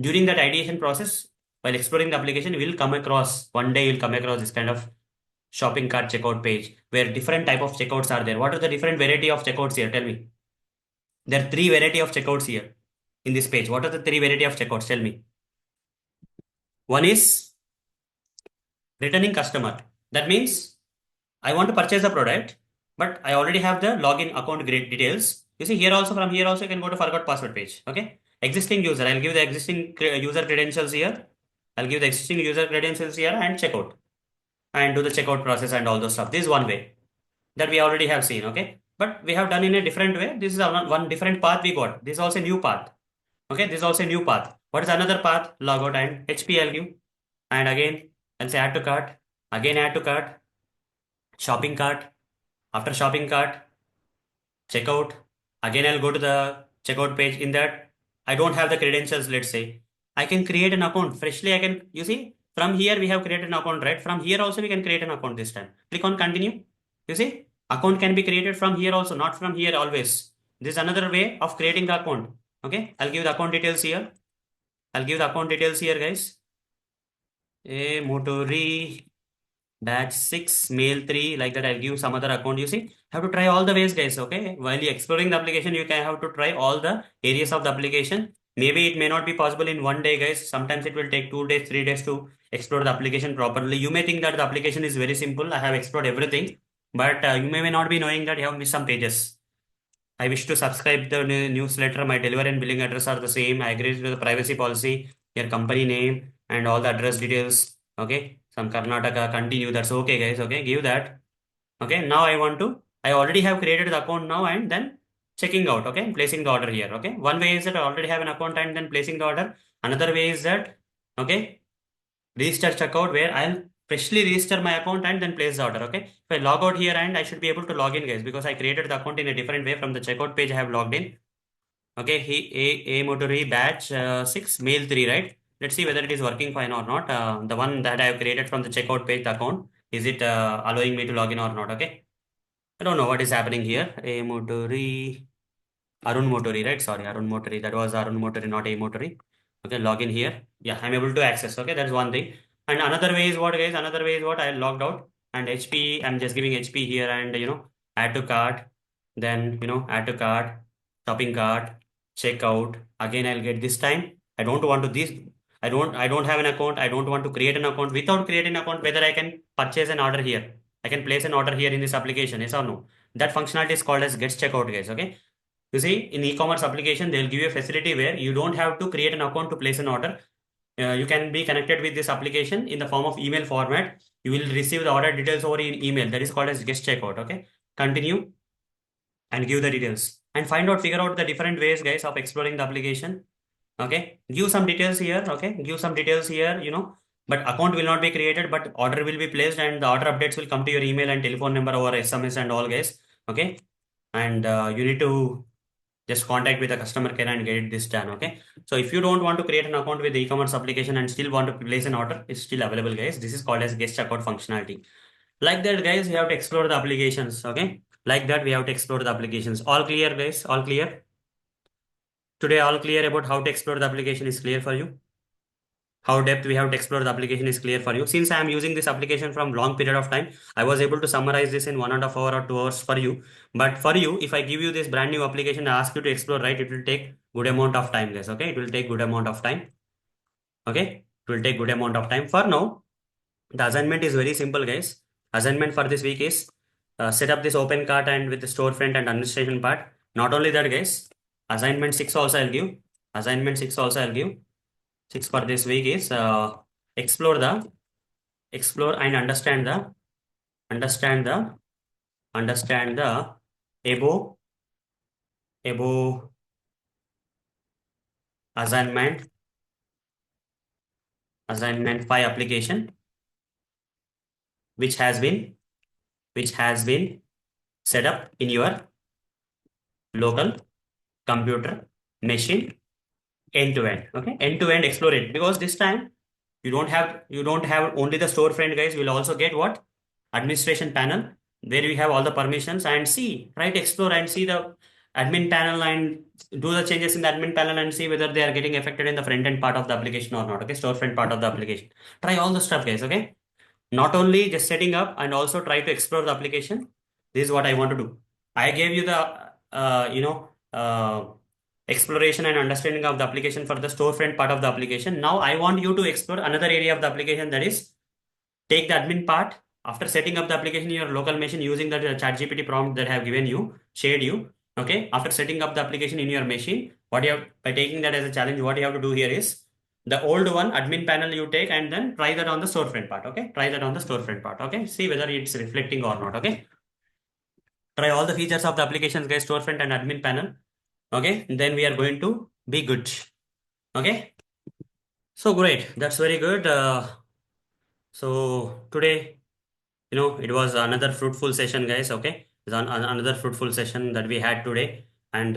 during that ideation process, while exploring the application, you will come across, one day you'll come across this kind of shopping cart checkout page where different type of checkouts are there. What are the different variety of checkouts here? Tell me. There are three variety of checkouts here in this page. What are the three variety of checkouts? Tell me. One is returning customer. That means I want to purchase the product, but I already have the login account details. You see here also, from here also you can go to forgot password page. Okay. Existing user. I'll give the existing user credentials here. I'll give the existing user credentials here and checkout and do the checkout process and all those stuff. This is one way that we already have seen. Okay. But we have done in a different way. This is one different path we got. This is also a new path. Okay. This is also a new path. What is another path? Logout and HP I'll give. And again, I'll say add to cart. Again, add to cart. Shopping cart. After shopping cart, checkout. Again, I'll go to the checkout page. In that, I don't have the credentials, let's say. I can create an account. Freshly, I can, you see, from here we have created an account, right? From here also we can create an account this time. Click on continue. You see, account can be created from here also, not from here always. This is another way of creating the account. Okay, I'll give the account details here. I'll give the account details here, guys. A Motori batch 6 mail 3, like that. I'll give some other account. You see, have to try all the ways, guys. Okay, while you exploring the application, you can have to try all the areas of the application. Maybe it may not be possible in one day, guys. Sometimes it will take 2 days, 3 days to explore the application properly. You may think that the application is very simple. I have explored everything, but you may not be knowing that you have missed some pages. I wish to subscribe the newsletter. My delivery and billing address are the same. I agree to the privacy policy, your company name, and all the address details. Okay, some Karnataka, continue. That's okay, guys. Okay, give that. Okay, now I want to. I already have created the account now and then checking out. Okay, placing the order here. Okay, one way is that I already have an account and then placing the order. Another way is that, okay, register checkout, where I'll freshly register my account and then place the order. Okay. If I log out here, and I should be able to log in, guys, because I created the account in a different way from the checkout page. I have logged in. Okay. A Motori batch 6 mail 3, right? Let's see whether it is working fine or not. The one that I have created from the checkout page, the account, is it allowing me to log in or not? Okay. I don't know what is happening here. A Motori. Arun Motori, right? Sorry, Arun Motori. That was Arun Motori, not A Motori. Okay, log in here. Yeah, I'm able to access. Okay, that's one thing. And another way is what, guys? Another way is what? I logged out and HP. I'm just giving HP here and add to cart. Then add to cart, shopping cart, checkout. Again, I'll get this time. I don't want to this. I don't have an account. I don't want to create an account. Without creating an account, whether I can purchase an order here. I can place an order here in this application. Yes or no? That functionality is called as get checkout, guys. Okay. You see, in e-commerce application, they'll give you a facility where you don't have to create an account to place an order. You can be connected with this application in the form of email format. You will receive the order details over in email. That is called as guest checkout. Okay. Continue and give the details and find out, figure out the different ways, guys, of exploring the application. Okay. Give some details here. Okay. Give some details here, but account will not be created, but order will be placed and the order updates will come to your email and telephone number over SMS and all, guys. Okay. And you need to just contact with the customer care and get this done. Okay. So if you don't want to create an account with the e-commerce application and still want to place an order, it's still available, guys. This is called as guest checkout functionality. Like that, guys, we have to explore the applications. Okay. Like that, we have to explore the applications. All clear, guys? All clear? Today, all clear about how to explore the application is clear for you? How depth we have to explore the application is clear for you. Since I am using this application from long period of time, I was able to summarize this in 1.5 hour or 2 hours for you. But for you, if I give you this brand new application, I ask you to explore, right, it will take good amount of time, guys. Okay, it will take good amount of time. Okay, it will take good amount of time. For now, the assignment is very simple, guys. Assignment for this week is set up this open cart and with the storefront and administration part. Not only that, guys, assignment 6 also I'll give. Assignment 6 also I'll give. 6 for this week is explore the explore and understand the understand the above above assignment assignment 5 application which has been which has been set up in your local computer machine, end to end. Okay, end to end, explore it, because this time you don't have only the storefront, guys. You will also get what? Administration panel, where you have all the permissions, and see, right, explore and see the admin panel and do the changes in the admin panel and see whether they are getting affected in the front end part of the application or not. Okay, storefront part of the application. Try all the stuff, guys. Okay, not only just setting up, and also try to explore the application. This is what I want to do. I gave you the exploration and understanding of the application for the storefront part of the application. Now I want you to explore another area of the application, that is take the admin part. After setting up the application in your local machine using the ChatGPT prompt that I have given you, shared you. Okay. After setting up the application in your machine, what you have, by taking that as a challenge, what you have to do here is the old one admin panel you take and then try that on the storefront part. Okay. Try that on the storefront part. Okay. See whether it's reflecting or not. Okay. Try all the features of the applications, guys, storefront and admin panel. Okay. Then we are going to be good. Okay. So great. That's very good. So today, it was another fruitful session, guys. Okay, it's another fruitful session that we had today. And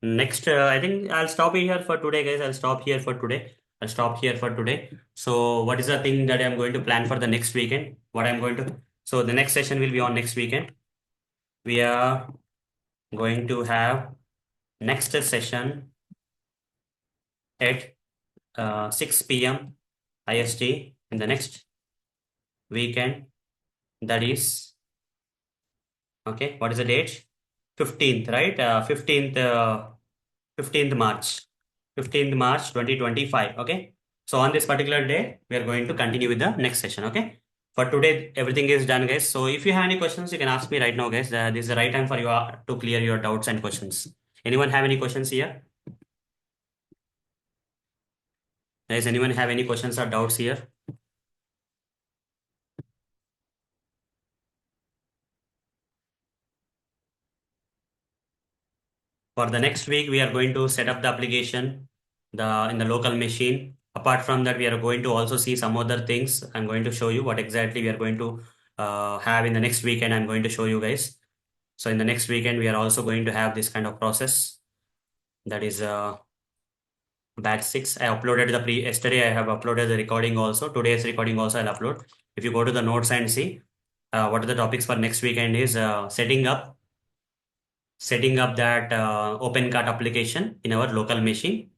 next, I think I'll stop here for today, guys. I'll stop here for today. I'll stop here for today. So what is the thing that I'm going to plan for the next weekend? What I'm going to, so the next session will be on next weekend. We are going to have next session at 6 p.m. IST in the next weekend. That is, okay, what is the date? 15th, right? 15th March. 15th March 2025. Okay. So on this particular day, we are going to continue with the next session. Okay. For today, everything is done, guys. So if you have any questions, you can ask me right now, guys. This is the right time for you to clear your doubts and questions. Anyone have any questions here? Does anyone have any questions or doubts here? For the next week, we are going to set up the application in the local machine. Apart from that, we are going to also see some other things. I'm going to show you what exactly we are going to have in the next weekend. I'm going to show you guys. So in the next weekend, we are also going to have this kind of process. That is batch 6. I uploaded the yesterday. I have uploaded the recording also. Today's recording also I'll upload. If you go to the notes and see what are the topics for next weekend is setting up that open cart application in our local machine,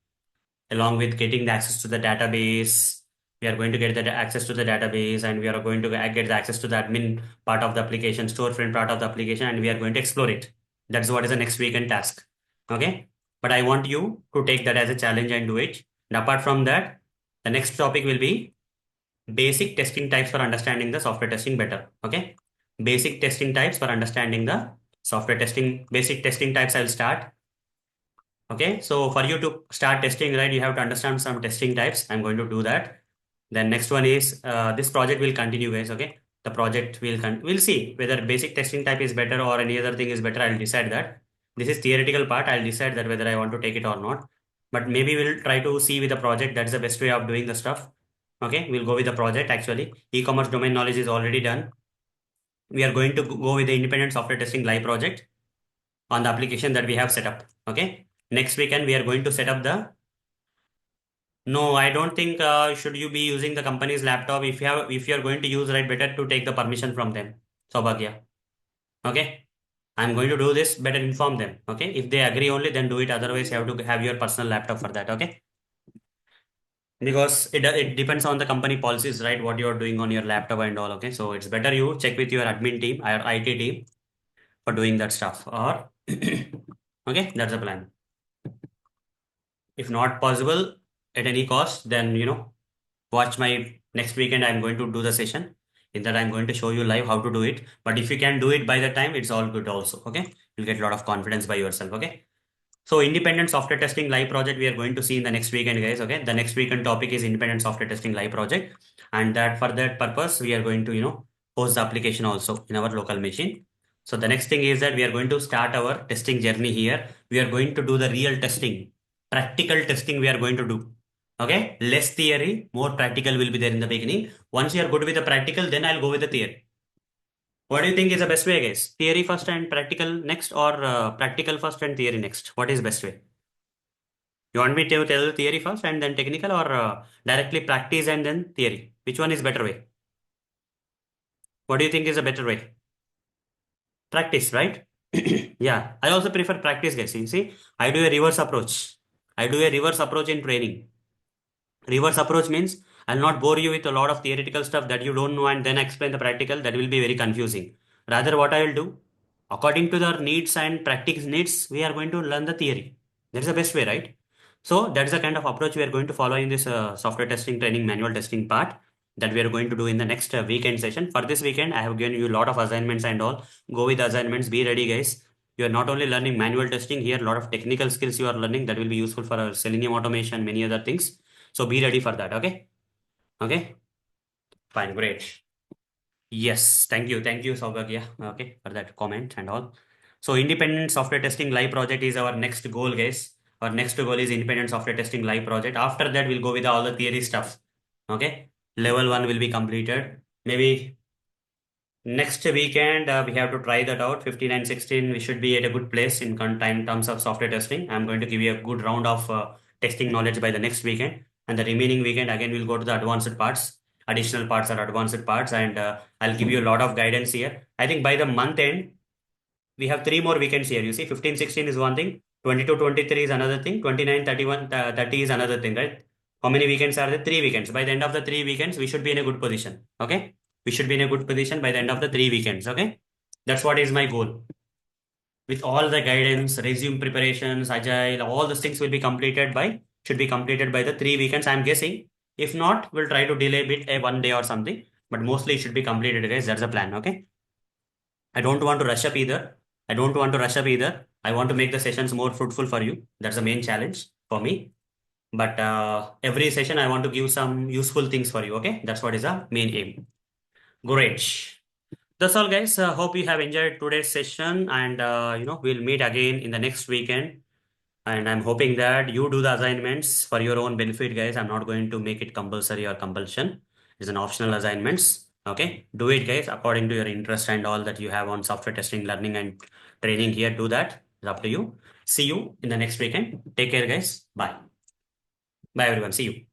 along with getting the access to the database. We are going to get the access to the database, and we are going to get the access to the admin part of the application, storefront part of the application, and we are going to explore it. That's what is the next weekend task. Okay. But I want you to take that as a challenge and do it. And apart from that, the next topic will be basic testing types for understanding the software testing better. Okay. Basic testing types for understanding the software testing. Basic testing types I will start. Okay, so for you to start testing, right, you have to understand some testing types. I'm going to do that. Then next one is this project will continue, guys. Okay, the project we'll see whether basic testing type is better or any other thing is better. I'll decide that. This is theoretical part. I'll decide that whether I want to take it or not. But maybe we'll try to see with the project. That's the best way of doing the stuff. Okay, we'll go with the project actually. E-commerce domain knowledge is already done. We are going to go with the independent software testing live project on the application that we have set up. Okay. Next weekend, we are going to set up the. No, I don't think should you be using the company's laptop. If you are going to use, right, better to take the permission from them. Saubhagya. Okay. I'm going to do this, better inform them. Okay. If they agree only, then do it. Otherwise, you have to have your personal laptop for that. Okay. Because it depends on the company policies, right? What you're doing on your laptop and all. Okay. So it's better you check with your admin team or IT team for doing that stuff. Or okay, that's the plan. If not possible at any cost, then watch my next weekend. I'm going to do the session. In that, I'm going to show you live how to do it. But if you can do it by the time, it's all good also. Okay, you'll get a lot of confidence by yourself. Okay. So independent software testing live project we are going to see in the next weekend, guys. Okay, the next weekend topic is independent software testing live project, and that for that purpose we are going to host the application also in our local machine. So the next thing is that we are going to start our testing journey here. We are going to do the real testing, practical testing. We are going to do. Okay, less theory, more practical will be there in the beginning. Once you are good with the practical, then I'll go with the theory. What do you think is the best way, guys? Theory first and practical next, or practical first and theory next? What is best way? You want me to tell the theory first and then technical, or directly practice and then theory? Which one is better way? What do you think is a better way? Practice, right? Yeah, I also prefer practice, guys. You see, I do a reverse approach. I do a reverse approach in training. Reverse approach means I'll not bore you with a lot of theoretical stuff that you don't know and then explain the practical. That will be very confusing. Rather, what I will do, according to the needs and practice needs, we are going to learn the theory. That's the best way, right? So that's the kind of approach we are going to follow in this software testing training manual testing part that we are going to do in the next weekend session. For this weekend, I have given you a lot of assignments and all. Go with the assignments. Be ready, guys. You are not only learning manual testing here, a lot of technical skills you are learning that will be useful for Selenium automation, many other things. So be ready for that. Okay. Okay. Fine. Great. Yes. Thank you. Thank you, Saubhagya. Okay. For that comment and all. So independent software testing live project is our next goal, guys. Our next goal is independent software testing live project. After that, we'll go with all the theory stuff. Okay. Level 1 will be completed. Maybe next weekend, we have to try that out. 15 and 16, we should be at a good place in terms of software testing. I'm going to give you a good round of testing knowledge by the next weekend. And the remaining weekend, again, we'll go to the advanced parts, additional parts or advanced parts. And I'll give you a lot of guidance here. I think by the month end, we have 3 more weekends here. You see, 15, 16 is one thing. 22, 23 is another thing. 29, 31, 30 is another thing, right? How many weekends are there? 3 weekends. By the end of the 3 weekends, we should be in a good position. Okay. We should be in a good position by the end of the 3 weekends. Okay. That's what is my goal. With all the guidance, resume preparations, agile, all those things should be completed by the 3 weekends. I'm guessing. If not, we'll try to delay a bit a 1 day or something. But mostly it should be completed, guys. That's the plan. Okay. I don't want to rush up either. I don't want to rush up either. I want to make the sessions more fruitful for you. That's the main challenge for me. But every session, I want to give some useful things for you. Okay, that's what is the main aim. Great. That's all, guys. Hope you have enjoyed today's session, and we'll meet again in the next weekend. And I'm hoping that you do the assignments for your own benefit, guys. I'm not going to make it compulsory or compulsion. It's an optional assignments. Okay, do it, guys, according to your interest and all that you have on software testing, learning, and training here. Do that. It's up to you. See you in the next weekend. Take care, guys. Bye. Bye, everyone. See you.